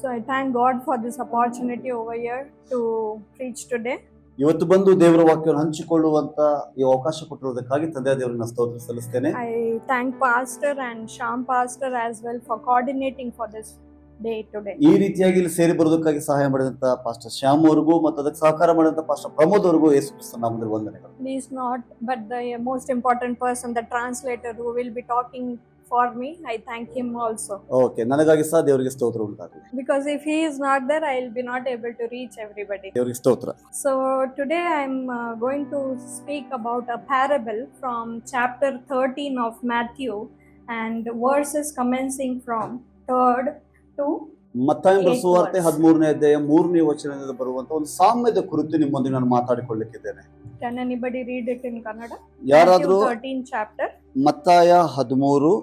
So I thank God for this opportunity over here to preach today. ಇವತ್ತು ಬಂದು ದೇವರ ವಾಕ್ಯವನ್ನು ಹಂಚಿಕೊಳ್ಳುವಂತ ಈ ಅವಕಾಶ ಕೊಟ್ಟಿರುವುದಕ್ಕಾಗಿ ತಂದೆ ದೇವರನ್ನ ಸ್ತೋತ್ರ ಸಲ್ಲಿಸ್ತೇನೆ. I thank Pastor and Sham Pastor as well for coordinating for this day today. ಈ ರೀತಿಯಾಗಿ ಇಲ್ಲಿ ಸೇರಿ ಬರೋದಕ್ಕಾಗಿ ಸಹಾಯ ಮಾಡಿದಂತ ಪಾಸ್ಟರ್ ಶ್ಯಾಮ್ ಅವರಿಗೂ ಮತ್ತು ಅದಕ್ಕೆ ಸಹಕಾರ ಮಾಡಿದಂತ ಪಾಸ್ಟರ್ ಪ್ರಮೋದ್ ಅವರಿಗೂ ಯೇಸು ಕ್ರಿಸ್ತನ ನಾಮದಲ್ಲಿ ವಂದನೆಗಳು. Please not, but the most important person, the translator who will be talking for me, I thank him also. Okay, ನನಗಾಗಿ ಸಹ ದೇವರಿಗೆ ಸ್ತೋತ್ರ ಉಂಟಾಗಲಿ. Because if he is not there, I will be not able to reach everybody. ದೇವರಿಗೆ ಸ್ತೋತ್ರ. So today I am going to speak about a parable from chapter 13 of Matthew and verses commencing from 3rd to ಮತ್ತಾಯ ಸುವಾರ್ತೆ 13ನೇ ಅಧ್ಯಾಯ 3ನೇ ವಚನದಿಂದ ಬರುವಂತ ಒಂದು ಸಾಮ್ಯದ ಕುರಿತು ನಿಮ್ಮೊಂದಿಗೆ ನಾನು ಮಾತಾಡಿಕೊಳ್ಳಲಿಕ್ಕಿದ್ದೇನೆ. Can anybody read it in Kannada? ಯಾರಾದರೂ 13 chapter ಮತ್ತಾಯ 13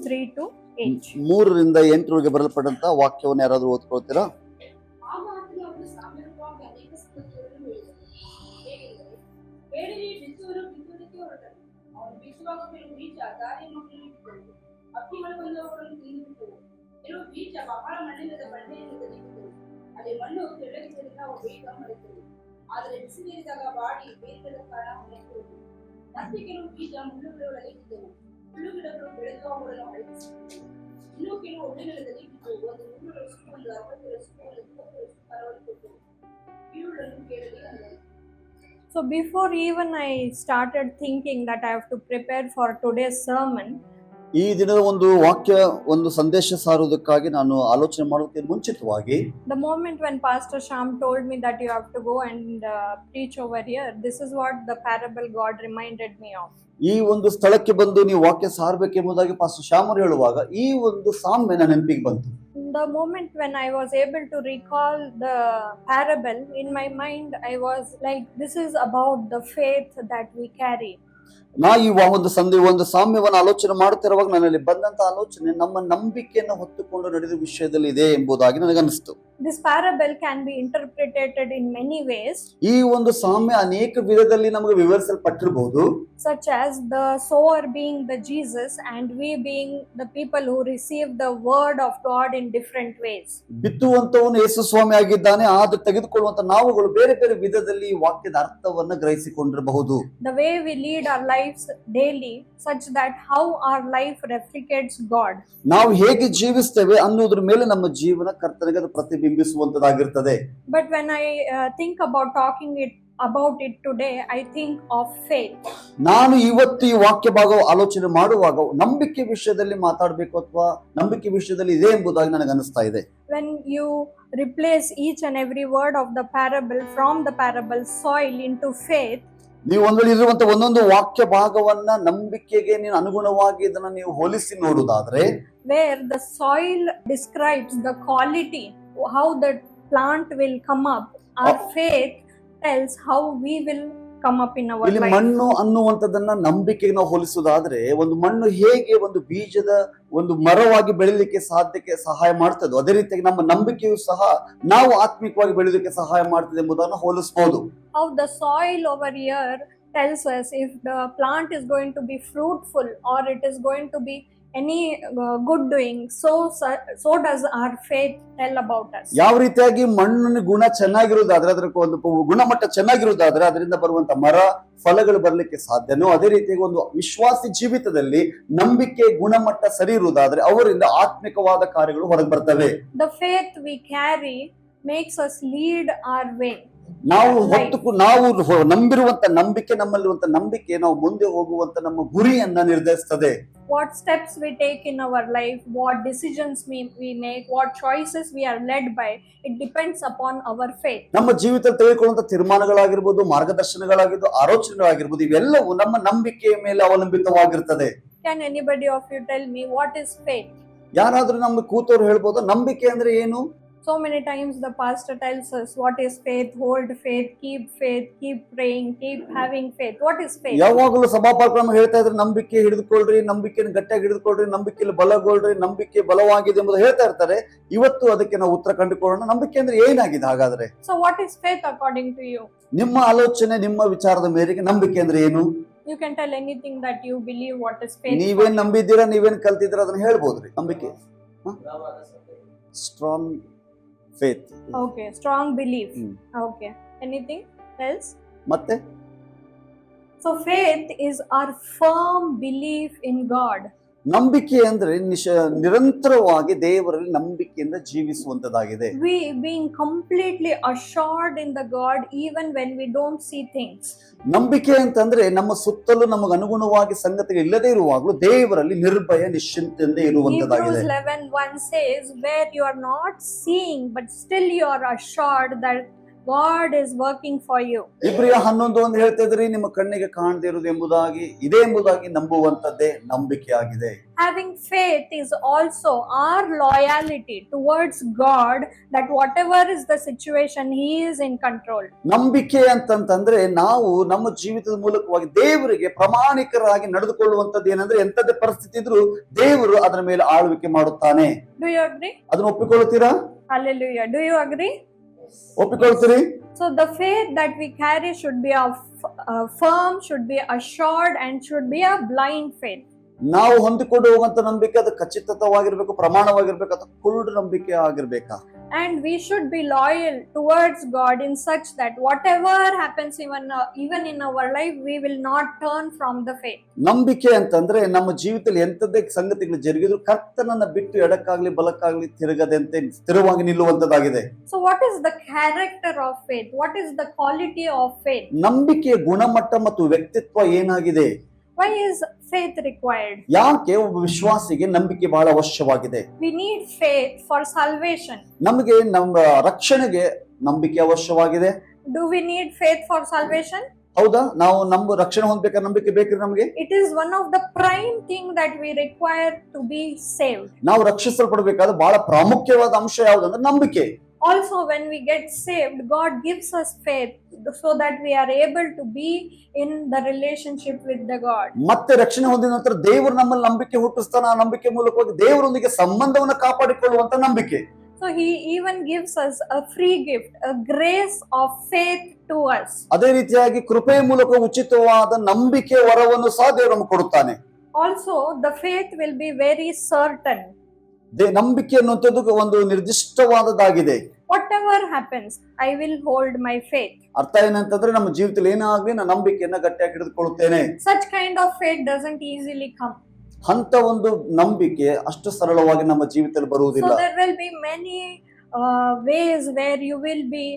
3 to 8. 3ರಿಂದ 8ರವರೆಗೆ ಬರೆಯಲ್ಪಟ್ಟಂತ ವಾಕ್ಯವನ್ನು ಯಾರಾದರೂ ಓದ್ಕೊಳ್ತೀರಾ? ಆದರೆ ಬಿಸಿ ನೀರಿದಾಗ ಬಾಡಿ ಬೇರ್ಪದ ಕಾರಣ ಹೊರಟು ಮತ್ತೆ ಕೆಲವು ಬೀಜ ಮುಳ್ಳುಗಳೊಳಗೆ ಬಿದ್ದವು. ಮುಳ್ಳುಗಿಡಗಳು ಬೆಳೆದು ಅವುಗಳನ್ನು ಅಳಿಸಿದವು. ಇನ್ನೂ ಕೆಲವು ಒಳ್ಳೆಗಳಲ್ಲಿ ಬಿದ್ದು ಒಂದು 100 ವರ್ಷಕ್ಕೂ ಒಂದು 60 ವರ್ಷಕ್ಕೂ ಒಂದು 30 ವರ್ಷಕ್ಕೂ ಫಲವನ್ನು ಕೊಟ್ಟವು. ಇವುಗಳನ್ನು ಕೇಳಲಿ ಅಂದರು. So before even I started thinking that I have to prepare for today's sermon, ಈ ದಿನದ ಒಂದು ವಾಕ್ಯ ಒಂದು ಸಂದೇಶ ಸಾರುವುದಕ್ಕಾಗಿ ನಾನು ಆಲೋಚನೆ ಮಾಡೋದಕ್ಕೆ ಮುಂಚಿತವಾಗಿ the moment when Pastor Sham told me that you have to go and preach over here, this is what the parable God reminded me of. ಈ ಒಂದು ಸ್ಥಳಕ್ಕೆ ಬಂದು ನೀವು ವಾಕ್ಯ ಸಾರಬೇಕೆಂಬುದಾಗಿ ಪಾಸ್ಟರ್ ಶ್ಯಾಮ್ ಅವರು ಹೇಳುವಾಗ ಈ ಒಂದು ಸಾಮ್ಯ ನನ್ನ ನೆನಪಿಗೆ ಬಂತು. The moment when I was able to recall the parable in my mind, I was like, this is about the faith that we carry. ನಾ ಈ ಒಂದು ಸಾಮ್ಯವನ್ನು ಆಲೋಚನೆ ಮಾಡುತ್ತಿರುವಾಗ ನನ್ನಲ್ಲಿ ಬಂದಂತ ಆಲೋಚನೆ ನಮ್ಮ ನಂಬಿಕೆಯನ್ನು ಹೊತ್ತುಕೊಂಡು ನಡೆದ ವಿಷಯದಲ್ಲಿ ಇದೆ ಎಂಬುದಾಗಿ ನನಗನ್ನಿಸ್ತು. This parable can be interpreted in many ways. ಈ ಒಂದು ಸಾಮ್ಯ ಅನೇಕ ವಿಧದಲ್ಲಿ ನಮಗೆ ವಿವರಿಸಲ್ಪಟ್ಟಿರಬಹುದು. Such as the sower being the Jesus and we being the people who receive the word of God in different ways. ಬಿತ್ತುವಂತವನು ಯೇಸು ಸ್ವಾಮಿ ಆಗಿದ್ದಾನೆ, ಆದ್ರೆ ತೆಗೆದುಕೊಳ್ಳುವಂತ ನಾವುಗಳು ಬೇರೆ ಬೇರೆ ವಿಧದಲ್ಲಿ ಈ ವಾಕ್ಯದ ಅರ್ಥವನ್ನ ಗ್ರಹಿಸಿಕೊಂಡಿರಬಹುದು. The way we lead our lives daily, such that how our life replicates God. ನಾವು ಹೇಗೆ ಜೀವಿಸ್ತೇವೆ ಅನ್ನೋದ್ರ ಮೇಲೆ ನಮ್ಮ ಜೀವನ ಕರ್ತನಿಗೆ ಅದು ಪ್ರತಿಬಿಂಬಿಸುವಂತದಾಗಿರ್ತದೆ. But when I think about talking about it today, I think of faith. ನಾನು ಇವತ್ತು ಈ ವಾಕ್ಯ ಭಾಗ ಆಲೋಚನೆ ಮಾಡುವಾಗ ನಂಬಿಕೆ ವಿಷಯದಲ್ಲಿ ಮಾತಾಡಬೇಕು ಅಥವಾ ನಂಬಿಕೆ ವಿಷಯದಲ್ಲಿ ಇದೆ ಎಂಬುದಾಗಿ ನನಗೆ ಅನಿಸ್ತಾ ಇದೆ. When you replace each and every word of the parable from the parable soil into faith, ನೀವು ಒಂದ್ವೇಳೆ ಇರುವಂತ ಒಂದೊಂದು ವಾಕ್ಯ ಭಾಗವನ್ನ ನಂಬಿಕೆಗೆ ನೀವು ಅನುಗುಣವಾಗಿ ಇದನ್ನ ನೀವು ಹೋಲಿಸಿ ನೋಡುವುದಾದ್ರೆ, where the soil describes the quality, how the plant will come up, our faith tells how we will come up in our ಇಲ್ಲಿ life. ಮಣ್ಣು ಅನ್ನುವಂಥದ್ದನ್ನ ನಂಬಿಕೆಗೆ ನಾವು ಹೋಲಿಸುವುದಾದ್ರೆ, ಒಂದು ಮಣ್ಣು ಹೇಗೆ ಒಂದು ಬೀಜದ ಒಂದು ಮರವಾಗಿ ಬೆಳಿಲಿಕ್ಕೆ ಸಹಾಯ ಮಾಡ್ತದೋ ಅದೇ ರೀತಿಯಾಗಿ ನಮ್ಮ ನಂಬಿಕೆಯು ಸಹ ನಾವು ಆತ್ಮಿಕವಾಗಿ ಬೆಳೆಯೋದಕ್ಕೆ ಸಹಾಯ ಮಾಡ್ತದೆ ಎಂಬುದನ್ನು ಹೋಲಿಸಬಹುದು. How the soil over here tells us if the plant is going to be fruitful or it is going to be any good doing, so does our faith tell about us. ಯಾವ ರೀತಿಯಾಗಿ ಮಣ್ಣಿನ ಗುಣ ಚೆನ್ನಾಗಿರುವುದಾದ್ರೆ, ಅದರ ಒಂದು ಗುಣಮಟ್ಟ ಚೆನ್ನಾಗಿರುವುದಾದ್ರೆ ಅದರಿಂದ ಬರುವಂತ ಮರ ಫಲಗಳು ಬರಲಿಕ್ಕೆ ಸಾಧ್ಯನೋ ಅದೇ ರೀತಿಯಾಗಿ ಒಂದು ವಿಶ್ವಾಸಿ ಜೀವಿತದಲ್ಲಿ ನಂಬಿಕೆ ಗುಣಮಟ್ಟ ಸರಿ ಇರುವುದಾದ್ರೆ ಅವರಿಂದ ಆತ್ಮಿಕವಾದ ಕಾರ್ಯಗಳು ಹೊರಗೆ ಬರ್ತವೆ. The faith we carry makes us lead our way. ನಾವು ನಂಬಿರುವಂತ ನಂಬಿಕೆ, ನಮ್ಮಲ್ಲಿರುವಂತ ನಂಬಿಕೆ ನಾವು ಮುಂದೆ ಹೋಗುವಂತ ನಮ್ಮ ಗುರಿಯನ್ನ ನಿರ್ಧರಿಸ್ತದೆ. What steps we take in our life, what decisions we make, what choices we are led by, it depends upon our faith. ನಮ್ಮ ಜೀವಿತದಲ್ಲಿ ತೆಗೆದುಕೊಳ್ಳುವಂತ ತೀರ್ಮಾನಗಳಾಗಿರ್ಬೋದು, ಮಾರ್ಗದರ್ಶನಗಳಾಗಿರ್ಬೋದು, ಆಲೋಚನೆಗಳಾಗಿರ್ಬೋದು, ಇವೆಲ್ಲವೂ ನಮ್ಮ ನಂಬಿಕೆಯ ಮೇಲೆ ಅವಲಂಬಿತವಾಗಿರ್ತದೆ. Can anybody of you tell me what is faith? ಯಾರಾದ್ರೂ ನಮ್ಗೆ ಕೂತವ್ರು ಹೇಳ್ಬೋದು ನಂಬಿಕೆ ಅಂದ್ರೆ ಏನು? So many times the pastor tells us what is faith, hold faith, keep praying, keep having faith. What is faith? ಯಾವಾಗಲೂ ಸಭಾಪಾಲಕರು ಹೇಳ್ತಾ ಇದ್ರೆ ನಂಬಿಕೆ ಹಿಡಿದುಕೊಳ್ಳ್ರಿ, ನಂಬಿಕೆಯನ್ನು ಗಟ್ಟಿಯಾಗಿ ಹಿಡಿದುಕೊಳ್ಳ್ರಿ, ನಂಬಿಕೆಯಲ್ಲಿ ಬಲಗೊಳ್ಳ್ರಿ, ನಂಬಿಕೆ ಬಲವಾಗಿದೆ ಎಂಬುದು ಹೇಳ್ತಾ ಇರ್ತಾರೆ. ಇವತ್ತು ಅದಕ್ಕೆ ನಾವು ಉತ್ತರ ಕಂಡುಕೊಳ್ಳೋಣ. ನಂಬಿಕೆ ಅಂದ್ರೆ ಏನಾಗಿದೆ ಹಾಗಾದ್ರೆ? So what is faith according to you? ನಿಮ್ಮ ಆಲೋಚನೆ, ನಿಮ್ಮ ವಿಚಾರದ ಮೇರೆಗೆ ನಂಬಿಕೆ ಅಂದ್ರೆ ಏನು? You can tell anything that you believe. What is faith? ನೀವೇನ್ ನಂಬಿದ್ದೀರಾ, ನೀವೇನ್ ಕಲ್ತಿದ್ದೀರಾ ಅದನ್ನ ಹೇಳ್ಬೋದ್ರಿ. ನಂಬಿಕೆ strong faith. Okay, strong belief. Hmm. Okay. Anything else? ಮತ್ತೆ So faith is our firm belief in God. ನಂಬಿಕೆ ಅಂದ್ರೆ ನಿರಂತರವಾಗಿ ದೇವರಲ್ಲಿ ನಂಬಿಕೆಯಿಂದ ಜೀವಿಸುವಂತದಾಗಿದೆ. We being completely assured in the God even when we don't see things. ನಂಬಿಕೆ ಅಂತಂದ್ರೆ ನಮ್ಮ ಸುತ್ತಲೂ ನಮಗೆ ಅನುಗುಣವಾಗಿ ಸಂಗತಿಗಳು ಇಲ್ಲದೆ ಇರುವಾಗಲೂ ದೇವರಲ್ಲಿ ನಿರ್ಭಯ ನಿಶ್ಚಿಂತೆಯಿಂದ ಇರುವಂತದಾಗಿದೆ. Hebrews 11:1 says, where you are not seeing but still you are assured that God is working for you. ಇಬ್ರಿಯ 11:1 ಹೇಳ್ತಾ ಇದ್ರಿ, ನಿಮ್ಮ ಕಣ್ಣಿಗೆ ಕಾಣದೇ ಇರುವುದು ಎಂಬುದಾಗಿ ನಂಬುವಂತದ್ದೇ ನಂಬಿಕೆ ಆಗಿದೆ. Having faith is also our loyalty towards God, that whatever is the situation, He is in control. ನಂಬಿಕೆ ಅಂತಂತಂದ್ರೆ ನಾವು ನಮ್ಮ ಜೀವಿತದ ಮೂಲಕವಾಗಿ ದೇವರಿಗೆ ಪ್ರಾಮಾಣಿಕರಾಗಿ ನಡೆದುಕೊಳ್ಳುವಂತದ್ದು ಏನಂದ್ರೆ ಎಂತದೇ ಪರಿಸ್ಥಿತಿ ಇದ್ರೂ ದೇವರು ಅದರ ಮೇಲೆ ಆಳ್ವಿಕೆ ಮಾಡುತ್ತಾನೆ. Do you agree? ಅದನ್ನ ಒಪ್ಪಿಕೊಳ್ಳುತ್ತೀರಾ? Hallelujah. Do you agree? ಒಪ್ಪಿಕೊಳ್ತೀರಿ? So the faith that we carry should be firm, should be assured, and should be a blind faith. ನಾವು ಹೊಂದಿಕೊಂಡು ಹೋಗುವಂತ ನಂಬಿಕೆ ಅದು ಖಚಿತವಾಗಿರ್ಬೇಕು, ಪ್ರಮಾಣವಾಗಿರ್ಬೇಕು, ಅಥವಾ ಕುರುಡು ನಂಬಿಕೆ ಆಗಿರ್ಬೇಕಾ? And we should be loyal towards God in such that whatever happens even in our life, we will not turn from the faith. ನಂಬಿಕೆ ಅಂತಂದ್ರೆ ನಮ್ಮ ಜೀವಿತದಲ್ಲಿ ಎಂತದೇ ಸಂಗತಿಗಳು ಜರುಗಿದ್ರು ಕರ್ತನನ್ನ ಬಿಟ್ಟು ಎಡಕ್ಕಾಗ್ಲಿ ಬಲಕ್ಕಾಗ್ಲಿ ತಿರುಗದಂತೆ ಸ್ಥಿರವಾಗಿ ನಿಲ್ಲುವಂತದಾಗಿದೆ. So what is the character of faith? What is the quality of faith? ನಂಬಿಕೆಯ ಗುಣಮಟ್ಟ ಮತ್ತು ವ್ಯಕ್ತಿತ್ವ ಏನಾಗಿದೆ? Why is faith required? ಯಾಕೆ ಒಬ್ಬ ವಿಶ್ವಾಸಿಗೆ ನಂಬಿಕೆ ಬಹಳ ಅವಶ್ಯವಾಗಿದೆ? We need faith for salvation. ನಮಗೆ ನಮ್ಮ ರಕ್ಷಣೆಗೆ ನಂಬಿಕೆ ಅವಶ್ಯವಾಗಿದೆ. Do we need faith for salvation? ಹೌದಾ? ನಾವು ನಮ್ಮ ರಕ್ಷಣೆ ಹೊಂದಬೇಕಾದ ನಂಬಿಕೆ ಬೇಕ್ರಿ ನಮಗೆ? It is one of the prime thing that we require to be saved. ನಾವು ರಕ್ಷಿಸಲ್ಪಡಬೇಕಾದ ಬಹಳ ಪ್ರಾಮುಖ್ಯವಾದ ಅಂಶ ಯಾವುದಂದ್ರೆ ನಂಬಿಕೆ. Also, when we get saved, God gives us faith so that we are able to be in the relationship with the God. ಮತ್ತೆ ರಕ್ಷಣೆ ಹೊಂದಿದ ನಂತರ ದೇವರು ನಮ್ಮಲ್ಲಿ ನಂಬಿಕೆ ಹುಟ್ಟಿಸ್ತಾನೆ. ಆ ನಂಬಿಕೆ ಮೂಲಕವಾಗಿ ದೇವರೊಂದಿಗೆ ಸಂಬಂಧವನ್ನು ಕಾಪಾಡಿಕೊಳ್ಳುವಂತ ನಂಬಿಕೆ. So He even gives us a free gift, a grace of faith to us. ಅದೇ ರೀತಿಯಾಗಿ ಕೃಪೆಯ ಮೂಲಕ ಉಚಿತವಾದ ನಂಬಿಕೆ ವರವನ್ನು ಸಹ ದೇವರು ನಮಗೆ ಕೊಡುತ್ತಾನೆ. Also, the faith will be very certain. ನಂಬಿಕೆ ಅನ್ನುವಂಥದ್ದು ಒಂದು ನಿರ್ದಿಷ್ಟವಾದದ್ದಾಗಿದೆ. Whatever happens, I will hold my faith. ಅರ್ಥ ಏನಂತಂದ್ರೆ ನಮ್ಮ ಜೀವಿತದಲ್ಲಿ ಏನಾಗ್ಲಿ ನಾನು ನಂಬಿಕೆಯನ್ನ ಗಟ್ಟಿಯಾಗಿ ಹಿಡಿದುಕೊಳ್ಳುತ್ತೇನೆ. Such kind of faith doesn't easily come. ಅಂತ ಒಂದು ನಂಬಿಕೆ ಅಷ್ಟು ಸರಳವಾಗಿ ನಮ್ಮ ಜೀವಿತದಲ್ಲಿ ಬರುವುದಿಲ್ಲ. So there will be many ways where you will be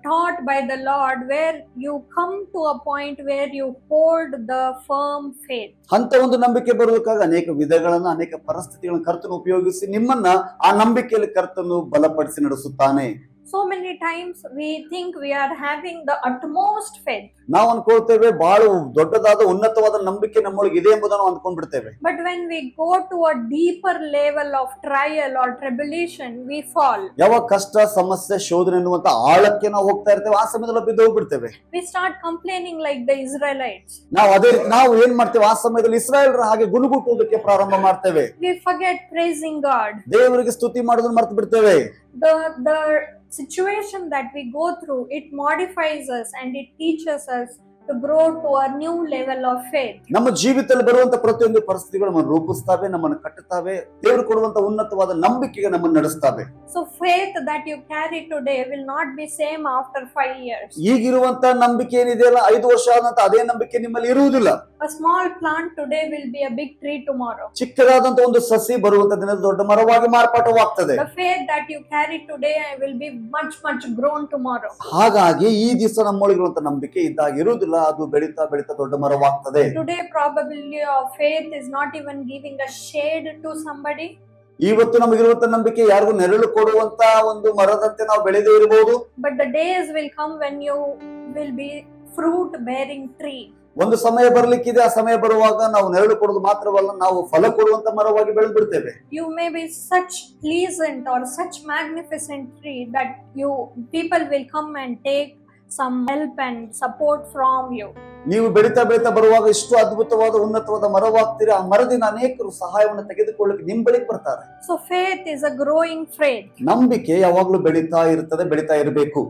taught by the Lord, where you come to a point where you hold the firm faith. ಅಂತ ಒಂದು ನಂಬಿಕೆ ಬರುವುದಕ್ಕಾಗಿ ಅನೇಕ ವಿಧಗಳನ್ನ ಅನೇಕ ಪರಿಸ್ಥಿತಿಗಳನ್ನು ಕರ್ತನು ಉಪಯೋಗಿಸಿ ನಿಮ್ಮನ್ನ ಆ ನಂಬಿಕೆಯಲ್ಲಿ ಕರ್ತನು ಬಲಪಡಿಸಿ ನಡೆಸುತ್ತಾನೆ. So many times we think we are having the utmost faith. ನಾವು ಅನ್ಕೊಳ್ತೇವೆ ಬಹಳ ದೊಡ್ಡದಾದ ಉನ್ನತವಾದ ನಂಬಿಕೆ ನಮ್ಮೊಳಗೆ ಇದೆ ಎಂಬುದನ್ನು ಅಂದ್ಕೊಂಡ್ಬಿಡ್ತೇವೆ. But when we go to a deeper level of trial or tribulation, we fall. ಯಾವ ಕಷ್ಟ ಸಮಸ್ಯೆ ಶೋಧನೆ ಎನ್ನುವಂತ ಆಳಕ್ಕೆ ನಾವು ಹೋಗ್ತಾ ಇರ್ತೇವೆ, ಆ ಸಮಯದಲ್ಲಿ ಬಿದ್ದು ಹೋಗ್ಬಿಡ್ತೇವೆ. We start complaining like the Israelites. ನಾವು ಏನ್ ಮಾಡ್ತೇವೆ, ಆ ಸಮಯದಲ್ಲಿ ಇಸ್ರಾಯೇಲರ ಹಾಗೆ ಗುನುಗುಟ್ಟುವುದಕ್ಕೆ ಪ್ರಾರಂಭ ಮಾಡ್ತೇವೆ. We forget praising God. ದೇವರಿಗೆ ಸ್ತುತಿ ಮಾಡೋದನ್ನ ಮರೆತು ಬಿಡ್ತೇವೆ. The situation that we go through, it modifies us and it teaches us to grow to a new level of faith. ನಮ್ಮ ಜೀವಿತದಲ್ಲಿ ಬರುವಂತ ಪ್ರತಿಯೊಂದು ಪರಿಸ್ಥಿತಿಗಳು ನಮ್ಮನ್ನು ರೂಪಿಸುತ್ತವೆ, ನಮ್ಮನ್ನು ಕಟ್ಟುತ್ತವೆ, ದೇವರು ಕೊಡುವಂತ ಉನ್ನತವಾದ ನಂಬಿಕೆಗೆ ನಮ್ಮನ್ನು ನಡೆಸುತ್ತವೆ. So faith that you carry today will not be same after 5 years. ಈಗಿರುವಂತ ನಂಬಿಕೆ ಏನಿದೆಯಲ್ಲ 5 ವರ್ಷ ಆದ ನಂತರ ಅದೇ ನಂಬಿಕೆ ನಿಮ್ಮಲ್ಲಿ ಇರುವುದಿಲ್ಲ. A small plant today will be a big tree tomorrow. ಚಿಕ್ಕದಾದಂತ ಒಂದು ಸಸಿ ಬರುವಂತ ದಿನದ ದೊಡ್ಡ ಮರವಾಗಿ ಮಾರ್ಪಾಟವಾಗ್ತದೆ. The faith that you carry today will be much grown tomorrow. ಹಾಗಾಗಿ ಈ ದಿವಸ ನಮ್ಮೊಳಗಿರುವಂತ ನಂಬಿಕೆ ಇದ್ದಾಗ ಇರುವುದಿಲ್ಲ, ಅದು ಬೆಳೀತಾ ಬೆಳೀತಾ ದೊಡ್ಡ ಮರವಾಗ್ತದೆ. Today probably your faith is not even giving a shade to somebody. ಇವತ್ತು ನಮಗಿರುವಂತ ನಂಬಿಕೆ ಯಾರಿಗೂ ನೆರಳು ಕೊಡುವಂತ ಒಂದು ಮರದಂತೆ ನಾವು ಬೆಳೆದೇ ಇರಬಹುದು. But the days will come when you will be fruit bearing tree. ಒಂದು ಸಮಯ ಬರ್ಲಿಕ್ಕಿದೆ, ಆ ಸಮಯ ಬರುವಾಗ ನಾವು ನೆರಳು ಕೊಡೋದು ಮಾತ್ರವಲ್ಲ, ನಾವು ಫಲ ಕೊಡುವಂತ ಮರವಾಗಿ ಬೆಳೆದು ಬಿಡ್ತೇವೆ. You may be such pleasant or such magnificent tree that people will come and take some help and support from you. ನೀವು ಬೆಳೀತಾ ಬೆಳೀತಾ ಬರುವಾಗ ಇಷ್ಟು ಅದ್ಭುತವಾದ ಉನ್ನತವಾದ ಮರವಾಗ್ತೀರಾ, ಆ ಮರದಿಂದ ಅನೇಕರು ಸಹಾಯವನ್ನು ತೆಗೆದುಕೊಳ್ಳಕ್ಕೆ ನಿಮ್ ಬಳಿಗೆ ಬರ್ತಾರೆ. So faith is a growing faith. ನಂಬಿಕೆ ಯಾವಾಗ್ಲೂ ಬೆಳೀತಾ ಇರ್ತದೆ, ಬೆಳೀತಾ ಇರಬೇಕು.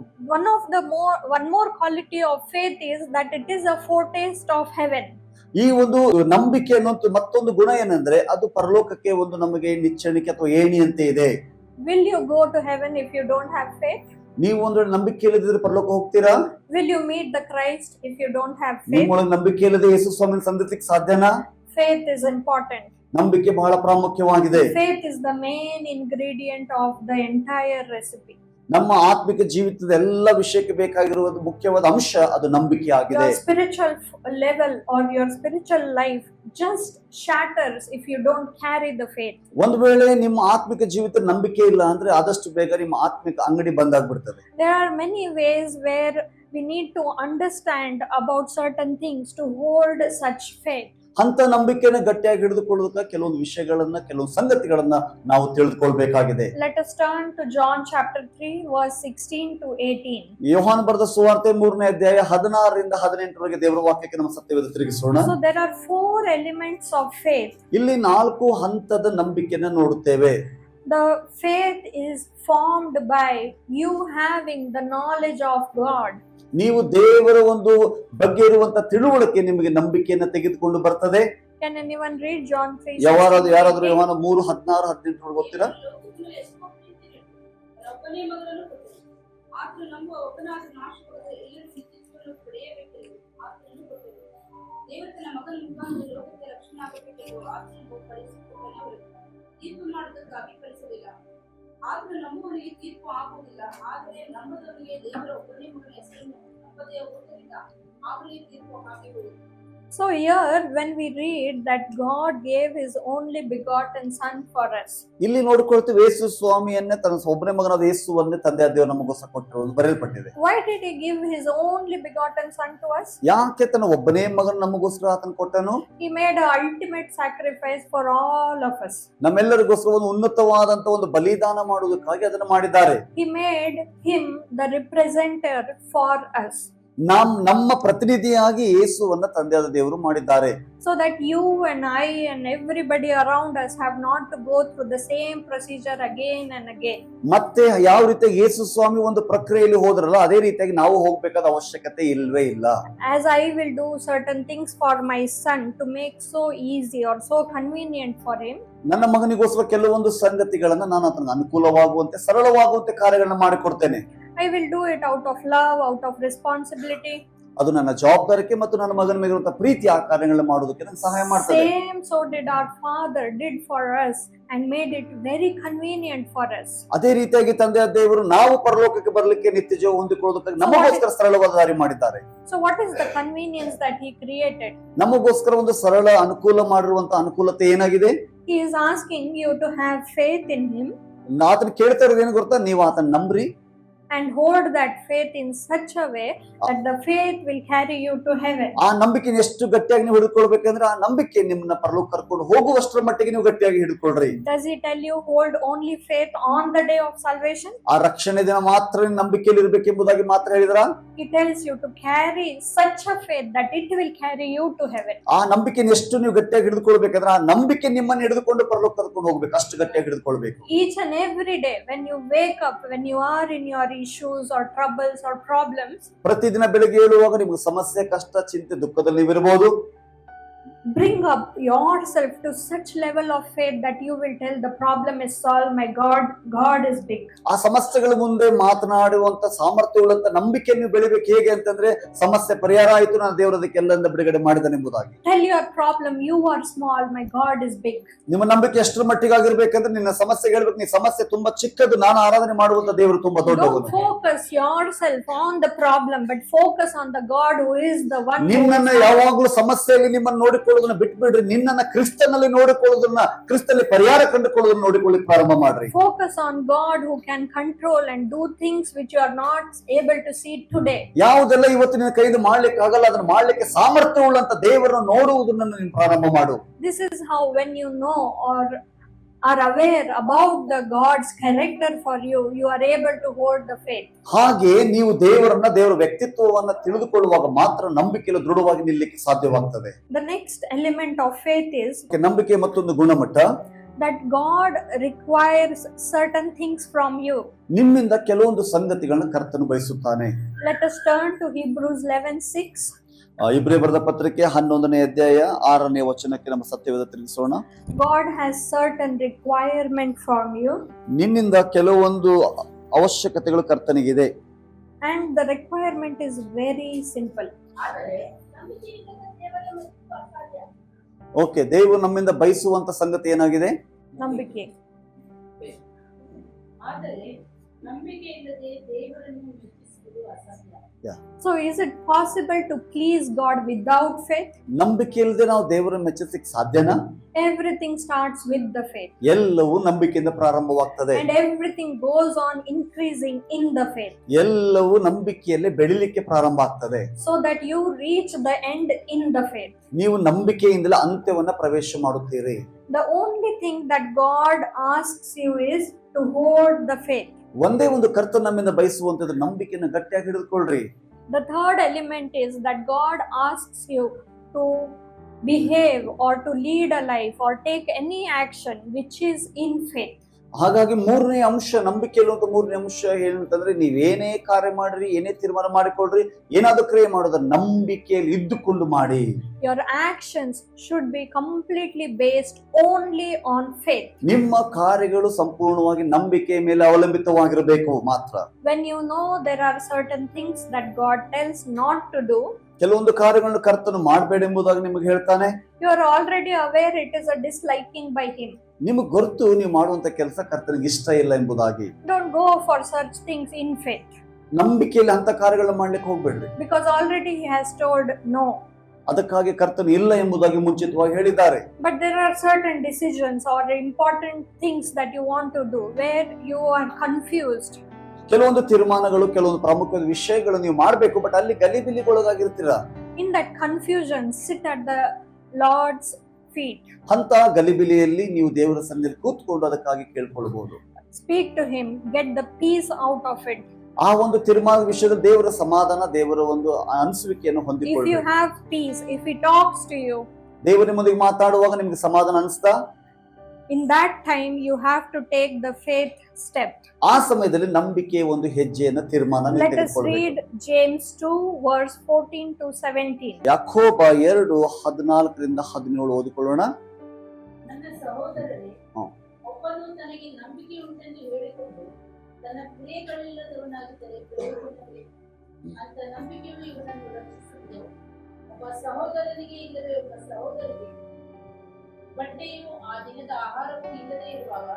One more quality of faith is that it is a foretaste of heaven. ಈ ಒಂದು ನಂಬಿಕೆ ಅನ್ನೋ ಮತ್ತೊಂದು ಗುಣ ಏನಂದ್ರೆ ಅದು ಪರಲೋಕಕ್ಕೆ ಒಂದು ನಮಗೆ ನಿಚ್ಚಣಿಕೆ ಅಥವಾ ಏಣಿಯಂತೆ ಇದೆ. Will you go to heaven if you don't have faith? ನೀವು ಒಂದು ವೇಳೆ ನಂಬಿಕೆ ಇಲ್ಲದಿದ್ರೆ ಪರಲೋಕ ಹೋಗ್ತೀರಾ? Will you meet the Christ if you don't have faith? ನಿಮ್ಮೊಳಗೆ ನಂಬಿಕೆ ಇಲ್ಲದೆ ಯೇಸು ಸ್ವಾಮಿನ ಸಂಧಿಸ್ಲಿಕ್ಕೆ ಸಾಧ್ಯನಾ? Faith is important. ನಂಬಿಕೆ ಬಹಳ ಪ್ರಾಮುಖ್ಯವಾಗಿದೆ. Faith is the main ingredient of the entire recipe. ನಮ್ಮ ಆತ್ಮಿಕ ಜೀವಿತದ ಎಲ್ಲ ವಿಷಯಕ್ಕೆ ಬೇಕಾಗಿರುವ ಮುಖ್ಯವಾದ ಅಂಶ ಅದು ನಂಬಿಕೆ ಆಗಿದೆ. Your spiritual level or your spiritual life just shatters if you don't carry the faith. ಒಂದು ವೇಳೆ ನಿಮ್ಮ ಆತ್ಮಿಕ ಜೀವಿತ ನಂಬಿಕೆ ಇಲ್ಲ ಅಂದ್ರೆ ಆದಷ್ಟು ಬೇಗ ನಿಮ್ಮ ಆತ್ಮಿಕ ಅಂಗಡಿ ಬಂದಾಗ್ಬಿಡ್ತದೆ. There are many ways where we need to understand about certain things to hold such faith. ಅಂತ ನಂಬಿಕೆನ ಗಟ್ಟಿಯಾಗಿ ಹಿಡಿದುಕೊಳ್ಳುವುದಕ್ಕೆ ಕೆಲವೊಂದು ವಿಷಯಗಳನ್ನ ಕೆಲವೊಂದು ಸಂಗತಿಗಳನ್ನ ನಾವು ತಿಳಿದುಕೊಳ್ಬೇಕಾಗಿದೆ. Let us turn to John chapter 3 verse 16 to 18. ಯೋಹಾನ ಬರೆದ ಸುವಾರ್ತೆ 3ನೇ ಅಧ್ಯಾಯ 16 ರಿಂದ 18 ದೇವರ ವಾಕ್ಯಕ್ಕೆ ನಮ್ಮ ಸತ್ಯವೇದ ತಿರುಗಿಸೋಣ. So there are 4 elements of faith. ಇಲ್ಲಿ 4 ಹಂತದ ನಂಬಿಕೆಯನ್ನು ನೋಡುತ್ತೇವೆ. The faith is formed by you having the knowledge of God. ನೀವು ದೇವರ ಒಂದು ಬಗ್ಗೆ ಇರುವಂತ ತಿಳುವಳಿಕೆ ನಿಮಗೆ ನಂಬಿಕೆಯನ್ನು ತೆಗೆದುಕೊಂಡು ಬರ್ತದೆ. Can anyone read John 3? ಯಾರಾದ್ರೂ ಯೋಹಾನ 3:16-18 ಗೊತ್ತಿರಾ? ಒಬ್ಬನೇ ಮಗನನ್ನು ಕೊಟ್ಟರು. ಆತನು ನಂಬುವ ಒಬ್ಬನಾದ ನಾಶವಾಗದೆ ಎಲ್ಲರೂ ನಿತ್ಯಜೀವವನ್ನು ಪಡೆಯಬೇಕೆಂದು ಆತನನ್ನು ಕೊಟ್ಟರು. ದೇವರು ತನ್ನ ಮಗನ ಮುಖಾಂತರ ಲೋಕಕ್ಕೆ ರಕ್ಷಣೆ ಆಗಬೇಕೆಂದು ಆತನನ್ನು ಕಳುಹಿಸಿಕೊಟ್ಟನೇ ಹೊರತು ತೀರ್ಪು ಮಾಡುವುದಕ್ಕಾಗಿ ಕಳಿಸಲಿಲ್ಲ. ಆತನು ನಂಬುವವನಿಗೆ ತೀರ್ಪು ಆಗುವುದಿಲ್ಲ, ಆದರೆ ನಂಬದವನಿಗೆ ದೇವರ ಒಬ್ಬನೇ ಮಗನ ಹೆಸರನ್ನು ನಂಬದೇ ಹೋಗುವುದರಿಂದ ಅವನಿಗೆ ತೀರ್ಪು ಆಗಿರುವುದು. So here when we read that God gave his only begotten son for us. ಇಲ್ಲಿ ನೋಡಿಕೊಳ್ತೀವಿ ಯೇಸು ಸ್ವಾಮಿಯನ್ನೇ ತನ್ನ ಒಬ್ಬನೇ ಮಗನಾದ ಯೇಸುವನ್ನೇ ತಂದೆ ದೇವರು ನಮಗೋಸ್ಕರ ಕೊಟ್ಟರು ಅಂತ ಬರೆಯಲ್ಪಟ್ಟಿದೆ. Why did he give his only begotten son to us? ಯಾಕೆ ತನ್ನ ಒಬ್ಬನೇ ಮಗನ ನಮಗೋಸ್ಕರ ಆತನ ಕೊಟ್ಟನು? He made an ultimate sacrifice for all of us. ನಮ್ಮೆಲ್ಲರಿಗೋಸ್ಕರ ಒಂದು ಉನ್ನತವಾದಂತ ಒಂದು ಬಲಿದಾನ ಮಾಡುವುದಕ್ಕಾಗಿ ಅದನ್ನು ಮಾಡಿದ್ದಾರೆ. He made him the representative for us. ನಮ್ಮ ಪ್ರತಿನಿಧಿಯಾಗಿ ಯೇಸುವನ್ನ ತಂದೆಯಾದ ದೇವರು ಮಾಡಿದ್ದಾರೆ. So that you and I and everybody around us have not to go through the same procedure again and again. ಮತ್ತೆ ಯಾವ ರೀತಿ ಯೇಸು ಸ್ವಾಮಿ ಒಂದು ಪ್ರಕ್ರಿಯೆಯಲ್ಲಿ ಹೋದ್ರಲ್ಲ ಅದೇ ರೀತಿಯಾಗಿ ನಾವು ಹೋಗ್ಬೇಕಾದ ಅವಶ್ಯಕತೆ ಇಲ್ವೇ ಇಲ್ಲ. As I will do certain things for my son to make so easy or so convenient for him. ನನ್ನ ಮಗನಿಗೋಸ್ಕರ ಕೆಲವೊಂದು ಸಂಗತಿಗಳನ್ನ ನಾನು ಆತನಿಗೆ ಅನುಕೂಲವಾಗುವಂತೆ ಸರಳವಾಗುವಂತೆ ಕಾರ್ಯಗಳನ್ನ ಮಾಡಿಕೊಡ್ತೇನೆ. I will do it out of love, out of responsibility. ಅದು ನನ್ನ ಜವಾಬ್ದಾರಿಕೆ ಮತ್ತು ನನ್ನ ಮಗನ ಮೇಲೆ ಇರುವಂತಹ ಪ್ರೀತಿ ಆ ಕಾರ್ಯಗಳನ್ನ ಮಾಡೋದಕ್ಕೆ ನನಗೆ ಸಹಾಯ ಮಾಡ್ತದೆ. Same so did our father did for us and made it very convenient for us. ಅದೇ ರೀತಿಯಾಗಿ ತಂದೆಯ ದೇವರು ನಾವು ಪರಲೋಕಕ್ಕೆ ಬರಲಿಕ್ಕೆ ನಿತ್ಯ ಜೀವ ಹೊಂದಿಕೊಳ್ಳೋದಕ್ಕೆ ನಮಗೋಸ್ಕರ ಸರಳವಾದ ದಾರಿ ಮಾಡಿದ್ದಾರೆ. So what is the convenience that he created? ನಮಗೋಸ್ಕರ ಒಂದು ಸರಳ ಅನುಕೂಲ ಮಾಡಿರುವಂತಹ ಅನುಕೂಲತೆ ಏನಾಗಿದೆ? He is asking you to have faith in him. ಆತನ ಕೇಳ್ತಾ ಇರೋದು ಏನು ಗೊತ್ತಾ? ನೀವು ಆತನ ನಂಬ್ರಿ and hold that faith in such a way that the faith will carry you to heaven. ಆ ನಂಬಿಕೆನ ಎಷ್ಟು ಗಟ್ಟಿಯಾಗಿ ನೀವು ಹಿಡಿದುಕೊಳ್ಬೇಕಂದ್ರೆ ಆ ನಂಬಿಕೆ ನಿಮ್ಮನ್ನ ಪರಲೋಕ ಕರ್ಕೊಂಡು ಹೋಗುವಷ್ಟರ ಮಟ್ಟಿಗೆ ನೀವು ಗಟ್ಟಿಯಾಗಿ ಹಿಡಿದುಕೊಳ್ಳ್ರಿ. Does he tell you hold only faith on the day of salvation? ಆ ರಕ್ಷಣೆ ದಿನ ಮಾತ್ರ ನಂಬಿಕೆಯಲ್ಲಿ ಇರಬೇಕೆಂಬುದಾಗಿ ಮಾತ್ರ ಹೇಳಿದ್ರಾ? He tells you to carry such a faith that it will carry you to heaven. ಆ ನಂಬಿಕೆನ ಎಷ್ಟು ನೀವು ಗಟ್ಟಿಯಾಗಿ ಹಿಡಿದುಕೊಳ್ಬೇಕಂದ್ರೆ ಆ ನಂಬಿಕೆ ನಿಮ್ಮನ್ನ ಹಿಡಿದುಕೊಂಡು ಪರಲೋಕ ಕರ್ಕೊಂಡು ಹೋಗ್ಬೇಕು, ಅಷ್ಟು ಗಟ್ಟಿಯಾಗಿ ಹಿಡಿದುಕೊಳ್ಬೇಕು. Each and every day when you wake up, when you are in your issues or troubles or problems, ಪ್ರತಿದಿನ ಬೆಳಿಗ್ಗೆ ಏಳುವಾಗ ನಿಮಗೆ ಸಮಸ್ಯೆ, ಕಷ್ಟ, ಚಿಂತೆ, ದುಃಖದಲ್ಲಿ ನೀವಿರಬಹುದು. bring up yourself to such level of faith that you will tell the problem is solved. My God is big. ಆ ಸಮಸ್ಯೆಗಳ ಮುಂದೆ ಮಾತನಾಡುವಂತ ಸಾಮರ್ಥ್ಯವುಳ್ಳಂತ ನಂಬಿಕೆಯನ್ನು ಬೆಳಿಬೇಕು. ಹೇಗೆ ಅಂತಂದ್ರೆ ಸಮಸ್ಯೆ ಪರಿಹಾರ ಆಯಿತು, ನಾನು ದೇವರು ಅದಕ್ಕೆಲ್ಲಂದ ಬಿಡುಗಡೆ ಮಾಡಿದ್ದಾನೆ ಎಂಬುದಾಗಿ. Tell your problem you are small, my God is big. ನಿಮ್ಮ ನಂಬಿಕೆ ಎಷ್ಟರ ಮಟ್ಟಿಗಾಗಿರ್ಬೇಕಂದ್ರೆ ನಿನ್ನ ಸಮಸ್ಯೆ ಹೇಳ್ಬೇಕು, ನೀ ಸಮಸ್ಯೆ ತುಂಬಾ ಚಿಕ್ಕದು, ನಾನು ಆರಾಧನೆ ಮಾಡುವಂತ ದೇವರು ತುಂಬಾ ದೊಡ್ಡವನು. Don't focus yourself on the problem, but focus on the God who is the one. ನಿನ್ನನ್ನ ಯಾವಾಗ್ಲೂ ಸಮಸ್ಯೆಯಲ್ಲಿ ನಿಮ್ಮನ್ನು ನೋಡಿಕೊಳ್ಳೋದನ್ನ ಬಿಟ್ಬಿಡ್ರಿ. ನಿನ್ನನ್ನ ಕ್ರಿಸ್ತನಲ್ಲಿ ನೋಡಿಕೊಳ್ಳೋದನ್ನ, ಕ್ರಿಸ್ತನಲ್ಲಿ ಪರಿಹಾರ ಕಂಡುಕೊಳ್ಳೋದನ್ನ ನೋಡಿಕೊಳ್ಳಿ ಪ್ರಾರಂಭ ಮಾಡ್ರಿ. Focus on God who can control and do things which you are not able to see today. ಯಾವುದೆಲ್ಲ ಇವತ್ತು ನಿನ್ನ ಕೈಯಿಂದ ಮಾಡ್ಲಿಕ್ಕೆ ಆಗಲ್ಲ ಅದನ್ನ ಮಾಡ್ಲಿಕ್ಕೆ ಸಾಮರ್ಥ್ಯವುಳ್ಳಂತ ದೇವರನ್ನು ನೋಡುವುದನ್ನ ನೀನು ಪ್ರಾರಂಭ ಮಾಡು. This is how when you know or are aware about the God's character for you, you are able to hold the faith. ಹಾಗೆ ನೀವು ದೇವರನ್ನ, ದೇವರ ವ್ಯಕ್ತಿತ್ವವನ್ನ ತಿಳಿದುಕೊಳ್ಳುವಾಗ ಮಾತ್ರ ನಂಬಿಕೆಯಲ್ಲಿ ದೃಢವಾಗಿ ನಿಲ್ಲಕ್ಕೆ ಸಾಧ್ಯವಾಗ್ತದೆ. The next element of faith is ನಂಬಿಕೆ ಮತ್ತೊಂದು ಗುಣಮಟ್ಟ, that God requires certain things from you. ನಿಮ್ಮಿಂದ ಕೆಲವೊಂದು ಸಂಗತಿಗಳನ್ನ ಕರ್ತನು ಬಯಸುತ್ತಾನೆ. Let us turn to Hebrews 11:6. ಇಬ್ರಿಯ ಬರೆದ ಪತ್ರಿಕೆ 11ನೇ ಅಧ್ಯಾಯ 6ನೇ ವಚನಕ್ಕೆ ನಮ್ಮ ಸತ್ಯವೇದ ತಿರುಗಿಸೋಣ. God has certain requirement from you, ನಿನ್ನಿಂದ ಕೆಲವೊಂದು ಅವಶ್ಯಕತೆಗಳು ಕರ್ತನಿಗಿದೆ. and the requirement is very simple. ಆದರೆ ನಂಬಿಕೆಯಿಲ್ಲದ ದೇವರ ಮೆಚ್ಚುವ ಅಸಾಧ್ಯ. ಓಕೆ, ದೇವರು ನಮ್ಮಿಂದ ಬಯಸುವಂತ ಸಂಗತಿ ಏನಾಗಿದೆ? Nambike. ಆದರೆ ನಂಬಿಕೆಯಿಲ್ಲದೆ ದೇವರನ್ನು ಮೆಚ್ಚಿಸುವುದು ಅಸಾಧ್ಯ. So is it possible to please God without faith? ನಂಬಿಕೆ ಇಲ್ಲದೆ ನಾವು ದೇವರನ್ನು ಮೆಚ್ಚಿಸಲಿಕ್ಕೆ ಸಾಧ್ಯನಾ? Everything starts with the faith, ಎಲ್ಲವೂ ನಂಬಿಕೆಯಿಂದ ಪ್ರಾರಂಭವಾಗ್ತದೆ. and everything goes on increasing in the faith, ಎಲ್ಲವೂ ನಂಬಿಕೆಯಲ್ಲಿ ಬೆಳಿಲಿಕ್ಕೆ ಪ್ರಾರಂಭ ಆಗ್ತದೆ. so that you reach the end in the faith. ನೀವು ನಂಬಿಕೆಯಿಂದಲೇ ಅಂತ್ಯವನ್ನ ಪ್ರವೇಶ ಮಾಡುತ್ತೀರಿ. The only thing that God asks you is to hold the faith. ಒಂದೇ ಒಂದು ಕರ್ತನ ನಮ್ಮಿಂದ ಬಯಸುವಂತದ್ದು ನಂಬಿಕೆಯನ್ನು ಗಟ್ಟಿಯಾಗಿ ಹಿಡಿದುಕೊಳ್ಳ್ರಿ. The third element is that God asks you to behave or to lead a life or take any action which is in faith. ಹಾಗಾಗಿ ಮೂರನೇ ಅಂಶ, ನಂಬಿಕೆಯಲ್ಲಿ ಒಂದು ಮೂರನೇ ಅಂಶ ಏನಂತಂದ್ರೆ, ನೀವೇನೇ ಕಾರ್ಯ ಮಾಡ್ರಿ, ಏನೇ ತೀರ್ಮಾನ ಮಾಡಿಕೊಳ್ಳ್ರಿ, ಏನಾದ್ರೂ ಕ್ರಿಯೆ ಮಾಡೋದ ನಂಬಿಕೆಯಲ್ಲಿ ಇದ್ದುಕೊಂಡು ಮಾಡಿ. Your actions should be completely based only on faith. ನಿಮ್ಮ ಕಾರ್ಯಗಳು ಸಂಪೂರ್ಣವಾಗಿ ನಂಬಿಕೆಯ ಮೇಲೆ ಅವಲಂಬಿತವಾಗಿರಬೇಕು ಮಾತ್ರ. When you know there are certain things that God tells not to do, ಕೆಲವೊಂದು ಕಾರ್ಯಗಳನ್ನು ಕರ್ತನು ಮಾಡಬೇಡ ಎಂಬುದಾಗಿ ನಿಮಗೆ ಹೇಳ್ತಾನೆ, you are already aware it is a disliking by him. ನಿಮಗೆ ಗೊತ್ತು ನೀವು ಮಾಡುವಂತ ಕೆಲಸ ಕರ್ತನಿಗೆ ಇಷ್ಟ ಇಲ್ಲ ಎಂಬುದಾಗಿ. Don't go for such things in faith, ನಂಬಿಕೆಯಲ್ಲಿ ಅಂತ ಕಾರ್ಯಗಳನ್ನು ಮಾಡ್ಲಿಕ್ಕೆ ಹೋಗ್ಬೇಡ್ರಿ. because already he has told no. ಅದಕ್ಕಾಗಿ ಕರ್ತನು ಇಲ್ಲ ಎಂಬುದಾಗಿ ಮುಂಚಿತವಾಗಿ ಹೇಳಿದ್ದಾರೆ. But there are certain decisions or important things that you want to do where you are confused. ಕೆಲವೊಂದು ತೀರ್ಮಾನಗಳು, ಕೆಲವೊಂದು ಪ್ರಮುಖ ವಿಷಯಗಳು ನೀವು ಮಾಡಬೇಕು, ಬಟ್ ಅಲ್ಲಿ ಗಲಿಬಿಲಿಗೊಳಗಾಗಿರ್ತೀರಾ. In that confusion, sit at the Lord's feet. ಅಂತ ಗಲಿಬಿಲಿಯಲ್ಲಿ ನೀವು ದೇವರ ಸನ್ನಿಧಿಯಲ್ಲಿ ಕೂತ್ಕೊಂಡು ಅದಕ್ಕಾಗಿ ಕೇಳ್ಕೊಳ್ಬಹುದು. Speak to him, get the peace out of it. ಆ ಒಂದು ತೀರ್ಮಾನದ ವಿಷಯದಲ್ಲಿ ದೇವರ ಸಮಾಧಾನ, ದೇವರ ಒಂದು ಅನಿಸುವಿಕೆಯನ್ನು If ಹೊಂದಿಕೊಳ್ಳಿ. you have peace, if he talks to you, ದೇವರು ನಿಮ್ಮೊಂದಿಗೆ ಮಾತಾಡುವಾಗ ನಿಮಗೆ ಸಮಾಧಾನ ಅನಿಸ್ತಾ, in that time you have to take the faith step. ಆ ಸಮಯದಲ್ಲಿ ನಂಬಿಕೆಯ ಒಂದು ಹೆಜ್ಜೆಯನ್ನು ತೀರ್ಮಾನ ನೀವು Let us ತೆಗೆದುಕೊಳ್ಬೇಕು. read James 2 verse 14 to 17. ಯಾಕೋಬ 2:14-17 ಓದಿಕೊಳ್ಳೋಣ. ನನ್ನ ಸಹೋದರರೇ, ಹ್ಮ್. ಒಬ್ಬನು ತನಗೆ ನಂಬಿಕೆ ಉಂಟೆಂದು ಹೇಳಿಕೊಂಡು ತನ್ನ ಕ್ರಿಯೆಗಳಿಲ್ಲದವನಾಗಿದ್ದರೆ ಪ್ರಯೋಜನವೇ? ಅಂತ ನಂಬಿಕೆಯು ಇವನನ್ನು ರಕ್ಷಿಸುವುದು. ಒಬ್ಬ ಸಹೋದರನಿಗೆ ಇಲ್ಲವೇ ಒಬ್ಬ ಸಹೋದರಿಗೆ ಬಟ್ಟೆಯು ಆ ದಿನದ ಆಹಾರವೂ ಇಲ್ಲದೆ ಇರುವಾಗ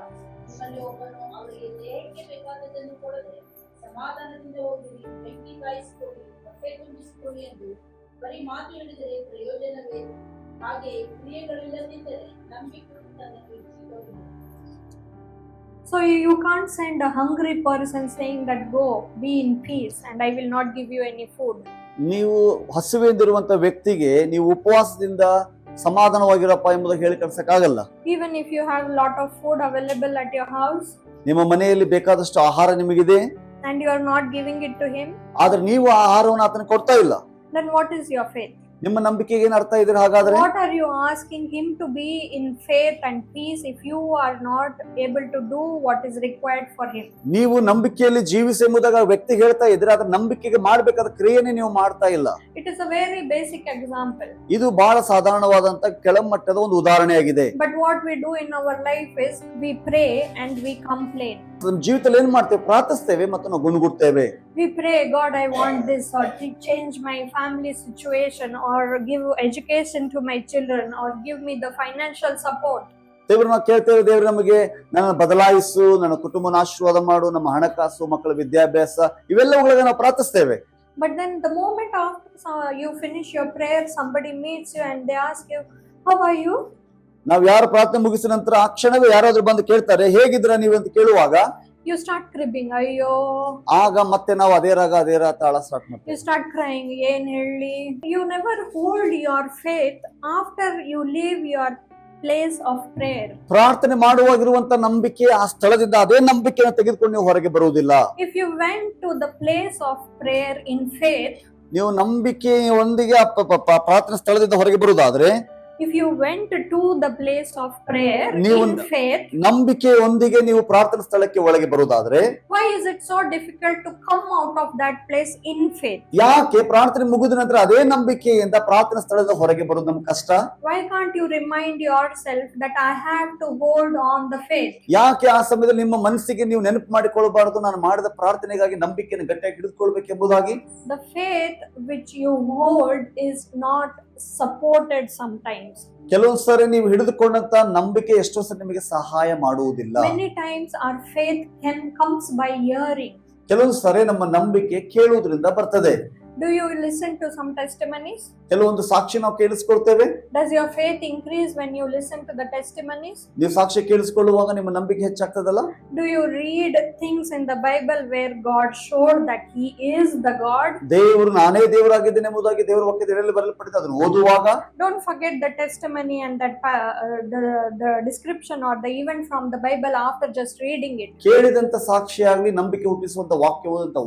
ನಿಮ್ಮಲ್ಲಿ ಒಬ್ಬನು ಅವರಿಗೆ ದೇಹಕ್ಕೆ ಬೇಕಾದದನ್ನು ಕೊಡದೆ ಸಮಾಧಾನದಿಂದ ಹೋಗಿರಿ, ಬೆಂಕಿ ಕಾಯಿಸಿಕೊಳ್ಳಿ, ಹೊಟ್ಟೆ ತುಂಬಿಸಿಕೊಳ್ಳಿ ಎಂದು ಬರೀ ಮಾತು ಹೇಳಿದರೆ ಪ್ರಯೋಜನವೇ? ಹಾಗೆ ಕ್ರಿಯೆಗಳಿಲ್ಲದಿದ್ದರೆ ನಂಬಿಕೆಯು ತನ್ನನ್ನು ಇರಿಸಿಕೊಳ್ಳುವುದು. So you can't send a hungry person saying that go be in peace and I will not give you any food. ನೀವು ಹಸಿವೆಂದಿರುವಂತ ವ್ಯಕ್ತಿಗೆ ನೀವು ಉಪವಾಸದಿಂದ ಸಮಾಧಾನವಾಗಿರಪ್ಪ ಎಂಬುದಾಗಿ ಹೇಳಿ ಕಳ್ಸಕ್ಕಾಗಲ್ಲ. Even if you have a lot of food available at your house ನಿಮ್ಮ ಮನೆಯಲ್ಲಿ ಬೇಕಾದಷ್ಟು ಆಹಾರ ನಿಮಗಿದೆ, and you are not giving it to him, ಆದ್ರೆ ನೀವು ಆ ಆಹಾರವನ್ನು ಆತನಿಗೆ ಕೊಡ್ತಾ ಇಲ್ಲ, then what is your faith? ನಿಮ್ಮ ನಂಬಿಕೆಗೆ ಏನ್ ಅರ್ಥ ಇದ್ರೆ? ಹಾಗಾದ್ರೆ What are you asking him to be in faith and peace if you are not able to do what is required for him? ನೀವು ನಂಬಿಕೆಯಲ್ಲಿ ಜೀವಿಸಿ ಎಂಬುದಾಗಿ ಆ ವ್ಯಕ್ತಿ ಹೇಳ್ತಾ ಇದ್ರೆ, ಅದ್ರ ನಂಬಿಕೆಗೆ ಮಾಡ್ಬೇಕಾದ ಕ್ರಿಯೆನೇ ನೀವು ಮಾಡ್ತಾ ಇಲ್ಲ. It is a very basic example. ಇದು ಬಹಳ ಸಾಧಾರಣವಾದಂತ ಕೆಳಮಟ್ಟದ ಒಂದು ಉದಾಹರಣೆಯಾಗಿದೆ. But what we do in our life is we pray and we complain. ನಮ್ಮ ಜೀವಿತದಲ್ಲಿ ಏನ್ ಮಾಡ್ತೇವೆ? ಪ್ರಾರ್ಥಿಸ್ತೇವೆ ಮತ್ತು ನಾವು ಗುಣಗುಡ್ತೇವೆ. We pray, God, I want this, or to change my family situation, or give education to my children, or give me the financial support. ದೇವರು ನಾವು ಕೇಳ್ತೇವೆ, ದೇವರು ನಮಗೆ ನನ್ನ ಬದಲಾಯಿಸು, ನನ್ನ ಕುಟುಂಬನ ಆಶೀರ್ವಾದ ಮಾಡು, ನಮ್ಮ ಹಣಕಾಸು, ಮಕ್ಕಳ ವಿದ್ಯಾಭ್ಯಾಸ, ಇವೆಲ್ಲವುಗಳಿಗೆ ನಾವು ಪ್ರಾರ್ಥಿಸ್ತೇವೆ. But then the moment after you finish your prayer, somebody meets you and they ask you, how are you? ನಾವು ಯಾರು ಪ್ರಾರ್ಥನೆ ಮುಗಿಸಿದ ನಂತರ ಆ ಕ್ಷಣವೇ ಯಾರಾದ್ರೂ ಬಂದು ಕೇಳ್ತಾರೆ, ಹೇಗಿದ್ರ ನೀವು ಅಂತ ಕೇಳುವಾಗ You start cribbing, ayyo. ಆಗ ಮತ್ತೆ ನಾವು ಅದೇ ರಾಗ ತಾಳ ಸ್ಟಾರ್ಟ್ ಮಾಡ್ತೀವಿ. You start crying, yen helli. You never hold your faith after you leave your place of prayer. ಪ್ರಾರ್ಥನೆ ಮಾಡುವಾಗಿರುವಂತ ನಂಬಿಕೆ, ಆ ಸ್ಥಳದಿಂದ ಅದೇ ನಂಬಿಕೆಯನ್ನು ತೆಗೆದುಕೊಂಡು ನೀವು ಹೊರಗೆ ಬರುವುದಿಲ್ಲ. If you went to the place of prayer in faith, ನೀವು ನಂಬಿಕೆಯೊಂದಿಗೆ ಪ್ರಾರ್ಥನೆ ಸ್ಥಳದಿಂದ ಹೊರಗೆ ಬರುವುದಾದ್ರೆ, If you went to the place of prayer ನೀವು in faith, ನಂಬಿಕೆಯೊಂದಿಗೆ ನೀವು ಪ್ರಾರ್ಥನಾ ಸ್ಥಳಕ್ಕೆ ಒಳಗೆ ಬರುವುದಾದ್ರೆ, why is it so difficult to come out of that place in faith? ಯಾಕೆ ಪ್ರಾರ್ಥನೆ ಮುಗಿದ ನಂತರ ಅದೇ ನಂಬಿಕೆಯಿಂದ ಪ್ರಾರ್ಥನಾ ಸ್ಥಳದ ಹೊರಗೆ ಬರೋದು ನಮ್ಗೆ ಕಷ್ಟ? Why can't you remind yourself that I have to hold on the faith? ಯಾಕೆ ಆ ಸಮಯದಲ್ಲಿ ನಿಮ್ಮ ಮನಸ್ಸಿಗೆ ನೀವು ನೆನಪು ಮಾಡಿಕೊಳ್ಳಬಾರದು, ನಾನು ಮಾಡಿದ ಪ್ರಾರ್ಥನೆಗಾಗಿ ನಂಬಿಕೆಯನ್ನು ಗಟ್ಟಿಯಾಗಿ ಹಿಡಿದುಕೊಳ್ಬೇಕೆಂಬುದಾಗಿ? The faith which you hold is not supported sometimes. ಕೆಲವೊಂದು ಸರಿ ನೀವು ಹಿಡಿದುಕೊಂಡಂತ ನಂಬಿಕೆ ಎಷ್ಟೋ ಸರಿ ನಿಮಗೆ ಸಹಾಯ ಮಾಡುವುದಿಲ್ಲ. Many times our faith comes by hearing. ಕೆಲವೊಂದು ಸರಿ ನಮ್ಮ ನಂಬಿಕೆ ಕೇಳುವುದರಿಂದ ಬರ್ತದೆ. Do you listen to some testimonies? ಕೆಲವೊಂದು ಸಾಕ್ಷಿ ನಾವು ಕೇಳಿಸ್ಕೊಳ್ತೇವೆ. Does your faith increase when you listen to the testimonies? ನೀವು ಸಾಕ್ಷಿ ಕೇಳಿಸ್ಕೊಳ್ಳುವಾಗ ನಿಮ್ಮ ನಂಬಿಕೆ ಹೆಚ್ಚಾಗ್ತದಲ್ಲ? Do you read things in the Bible where God showed that He is the God? ದೇವರು ನಾನೇ ದೇವರಾಗಿದ್ದೇನೆ ಎಂಬುದಾಗಿ ದೇವರ ವಾಕ್ಯದಲ್ಲಿ ಬರೆಯಲ್ಪಟ್ಟಿದೆ, ಅದನ್ನು ಓದುವಾಗ Don't forget the testimony and that the description or the event from the Bible after just reading it. ಕೇಳಿದಂತ ಸಾಕ್ಷಿಯಾಗ್ಲಿ, ನಂಬಿಕೆ ಹುಟ್ಟಿಸುವಂತ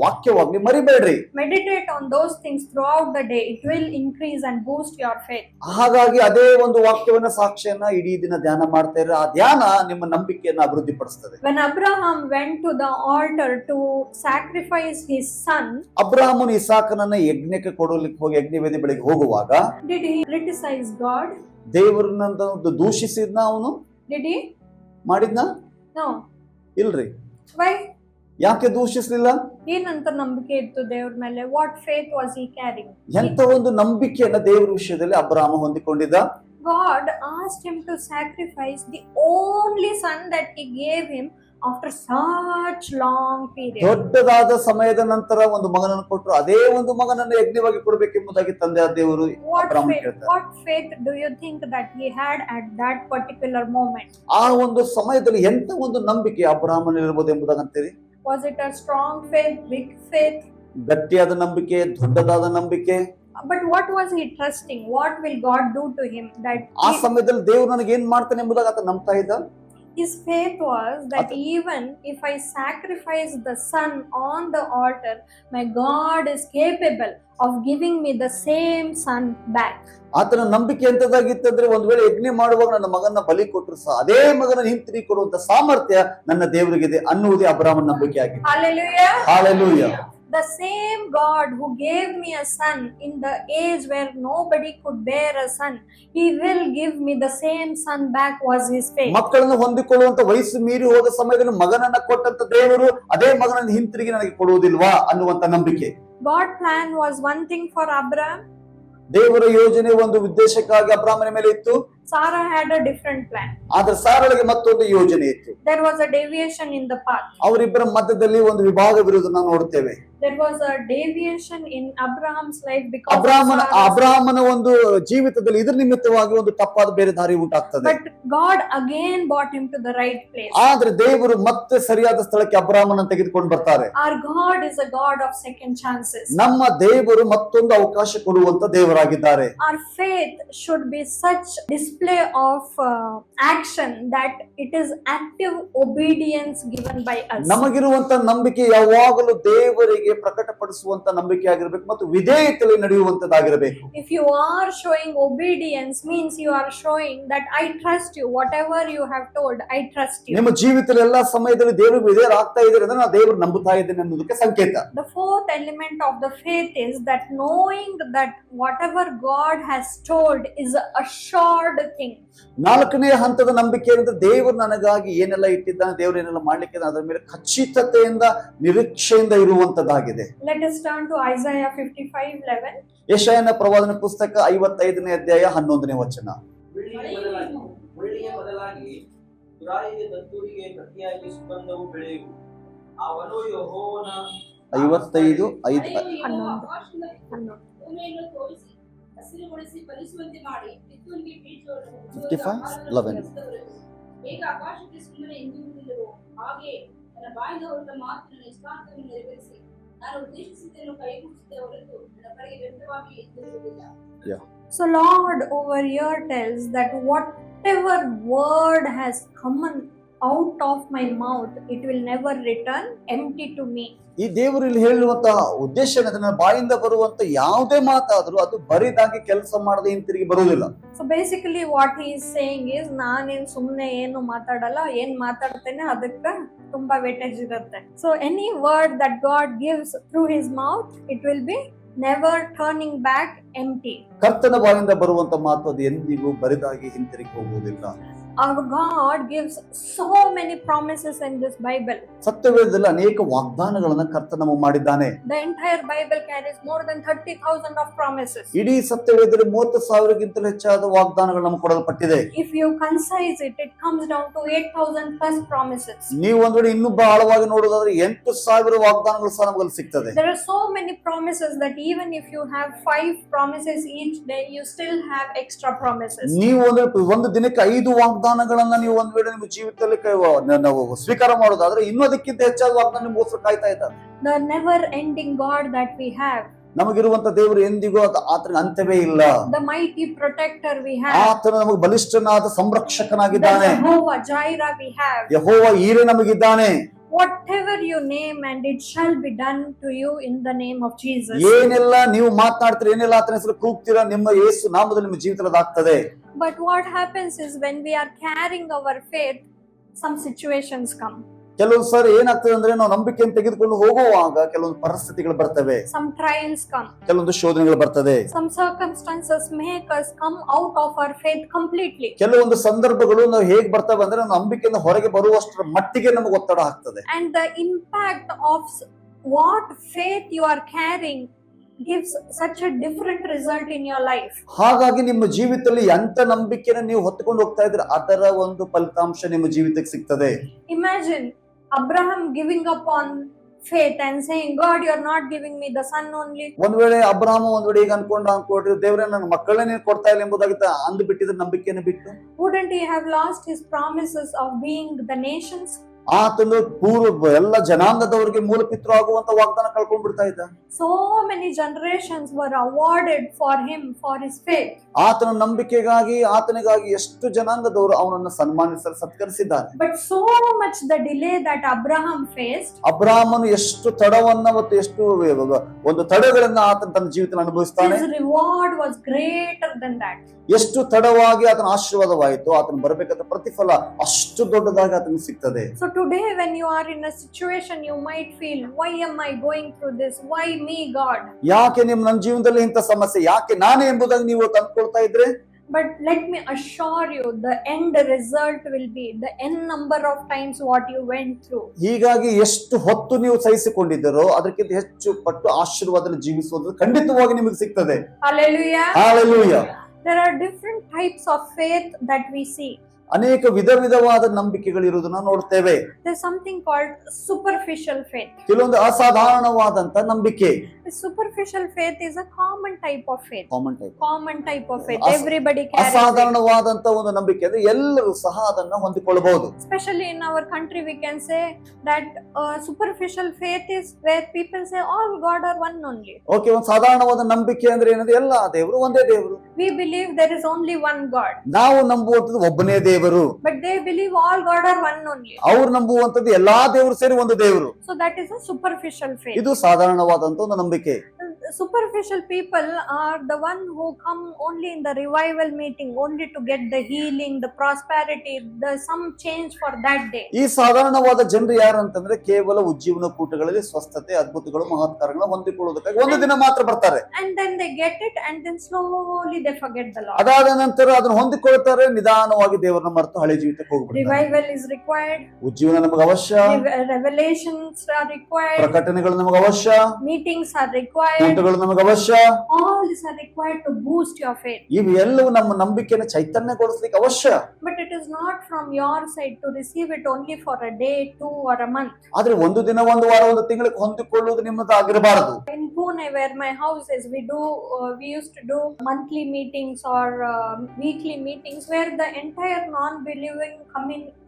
ವಾಕ್ಯವಾಗ್ಲಿ ಮರಿಬೇಡ್ರಿ. Meditate on those things throughout the day. It will increase and boost your faith. ಹಾಗಾಗಿ ಅದೇ ಒಂದು ವಾಕ್ಯವನ್ನ ಸಾಕ್ಷಿಯನ್ನ ಇಡೀ ದಿನ ಧ್ಯಾನ ಮಾಡ್ತಾ ಇದ್ರೆ ಆ ಧ್ಯಾನ ನಿಮ್ಮ ನಂಬಿಕೆಯನ್ನ ಅಭಿವೃದ್ಧಿಪಡಿಸ್ತದೆ. When Abraham went to the altar to sacrifice his son, ಅಬ್ರಹಾಮನು ಇಸಾಕನನ್ನ ಯಜ್ಞಕ್ಕೆ ಕೊಡಲಿಕ್ಕೆ ಹೋಗಿ ಯಜ್ಞವೇದಿ ಬಳಿಗೆ ಹೋಗುವಾಗ did he criticize God? ದೇವರನ್ನ ದೂಷಿಸಿದ್ನ ಅವನು? Did he? ಮಾಡಿದ್ನ? No. ಇಲ್ರಿ. Why? ಯಾಕೆ ದೂಷಿಸ್ಲಿಲ್ಲ? ಏನಂತ ನಂಬಿಕೆ ಇತ್ತು ದೇವ್ರ ಮೇಲೆ? What faith was he carrying? ಎಂತ ಒಂದು ನಂಬಿಕೆಯನ್ನ ದೇವರ ವಿಷಯದಲ್ಲಿ Abraham ಹೊಂದಿಕೊಂಡಿದ್ದ? God asked him to sacrifice the only son that he gave him after such long period. ದೊಡ್ಡದಾದ ಸಮಯದ ನಂತರ ಒಂದು ಮಗನನ್ನು ಕೊಟ್ಟರು, ಅದೇ ಒಂದು ಮಗನನ್ನು ಯಜ್ಞವಾಗಿ ಕೊಡಬೇಕೆಂಬುದಾಗಿ ತಂದೆ ದೇವರು ಅಬ್ರಹಾಮ ಕೇಳ್ತಾರೆ. What faith do you think that he had at that particular moment? ಆ ಒಂದು ಸಮಯದಲ್ಲಿ ಎಂತ ಒಂದು ನಂಬಿಕೆ ಅಬ್ರಹಾಮನಿರಬಹುದು ಎಂಬುದಾಗಂತೀರಿ? Was it a strong faith, big faith? ಗಟ್ಟಿಯಾದ ನಂಬಿಕೆ, ದೊಡ್ಡದಾದ ನಂಬಿಕೆ? But what was he trusting? What will God do to him? That ಆ ಸಮಯದಲ್ಲಿ ದೇವರು ನನಗೆ ಏನ್ ಮಾಡ್ತಾನೆ ಎಂಬುದಾಗಿ ಆತ ನಂಬ್ತಾ ಇದ್ದ. his faith was that even if I sacrifice the son on the altar, my God is capable of giving me the same son back. ಆತನ ನಂಬಿಕೆ ಎಂತದಾಗಿತ್ತಂದ್ರೆ, ಒಂದ್ ವೇಳೆ ಯಜ್ಞ ಮಾಡುವಾಗ ನನ್ನ ಮಗನ ಬಲಿ ಕೊಟ್ಟರು ಸಹ ಅದೇ ಮಗನ ಹಿಂತಿರುಗಿ ಕೊಡುವಂತ ಸಾಮರ್ಥ್ಯ ನನ್ನ ದೇವರಿಗಿದೆ ಅನ್ನುವುದೇ ಅಬ್ರಹಾಮನ ನಂಬಿಕೆ ಆಗಿದೆ. Hallelujah. Hallelujah. The same God who gave me a son in the age where nobody could bear a son, He will give me the same son back, was his faith. ಮಕ್ಕಳನ್ನು ಹೊಂದಿಕೊಳ್ಳುವಂತ ವಯಸ್ಸು ಮೀರಿ ಹೋದ ಸಮಯದಲ್ಲಿ ಮಗನನ್ನ ಕೊಟ್ಟಂತ ದೇವರು ಅದೇ ಮಗನನ್ನು ಹಿಂತಿರುಗಿ ನನಗೆ ಕೊಡುವುದಿಲ್ವಾ ಅನ್ನುವಂತ ನಂಬಿಕೆ. God's plan was one thing for Abraham. ದೇವರ ಯೋಜನೆ ಒಂದು ಉದ್ದೇಶಕ್ಕಾಗಿ ಅಬ್ರಹಾಮನ ಮೇಲೆ ಇತ್ತು. Sarah had a different plan. ಆದ್ರೆ ಸಾರಳಿಗೆ ಮತ್ತೊಂದು ಯೋಜನೆ ಇತ್ತು. There was a deviation in the path. ಅವರಿಬ್ಬರ ಮಧ್ಯದಲ್ಲಿ ಒಂದು ವಿಭಾಗವಿರುವುದನ್ನು ನಾವು ನೋಡ್ತೇವೆ. There was a deviation in Abraham's life because ಅಬ್ರಹಾಮನ ಒಂದು ಜೀವಿತದಲ್ಲಿ ಇದರ ನಿಮಿತ್ತವಾಗಿ ಒಂದು ತಪ್ಪಾದ ಬೇರೆ ದಾರಿ ಉಂಟಾಗ್ತದೆ. But God again brought him to the right place. ಆದ್ರೆ ದೇವರು ಮತ್ತೆ ಸರಿಯಾದ ಸ್ಥಳಕ್ಕೆ ಅಬ್ರಹಾಮನ ತೆಗೆದುಕೊಂಡು ಬರ್ತಾರೆ. Our God is a God of second chances. ನಮ್ಮ ದೇವರು ಮತ್ತೊಂದು ಅವಕಾಶ ಕೊಡುವಂತ ದೇವರಾಗಿದ್ದಾರೆ. Our faith should be such display of action that it is active obedience given by us. ನಮಗಿರುವಂತ ನಂಬಿಕೆ ಯಾವಾಗಲೂ ದೇವರಿಗೆ ಪ್ರಕಟಪಡಿಸುವಂತ ನಂಬಿಕೆ ಆಗಿರಬೇಕು ಮತ್ತು ವಿಧೇಯತೆಯಲ್ಲಿ ನಡೆಯುವಂತದ್ದಾಗಿರಬೇಕು. If you are showing obedience, means you are showing that I trust you. Whatever you have told, I trust you. ನಿಮ್ಮ ಜೀವಿತದಲ್ಲಿ ಎಲ್ಲಾ ಸಮಯದಲ್ಲಿ ದೇವರಿಗೆ ವಿಧೇಯರಾಗ್ತಾ ಇದ್ದೀರಿ ಅಂದ್ರೆ ನಾನು ದೇವರು ನಂಬುತ್ತಾ ಇದ್ದೇನೆ ಅನ್ನೋದಕ್ಕೆ ಸಂಕೇತ. The fourth element of the faith is that knowing that whatever God has told is a assured thing. ನಾಲ್ಕನೇ ಹಂತದ ನಂಬಿಕೆ ಅಂದ್ರೆ ದೇವರು ನನಗಾಗಿ ಏನೆಲ್ಲ ಇಟ್ಟಿದ್ದಾನೆ, ದೇವರು ಏನೆಲ್ಲ ಮಾಡ್ಲಿಕ್ಕೆ ಅದರ ಮೇಲೆ ಖಚಿತತೆಯಿಂದ ನಿರೀಕ್ಷೆಯಿಂದ ಇರುವಂತದ್ದಾಗಿದೆ. Let us turn to Isaiah 55:11. ಯೆಶಾಯನ ಪ್ರವಾದನ ಪುಸ್ತಕ 55ನೇ ಅಧ್ಯಾಯ 11ನೇ ವಚನ. ಮುಳ್ಳಿಗೆ ಬದಲಾಗಿ ತುರಾಯಿಗೆ ದತ್ತೂರಿಗೆ ಪ್ರತಿಯಾಗಿ ಸುಗಂಧವು ಬೆಳೆಯುವು. ಆ ವನವು ಯೆಹೋವನ 55:11. ಭೂಮಿಯನ್ನು ತೋರಿಸಿ ಹಸಿರುಗೊಳಿಸಿ ಫಲಿಸುವಂತೆ ಮಾಡಿ ಬಿತ್ತುವನಿಗೆ ಬೀಜವನ್ನು 55:11. ಹೇಗೆ ಆಕಾಶಕ್ಕೆ ಸುಮ್ಮನೆ ಎಂದಿರುವುದಿಲ್ಲವೋ ಹಾಗೆ ನನ್ನ ಬಾಯಿಂದ ಹೊರಟ ಮಾತು ನನ್ನ ಇಷ್ಟಾರ್ಥವನ್ನು ನೆರವೇರಿಸಿ ನಾನು ಉದ್ದೇಶಿಸಿದ್ದನ್ನು ಕೈಗೂಡಿಸಿದ ಹೊರತು ನನ್ನ ಕಡೆಗೆ ವ್ಯರ್ಥವಾಗಿ ಎಂದಿರುವುದಿಲ್ಲ. So Lord over here tells that whatever word has out of my mouth, it will never return empty to me. ಈ ದೇವರು ಇಲ್ಲಿ ಹೇಳುವಂತಹ ಉದ್ದೇಶ ಏನಂದ್ರೆ ನನ್ನ ಬಾಯಿಂದ ಬರುವಂತ ಯಾವುದೇ ಮಾತಾದ್ರೂ ಅದು ಬರಿದಾಗಿ ಕೆಲಸ ಮಾಡದೆ ಹಿಂತಿರುಗಿ ಬರುವುದಿಲ್ಲ. So basically what he is saying is, ನಾನೇನ್ ಸುಮ್ನೆ ಏನು ಮಾತಾಡಲ್ಲ, ಏನ್ ಮಾತಾಡ್ತೇನೆ ಅದಕ್ಕ ತುಂಬಾ ವೇಟೇಜ್ ಇರುತ್ತೆ. So any word that God gives through his mouth, it will be never turning back empty. ಕರ್ತನ ಬಾಯಿಂದ ಬರುವಂತ ಮಾತು ಅದು ಎಂದಿಗೂ ಬರಿದಾಗಿ ಹಿಂತಿರುಗಿ ಹೋಗುವುದಿಲ್ಲ. Our God gives so many promises in this Bible. ಸತ್ಯವೇದದಲ್ಲಿ ಅನೇಕ ವಾಗ್ದಾನಗಳನ್ನ ಕರ್ತ ನಮಗೆ ಮಾಡಿದ್ದಾನೆ. The entire Bible carries more than 30,000 of promises. ಇಡೀ ಸತ್ಯವೇದದಲ್ಲಿ 30,000ಗಿಂತಲೂ ಹೆಚ್ಚಾದ ವಾಗ್ದಾನಗಳು ನಮಗೆ ಕೊಡಲ್ಪಟ್ಟಿದೆ. If you concise it, it comes down to 8,000 plus promises. ನೀವು ಒಂದ್ ವೇಳೆ ಇನ್ನೂ ಆಳವಾಗಿ ನೋಡೋದಾದ್ರೆ 8,000 ವಾಗ್ದಾನಗಳು ಸಹ ನಮಗೆ ಸಿಗ್ತದೆ. There are so many promises that even if you have 5 promises each day, you still have extra promises. ನೀವು ಒಂದು ದಿನಕ್ಕೆ 5 ವಾಗ್ದಾನಗಳನ್ನ ನೀವು ಒಂದ್ ವೇಳೆ ನಿಮ್ಮ ಜೀವಿತದಲ್ಲಿ ನಾವು ಸ್ವೀಕಾರ ಮಾಡೋದಾದ್ರೆ ಇನ್ನೂ ಅದಕ್ಕಿಂತ ಹೆಚ್ಚಾದ ವಾಗ್ದಾನ ನಿಮಗೋಸ್ಕರ ಕಾಯ್ತಾ ಇದ್ದಾರೆ. The never ending God that we have, ನಮಗಿರುವಂತ ದೇವರು ಎಂದಿಗೂ ಆತನ ಅಂತ್ಯವೇ ಇಲ್ಲ. the mighty protector we have, ಆತನು ನಮಗೆ ಬಲಿಷ್ಠನಾದ ಸಂರಕ್ಷಕನಾಗಿದ್ದಾನೆ. the Jehovah Jireh we have. ಯೆಹೋವ ಈರೆ ನಮಗಿದ್ದಾನೆ. Whatever you name, and it shall be done to you in the name of Jesus. ಏನೆಲ್ಲ ನೀವು ಮಾತನಾಡ್ತೀರಿ, ಏನೆಲ್ಲ ಆತನ ಹೆಸರು ಕೂಗ್ತೀರಾ, ನಿಮ್ಮ ಯೇಸು ನಾಮದಲ್ಲಿ ನಿಮ್ಮ ಜೀವಿತದಲ್ಲಿ ಆಗ್ತದೆ. But what happens is, when we are carrying our faith, some situations come. ಕೆಲವೊಂದು ಸಾರಿ ಏನಾಗ್ತದೆ ಅಂದ್ರೆ ನಾವು ನಂಬಿಕೆಯನ್ನು ತೆಗೆದುಕೊಂಡು ಹೋಗುವಾಗ ಕೆಲವೊಂದು ಪರಿಸ್ಥಿತಿಗಳು ಬರ್ತವೆ, Some trials come. ಕೆಲವೊಂದು ಶೋಧನೆಗಳು ಬರ್ತದೆ, Some circumstances make us come out of our faith completely. ಕೆಲವೊಂದು ಸಂದರ್ಭಗಳು ನಾವು ಹೇಗ್ ಬರ್ತವೆ ಅಂದ್ರೆ ನಾವು ನಂಬಿಕೆಯಿಂದ ಹೊರಗೆ ಬರುವಷ್ಟರ ಮಟ್ಟಿಗೆ ನಮಗೆ ಒತ್ತಡ ಆಗ್ತದೆ. And the impact of what faith you are carrying gives such a different result in your life. ಹಾಗಾಗಿ ನಿಮ್ಮ ಜೀವಿತದಲ್ಲಿ ಎಂತ ನಂಬಿಕೆನ ನೀವು ಹೊತ್ತುಕೊಂಡು ಹೋಗ್ತಾ ಇದ್ರೆ ಅದರ ಒಂದು ಫಲಿತಾಂಶ ನಿಮ್ಮ ಜೀವಿತಕ್ಕೆ ಸಿಗ್ತದೆ. Imagine Abraham giving up on faith and saying, God, you are not giving me the son only. ಒಂದ್ ವೇಳೆ ಅಬ್ರಹಾಮ ಒಂದ್ ವೇಳೆ ಈಗ ಅನ್ಕೊಂಡ್ರಿ ದೇವ್ರೆ ನನ್ನ ಮಕ್ಕಳೇ ನೀನು ಕೊಡ್ತಾ ಇಲ್ಲ ಎಂಬುದಾಗಿ ಅಂದು ಬಿಟ್ಟಿದ್ರೆ ನಂಬಿಕೆಯನ್ನು ಬಿಟ್ಟು, Wouldn't he have lost his promises of being the nations? ಆತನು ಪೂರ್ವ ಎಲ್ಲ ಜನಾಂಗದವರಿಗೆ ಮೂಲ ಪಿತೃ ಆಗುವಂತ ವಾಗ್ದಾನ ಕಳ್ಕೊಂಡ್ ಬಿಡ್ತಾ ಇದ್ದ. So many generations were awarded for him for his faith. ಆತನ ನಂಬಿಕೆಗಾಗಿ ಆತನಿಗಾಗಿ ಎಷ್ಟು ಜನಾಂಗದವರು ಅವನನ್ನು ಸನ್ಮಾನಿಸಲು ಸತ್ಕರಿಸಿದ್ದಾರೆ. But so much the delay that Abraham faced, ಅಬ್ರಾಹ್ಮನು ಎಷ್ಟು ತಡವನ್ನ ಮತ್ತು ಎಷ್ಟು ಒಂದು ತಡೆಗಳನ್ನ ಆತನ ತನ್ನ ಜೀವಿತ ಅನುಭವಿಸ್ತಾನೆ. his reward was greater than that. ಎಷ್ಟು ತಡವಾಗಿ ಆತನ ಆಶೀರ್ವಾದವಾಯಿತು, ಆತನ ಬರಬೇಕಾದ ಪ್ರತಿಫಲ ಅಷ್ಟು ದೊಡ್ಡದಾಗಿ ಆತನಿಗೆ ಸಿಗ್ತದೆ. So today when you are in a situation, you might feel, why am I going through this? Why me, God? ಯಾಕೆ ನನ್ನ ಜೀವನದಲ್ಲಿ ಇಂಥ ಸಮಸ್ಯೆ, ಯಾಕೆ ನಾನೇ ಎಂಬುದಾಗಿ ನೀವು ಅಂದ್ಕೊಳ್ತಾ ಇದ್ರೆ, But let me assure you, the end result will be the n number of times what you went through. ಹೀಗಾಗಿ ಎಷ್ಟು ಹೊತ್ತು ನೀವು ಸಹಿಸಿಕೊಂಡಿದ್ದರೋ ಅದಕ್ಕಿಂತ ಹೆಚ್ಚು ಪಟ್ಟು ಆಶೀರ್ವಾದದಲ್ಲಿ ಜೀವಿಸುವುದು ಖಂಡಿತವಾಗಿ ನಿಮಗೆ ಸಿಗ್ತದೆ. Hallelujah. Hallelujah. There are different types of faith that we see. ಅನೇಕ ವಿಧವಾದ ನಂಬಿಕೆಗಳು ಇರುವುದನ್ನ ನೋಡ್ತೇವೆ. There's something called superficial faith. ಕೆಲವೊಂದು ಅಸಾಧಾರಣವಾದಂತ ನಂಬಿಕೆ. The superficial faith is a common type of faith. Common type of faith. As- Everybody carries it. ಅಸಾಧಾರಣವಾದಂತ ಒಂದು ನಂಬಿಕೆ ಅಂದ್ರೆ ಎಲ್ಲರೂ ಸಹ ಅದನ್ನ ಹೊಂದಿಕೊಳ್ಳಬಹುದು. Especially in our country, we can say that superficial faith is where people say all God are one only. Okay, ಒಂದು ಸಾಧಾರಣವಾದ ನಂಬಿಕೆ ಅಂದ್ರೆ ಏನಂದ್ರೆ ಎಲ್ಲಾ ದೇವರು ಒಂದೇ ದೇವರು. We believe there is only one God. ನಾವು ನಂಬುವಂತದ್ದು ಒಬ್ಬನೇ ದೇವರು. But they believe all God are one only. ಅವ್ರು ನಂಬುವಂತದ್ದು ಎಲ್ಲಾ ದೇವರು ಸೇರಿ ಒಂದು ದೇವರು. So that is a superficial faith. ಇದು ಸಾಧಾರಣವಾದಂತ ಒಂದು ನಂಬಿಕೆ. Superficial people are the one who come only in the revival meeting, only to get the healing, the prosperity, the some change for that day. ಈ ಸಾಧಾರಣವಾದ ಜನರು ಯಾರು ಅಂತಂದ್ರೆ ಕೇವಲ ಉಜ್ಜೀವನ ಕೂಟಗಳಲ್ಲಿ ಸ್ವಸ್ಥತೆ, ಅದ್ಭುತಗಳು, ಮಹತ್ಕಾರಗಳು ಹೊಂದಿಕೊಳ್ಳುವುದಕ್ಕಾಗಿ ಒಂದು ದಿನ ಮಾತ್ರ ಬರ್ತಾರೆ. And then they get it, and then slowly they forget the Lord. ಅದಾದ ನಂತರ ಅದನ್ನು ಹೊಂದಿಕೊಳ್ತಾರೆ, ನಿಧಾನವಾಗಿ ದೇವರನ್ನ ಮರೆತು ಹಳೆ ಜೀವಿತಕ್ಕೆ ಹೋಗ್ಬಿಡ್ತಾರೆ. Revival is required. ಉಜ್ಜೀವನ ನಮಗೆ ಅವಶ್ಯ, Revelations are required. ಪ್ರಕಟಣೆಗಳು ನಮಗೆ ಅವಶ್ಯ, Meetings are required. ಕೂಟಗಳು ನಮಗೆ ಅವಶ್ಯ. All these are required to boost your faith. ಇವು ಎಲ್ಲವೂ ನಮ್ಮ ನಂಬಿಕೆಯನ್ನು ಚೈತನ್ಯಗೊಳಿಸಲಿಕ್ಕೆ ಅವಶ್ಯ. But it is not from your side to receive it only for a day, 2 or a month. ಆದ್ರೆ ಒಂದು ದಿನ, ಒಂದು ವಾರ, ಒಂದು ತಿಂಗಳಿಗೆ ಹೊಂದಿಕೊಳ್ಳುವುದು ನಿಮ್ಮದಾಗಿರಬಾರದು. In Pune, where my house is, we used to do monthly meetings or weekly meetings where the entire non-believing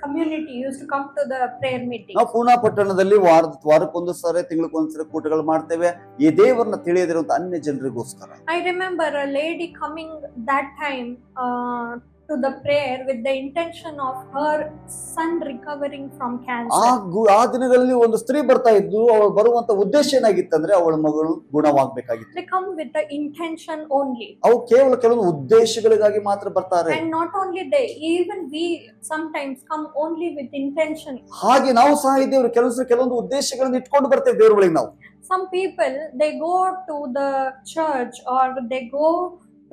community used to come to the prayer meeting. ನಾವು ಪೂನಾ ಪಟ್ಟಣದಲ್ಲಿ ವಾರಕ್ಕೊಂದು ಸರಿ, ತಿಂಗಳಿಗೊಂದ್ಸರಿ ಕೂಟಗಳು ಮಾಡ್ತೇವೆ, ಈ ದೇವರನ್ನ ತಿಳಿಯದಿರುವಂತ ಅನ್ಯ ಜನರಿಗೋಸ್ಕರ. I remember a lady coming that time to the prayer with the intention of her son recovering from cancer. ಆ ದಿನಗಳಲ್ಲಿ ಒಂದು ಸ್ತ್ರೀ ಬರ್ತಾ ಇದ್ದು, ಅವಳು ಬರುವಂತ ಉದ್ದೇಶ ಏನಾಗಿತ್ತಂದ್ರೆ ಅವಳ ಮಗಳು ಗುಣವಾಗಬೇಕಾಗಿತ್ತು. They come with the intention only. ಅವು ಕೇವಲ ಕೆಲವೊಂದು ಉದ್ದೇಶಗಳಿಗಾಗಿ ಮಾತ್ರ ಬರ್ತಾರೆ. And not only they, even we sometimes come only with intention. ಹಾಗೆ ನಾವು ಸಹ ಇದ್ದೇವೆ, ಕೆಲವೊಂದು ಉದ್ದೇಶಗಳನ್ನು ಇಟ್ಕೊಂಡು ಬರ್ತೇವೆ ದೇವರ ಬಳಿಗೆ ನಾವು. Some people, they go to the church or they go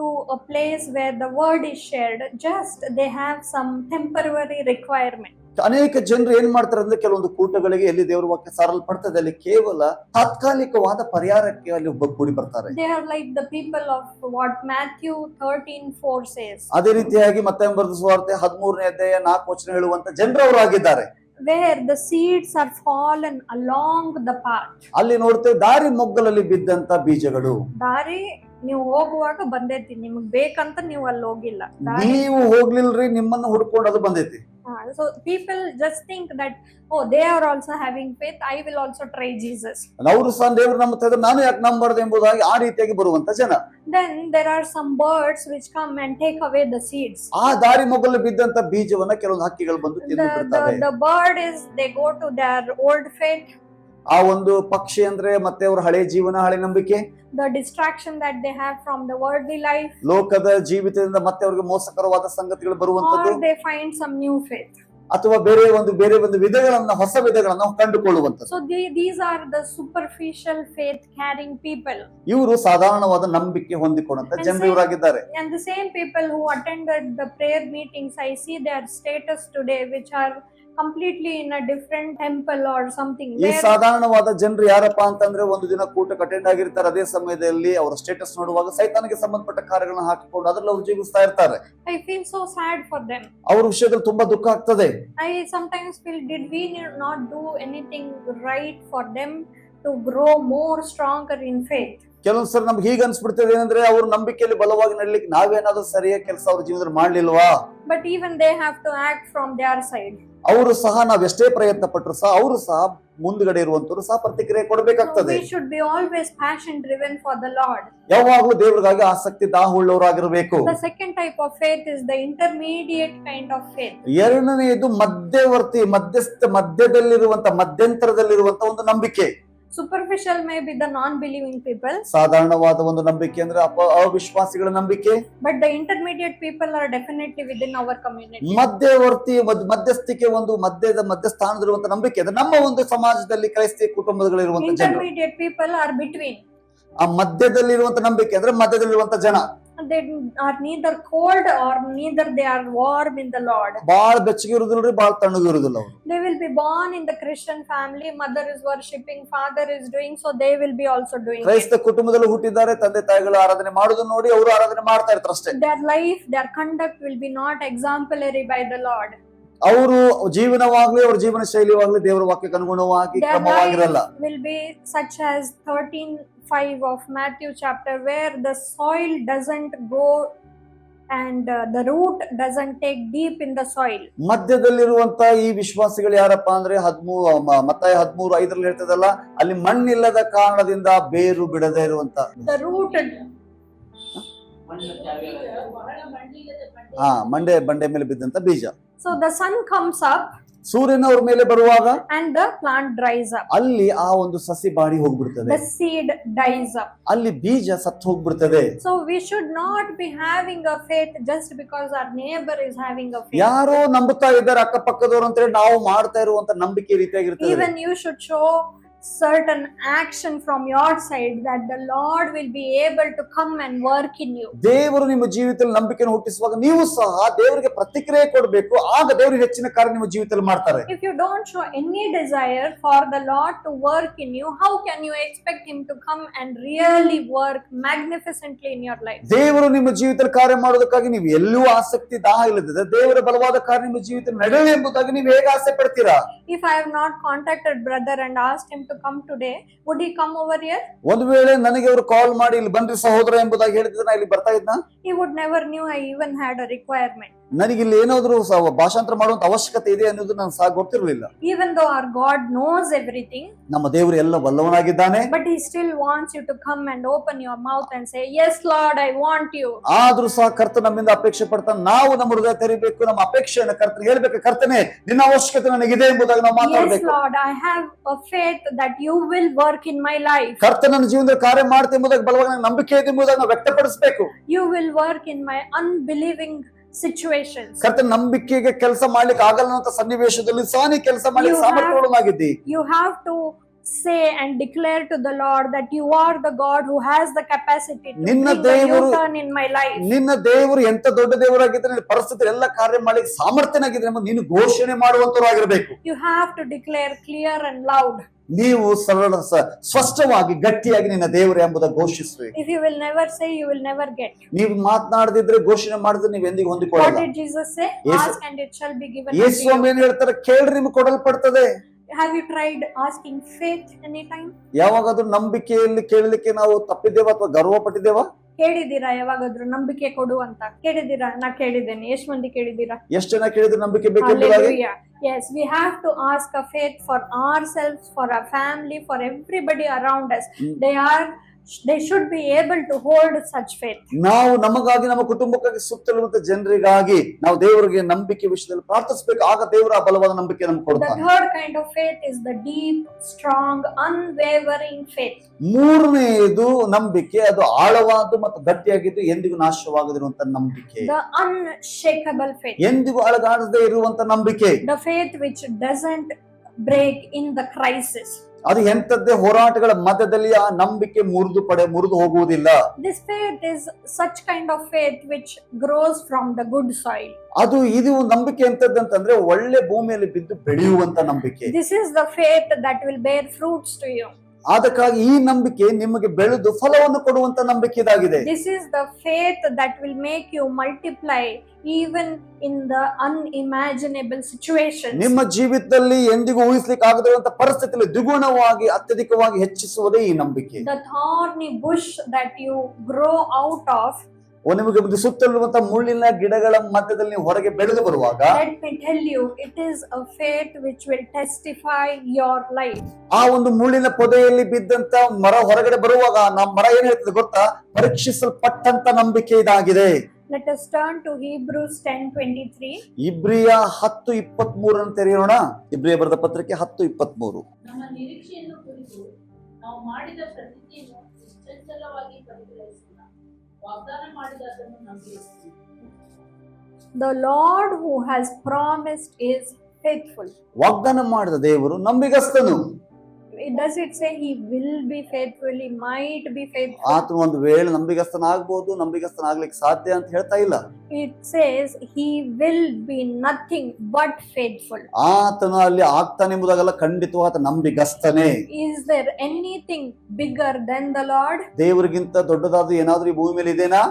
to a place where the word is shared, just they have some temporary requirement. ಅನೇಕ ಜನರು ಏನ್ ಮಾಡ್ತಾರೆ ಅಂದ್ರೆ ಕೆಲವೊಂದು ಕೂಟಗಳಿಗೆ ಎಲ್ಲಿ ದೇವರ ವಾಕ್ಯ ಸಾರಲ್ಪಡ್ತದೆ ಅಲ್ಲಿ ಕೇವಲ ತಾತ್ಕಾಲಿಕವಾದ ಪರಿಹಾರಕ್ಕೆ ಅಲ್ಲಿ ಕೂಡಿ ಬರ್ತಾರೆ. They are like the people of what Matthew 13:4 says. ಅದೇ ರೀತಿಯಾಗಿ ಮತ್ತಾಯ ಬರೆದ ಸುವಾರ್ತೆ 13ನೇ ಅಧ್ಯಾಯ 4 ವಚನ ಹೇಳುವಂತ ಜನರವರು ಆಗಿದ್ದಾರೆ. Where the seeds are fallen along the path. ಅಲ್ಲಿ ನೋಡ್ತೇವೆ ದಾರಿ ಮೊಗ್ಗಲಲ್ಲಿ ಬಿದ್ದಂತ ಬೀಜಗಳು. ದಾರಿ ನೀವು ಹೋಗುವಾಗ ಬಂದೈತಿ, ನಿಮಗ್ ಬೇಕಂತ ನೀವು ಅಲ್ಲಿ ಹೋಗಿಲ್ಲ, ನೀವು ಹೋಗ್ಲಿಲ್ರಿ, ನಿಮ್ಮನ್ನು ಹುಡ್ಕೊಂಡು ಅದು ಬಂದೈತಿ. So people just think that, oh, they are also having faith, I will also try Jesus. ಅವರು ಸಹ ದೇವರು ನಂಬುತ್ತಾ ಇದ್ದಾರೆ, ನಾನು ಯಾಕೆ ನಂಬಾರ್ದು ಎಂಬುದಾಗಿ ಆ ರೀತಿಯಾಗಿ ಬರುವಂತ ಜನ. Then there are some birds which come and take away the seeds. ಆ ದಾರಿ ಮೊಗ್ಗಲು ಬಿದ್ದಂತ ಬೀಜವನ್ನ ಕೆಲವೊಂದು ಹಕ್ಕಿಗಳು ಬಂದು ತಿಂದು ಬಿಡ್ತವೆ. The bird is, they go to their old faith. ಆ ಒಂದು ಪಕ್ಷಿ ಅಂದ್ರೆ ಮತ್ತೆ ಅವರ ಹಳೆ ಜೀವನ, ಹಳೆ ನಂಬಿಕೆ, the distraction that they have from the worldly life, ಲೋಕದ ಜೀವಿತದಿಂದ ಮತ್ತೆ ಅವರಿಗೆ ಮೋಸಕರವಾದ ಸಂಗತಿಗಳು ಬರುವಂತದ್ದು, or they find some new faith, ಅಥವಾ ಬೇರೆ ಒಂದು ವಿಧಗಳನ್ನ, ಹೊಸ ವಿಧಗಳನ್ನ ಕಂಡುಕೊಳ್ಳುವಂತದ್ದು. So these are the superficial faith carrying people. ಇವರು ಸಾಧಾರಣವಾದ ನಂಬಿಕೆ ಹೊಂದಿಕೊಂಡಂತ ಜನರಿವರಾಗಿದ್ದಾರೆ. And the same people who attended the prayer meetings, I see their status today, which are completely in a different temple or something. ಈ ಸಾಧಾರಣವಾದ ಜನರು ಯಾರಪ್ಪ ಅಂತಂದ್ರೆ ಒಂದು ದಿನ ಕೂಟಕ್ಕೆ attend ಆಗಿರ್ತಾರೆ, ಅದೇ ಸಮಯದಲ್ಲಿ ಅವರ ಸ್ಟೇಟಸ್ ನೋಡುವಾಗ ಸೈತಾನಿಗೆ ಸಂಬಂಧಪಟ್ಟ ಕಾರ್ಯಗಳನ್ನ ಹಾಕಿಕೊಂಡು ಅದರಲ್ಲಿ ಅವರು ಜೀವಿಸ್ತಾ ಇರ್ತಾರೆ. I feel so sad for them. ಅವರ ವಿಷಯದಲ್ಲಿ ತುಂಬಾ ದುಃಖ ಆಗ್ತದೆ. I sometimes feel, did we not do anything right for them to grow more stronger in faith? ಕೆಲವೊಂದ್ಸರಿ ನಮ್ಗೆ ಹೀಗೆ ಅನ್ಸ್ಬಿಡ್ತದೆ ಏನಂದ್ರೆ ಅವ್ರ ನಂಬಿಕೆಯಲ್ಲಿ ಬಲವಾಗಿ ನಡಲಿಕ್ಕೆ ನಾವೇನಾದ್ರೂ ಸರಿಯಾಗಿ ಕೆಲಸ ಅವ್ರ ಜೀವನದಲ್ಲಿ ಮಾಡ್ಲಿಲ್ವಾ? But even they have to act from their side. ಅವರು ಸಹ ನಾವ್ ಎಷ್ಟೇ ಪ್ರಯತ್ನ ಪಟ್ಟರು ಸಹ ಅವರು ಸಹ ಮುಂದ್ಗಡೆ ಇರುವಂತರು ಸಹ ಪ್ರತಿಕ್ರಿಯೆ ಕೊಡಬೇಕಾಗ್ತದೆ. We should be always passion driven for the Lord. ಯಾವಾಗಲೂ ದೇವರಿಗಾಗಿ ಆಸಕ್ತಿ ದಾಹವುಳ್ಳವರಾಗಿರಬೇಕು. The second type of faith is the intermediate kind of faith. ಎರಡನೆಯದು ಮಧ್ಯವರ್ತಿ, ಮಧ್ಯದಲ್ಲಿರುವಂತ, ಮಧ್ಯಂತರದಲ್ಲಿರುವಂತ ಒಂದು ನಂಬಿಕೆ. Superficial may be the non-believing people. ಸಾಧಾರಣವಾದ ಒಂದು ನಂಬಿಕೆ ಅಂದ್ರೆ ಅವಿಶ್ವಾಸಿಗಳ ನಂಬಿಕೆ. But the intermediate people are definitely within our community. ಮಧ್ಯವರ್ತಿ, ಮಧ್ಯಸ್ಥಿಕೆ, ಒಂದು ಮಧ್ಯಸ್ಥಾನದಲ್ಲಿರುವಂತ ನಂಬಿಕೆ ಅದು ನಮ್ಮ ಒಂದು ಸಮಾಜದಲ್ಲಿ ಕ್ರೈಸ್ತ ಕುಟುಂಬದಲ್ಲಿರುವಂತ ಜನರು. Intermediate people are between. ಆ ಮಧ್ಯದಲ್ಲಿರುವಂತ ನಂಬಿಕೆ ಅಂದ್ರೆ ಮಧ್ಯದಲ್ಲಿರುವಂತ ಜನ. They are neither cold or neither they are warm in the Lord. ಬಾಳ ಬೆಚ್ಚಗೆ ಇರುದಿಲ್ರಿ, ಬಾಳ ತಣ್ಣಗೆ ಇರುದಿಲ್ಲ ಅವರು. They will be born in the Christian family, mother is worshipping, father is doing, so they will be also doing. ಕ್ರೈಸ್ತ ಕುಟುಂಬದಲ್ಲಿ ಹುಟ್ಟಿದ್ದಾರೆ, ತಂದೆ ತಾಯಿಗಳು ಆರಾಧನೆ ಮಾಡೋದನ್ನ ನೋಡಿ ಅವರು ಆರಾಧನೆ ಮಾಡ್ತಾ ಇರ್ತಾರೆ ಅಷ್ಟೇ. Their life, their conduct will be not exemplary by the Lord. ಅವರು ಜೀವನವಾಗ್ಲಿ, ಅವ್ರ ಜೀವನ ಶೈಲಿವಾಗ್ಲಿ ದೇವರ ವಾಕ್ಯಕ್ಕೆ ಅನುಗುಣವಾಗಿ ಕ್ರಮವಾಗಿರಲ್ಲ. Will be such as 13:5 of Matthew chapter, where the soil doesn't go and the root doesn't take deep in the soil. ಮಧ್ಯದಲ್ಲಿರುವಂತ ಈ ವಿಶ್ವಾಸಿಗಳು ಯಾರಪ್ಪ ಅಂದ್ರೆ ಮತ್ತಾಯ 13:5 ಹೇಳ್ತದಲ್ಲ, ಅಲ್ಲಿ ಮಣ್ಣಿಲ್ಲದ ಕಾರಣದಿಂದ ಬೇರು ಬಿಡದೆ ಇರುವಂತ, the root ಬಂಡೆ ಮೇಲೆ ಬಿದ್ದಂತ ಬೀಜ. So the sun comes up, ಸೂರ್ಯನ ಅವ್ರ ಮೇಲೆ ಬರುವಾಗ and the plant dries up. ಅಲ್ಲಿ ಆ ಒಂದು ಸಸಿ body ಹೋಗ್ಬಿಡ್ತದೆ, The seed dies up. ಅಲ್ಲಿ ಬೀಜ ಸತ್ತು ಹೋಗ್ಬಿಡ್ತದೆ. So we should not be having a faith just because our neighbor is having a faith. ಯಾರೋ ನಂಬುತ್ತಾ ಇದ್ದಾರೆ ಅಕ್ಕಪಕ್ಕದವ್ರು ಅಂತ ಹೇಳಿ ನಾವು ಮಾಡ್ತಾ ಇರುವಂತ ನಂಬಿಕೆ ರೀತಿಯಾಗಿರ್ತದೆ. Even you should show certain action from your side that the Lord will be able to come and work in you. ದೇವರು ನಿಮ್ಮ ಜೀವಿತದಲ್ಲಿ ನಂಬಿಕೆಯನ್ನು ಹುಟ್ಟಿಸುವಾಗ ನೀವು ಸಹ ದೇವರಿಗೆ ಪ್ರತಿಕ್ರಿಯೆ ಕೊಡಬೇಕು, ಆಗ ದೇವರು ಹೆಚ್ಚಿನ ಕಾರ್ಯ ನಿಮ್ಮ ಜೀವಿತದಲ್ಲಿ ಮಾಡ್ತಾರೆ. If you don't show any desire for the Lord to work in you, how can you expect him to come and really work magnificently in your life? ದೇವರು ನಿಮ್ಮ ಜೀವಿತದಲ್ಲಿ ಕಾರ್ಯ ಮಾಡೋದಕ್ಕಾಗಿ ನೀವು ಎಲ್ಲೂ ಆಸಕ್ತಿ ದಾಹ ಇಲ್ಲದಿದ್ದರೆ ದೇವರ ಬಲವಾದ ಕಾರ್ಯ ನಿಮ್ಮ ಜೀವಿತದಲ್ಲಿ ನಡೆಯಲಿ ಎಂಬುದಾಗಿ ನೀವು ಹೇಗೆ ಆಸೆ ಪಡ್ತೀರಾ? If I have not contacted brother and asked him to come today, would he come over here? ಒಂದು ವೇಳೆ ನನಗೆ ಅವರು ಕಾಲ್ ಮಾಡಿ ಇಲ್ಲಿ ಬನ್ರಿ ಸಹೋದರ ಎಂಬುದಾಗಿ ಹೇಳಿದ್ರೆ ನಾ ಇಲ್ಲಿ ಬರ್ತಾ ಇದ್ನ? He would never knew I even had a requirement. ನನಗಿಲ್ಲಿ ಏನಾದ್ರೂ ಭಾಷಾಂತರ ಮಾಡುವಂತ ಅವಶ್ಯಕತೆ ಇದೆ ಅನ್ನೋದು ನಾನು ಸಹ ಗೊತ್ತಿರಲಿಲ್ಲ. Even though our God knows everything, ನಮ್ಮ ದೇವರು ಎಲ್ಲ ಬಲ್ಲವನಾಗಿದ್ದಾನೆ, but He still wants you to come and open your mouth and say, "Yes, Lord, I want you." ಆದ್ರೂ ಸಹ ಕರ್ತ ನಮ್ಮಿಂದ ಅಪೇಕ್ಷೆ ಪಡ್ತಾನೆ. ನಾವು ನಮ್ಮ ಹೃದಯ ತೆರಿಬೇಕು, ನಮ್ಮ ಅಪೇಕ್ಷೆಯನ್ನು ಕರ್ತನಿಗೆ ಹೇಳ್ಬೇಕು. ಕರ್ತನೆ, ನಿನ್ನ ಅವಶ್ಯಕತೆ ನನಗಿದೆ ಎಂಬುದಾಗಿ ನಾವು Yes, ಮಾತಾಡಬೇಕು. Lord, I have a faith that you will work in my life. ಕರ್ತ ನನ್ನ ಜೀವನದಲ್ಲಿ ಕಾರ್ಯ ಮಾಡ್ತಾ ಎಂಬುದಾಗಿ ಬಲವಾಗಿ ನನಗೆ ನಂಬಿಕೆ ಇದೆ ಎಂಬುದಾಗಿ ನಾವು ವ್ಯಕ್ತಪಡಿಸಬೇಕು. You will work in my unbelieving situations. ಕರ್ತ ನಂಬಿಕೆಗೆ ಕೆಲಸ ಮಾಡ್ಲಿಕ್ಕೆ ಆಗಲ್ಲ ಅಂತ ಸನ್ನಿವೇಶದಲ್ಲಿ ಸಹ ನೀ ಕೆಲಸ ಮಾಡ್ಲಿಕ್ಕೆ ಸಾಮರ್ಥ್ಯವಾಗಿದ್ದಿ. You have to say and declare to the Lord that you are the God who has the capacity to bring a U-turn in my life. ನಿನ್ನ ದೇವರು ಎಂತ ದೊಡ್ಡ ದೇವರಾಗಿದ್ರೆ ಪರಿಸ್ಥಿತಿ ಎಲ್ಲ ಕಾರ್ಯ ಮಾಡ್ಲಿಕ್ಕೆ ಸಾಮರ್ಥ್ಯನಾಗಿದ್ರೆ ನೀನು ಘೋಷಣೆ ಮಾಡುವಂತರಾಗಿರ್ಬೇಕು. You have to declare clear and loud. ನೀವು ಸರಳ ಸ್ಪಷ್ಟವಾಗಿ ಗಟ್ಟಿಯಾಗಿ ನಿನ್ನ ದೇವರು ಎಂಬುದನ್ನು ಘೋಷಿಸಬೇಕು. If you will never say, you will never get. ನೀವು ಮಾತನಾಡದಿದ್ರೆ, ಘೋಷಣೆ ಮಾಡಿದ್ರೆ ನೀವು ಎಂದಿಗೂ ಹೊಂದಿಕೊಳ್ಳಲ್ಲ. What did Jesus say? Ask and it shall be given Yesu unto you. ಏನ್ ಹೇಳ್ತಾರೆ? ಕೇಳ್ರಿ ನಿಮ್ಗೆ ಕೊಡಲ್ಪಡ್ತದೆ. Have you tried asking faith anytime? ಯಾವಾಗಾದ್ರೂ ನಂಬಿಕೆಯಲ್ಲಿ ಕೇಳಲಿಕ್ಕೆ ನಾವು ತಪ್ಪಿದ್ದೇವಾ ಅಥವಾ ಗರ್ವ ಪಟ್ಟಿದ್ದೇವಾ? ಕೇಳಿದ್ದೀರಾ? ಯಾವಾಗಾದ್ರೂ ನಂಬಿಕೆ ಕೊಡು ಅಂತ ಕೇಳಿದ್ದೀರಾ? ನಾ ಕೇಳಿದ್ದೇನೆ. ಎಷ್ಟು ಮಂದಿ ಕೇಳಿದ್ದೀರಾ? ಎಷ್ಟು ಜನ ಕೇಳಿದ್ರೆ ನಂಬಿಕೆ ಬೇಕೆಂಬುದಾಗಿ? Hallelujah. Yes, we have to ask a faith for ourselves, for our family, for everybody around us. They should be able to hold such faith. ನಾವು ನಮಗಾಗಿ, ನಮ್ಮ ಕುಟುಂಬಕ್ಕಾಗಿ, ಸುತ್ತಲಿರುವಂತ ಜನರಿಗಾಗಿ ನಾವು ದೇವರಿಗೆ ನಂಬಿಕೆ ವಿಷಯದಲ್ಲಿ ಪ್ರಾರ್ಥಿಸಬೇಕು. ಆಗ ದೇವರ ಆ ಬಲವಾದ ನಂಬಿಕೆ ನಮ್ಗೆ The ಕೊಡ್ತಾನೆ. third kind of faith is the deep, strong, unwavering faith. ಮೂರನೆಯದು ನಂಬಿಕೆ, ಅದು ಆಳವಾದ ಮತ್ತು ಗಟ್ಟಿಯಾಗಿದ್ದು ಎಂದಿಗೂ ನಾಶವಾಗದಿರುವಂತ ನಂಬಿಕೆ, The unshakable faith. ಎಂದಿಗೂ ಅಳಗಾಡದೇ ಇರುವಂತ ನಂಬಿಕೆ. The faith which doesn't break in the crisis. ಅದು ಎಂತದ್ದೇ ಹೋರಾಟಗಳ ಮಧ್ಯದಲ್ಲಿ ಆ ನಂಬಿಕೆ ಮುರಿದು ಹೋಗುವುದಿಲ್ಲ. This faith is such kind of faith which grows from the good soil. ಇದು ನಂಬಿಕೆ ಎಂತದಂತಂದ್ರೆ ಒಳ್ಳೆ ಭೂಮಿಯಲ್ಲಿ ಬಿದ್ದು ಬೆಳೆಯುವಂತ ನಂಬಿಕೆ. This is the faith that will bear fruits to you. ಅದಕ್ಕಾಗಿ ಈ ನಂಬಿಕೆ ನಿಮಗೆ ಬೆಳೆದು ಫಲವನ್ನು ಕೊಡುವಂತ ನಂಬಿಕೆ ಇದಾಗಿದೆ. This is the faith that will make you multiply even in the unimaginable situations. ನಿಮ್ಮ ಜೀವಿತದಲ್ಲಿ ಎಂದಿಗೂ ಊಹಿಸಲಿಕ್ಕೆ ಆಗದಿರುವಂತ ಪರಿಸ್ಥಿತಿಯಲ್ಲಿ ದ್ವಿಗುಣವಾಗಿ ಅತ್ಯಧಿಕವಾಗಿ ಹೆಚ್ಚಿಸುವುದೇ ಈ ನಂಬಿಕೆ. The thorny bush that you grow out of, ನಿಮಗೆ ಸುತ್ತಲಿರುವಂತ ಮುಳ್ಳಿನ ಗಿಡಗಳ ಮಧ್ಯದಲ್ಲಿ ನೀವು ಹೊರಗೆ ಬೆಳೆದು ಬರುವಾಗ, let me tell you, it is a faith which will testify your life. ಆ ಒಂದು ಮುಳ್ಳಿನ ಪೊದೆಯಲ್ಲಿ ಬಿದ್ದಂತ ಮರ ಹೊರಗಡೆ ಬರುವಾಗ ನಮ್ಮ ಮರ ಏನ್ ಹೇಳ್ತದೆ ಗೊತ್ತಾ? ಪರೀಕ್ಷಿಸಲ್ಪಟ್ಟಂತ ನಂಬಿಕೆ ಇದಾಗಿದೆ. Let us turn to Hebrews 10:23. ಇಬ್ರಿಯ 10:23 ಅನ್ನು ತೆರೆಯೋಣ. ಇಬ್ರಿಯ ಬರೆದ ಪತ್ರಿಕೆ 10:23. ನಮ್ಮ ನಿರೀಕ್ಷೆಯನ್ನು ಕುರಿತು ನಾವು ಮಾಡಿದ ಪ್ರತಿಜ್ಞೆಯನ್ನು ನಿಶ್ಚಲವಾಗಿ ಪರಿಗ್ರಹಿಸೋಣ. ವಾಗ್ದಾನ ಮಾಡಿದದನ್ನು ನಂಬಿರಿ. The Lord who has promised is faithful. ವಾಗ್ದಾನ ಮಾಡಿದ ದೇವರು ನಂಬಿಗಸ್ತನು. Does it say he will be faithful? He might be faithful. ಆತನು ಒಂದು ವೇಳೆ ನಂಬಿಗಸ್ತನಾಗಬಹುದು, ನಂಬಿಗಸ್ತನಾಗ್ಲಿಕ್ಕೆ ಸಾಧ್ಯ ಅಂತ ಹೇಳ್ತಾ ಇಲ್ಲ. It says he will be nothing but faithful. ಆತನು ಅಲ್ಲಿ ಆಗ್ತಾನೆ ಎಂಬುದಾಗಲ್ಲ, ಖಂಡಿತವಾದ ಆತ ನಂಬಿಗಸ್ತನೇ. Is there anything bigger than the Lord? ದೇವರಿಗಿಂತ ದೊಡ್ಡದಾದ ಏನಾದ್ರೂ ಈ ಭೂಮಿ ಮೇಲೆ ಇದೆನಾ?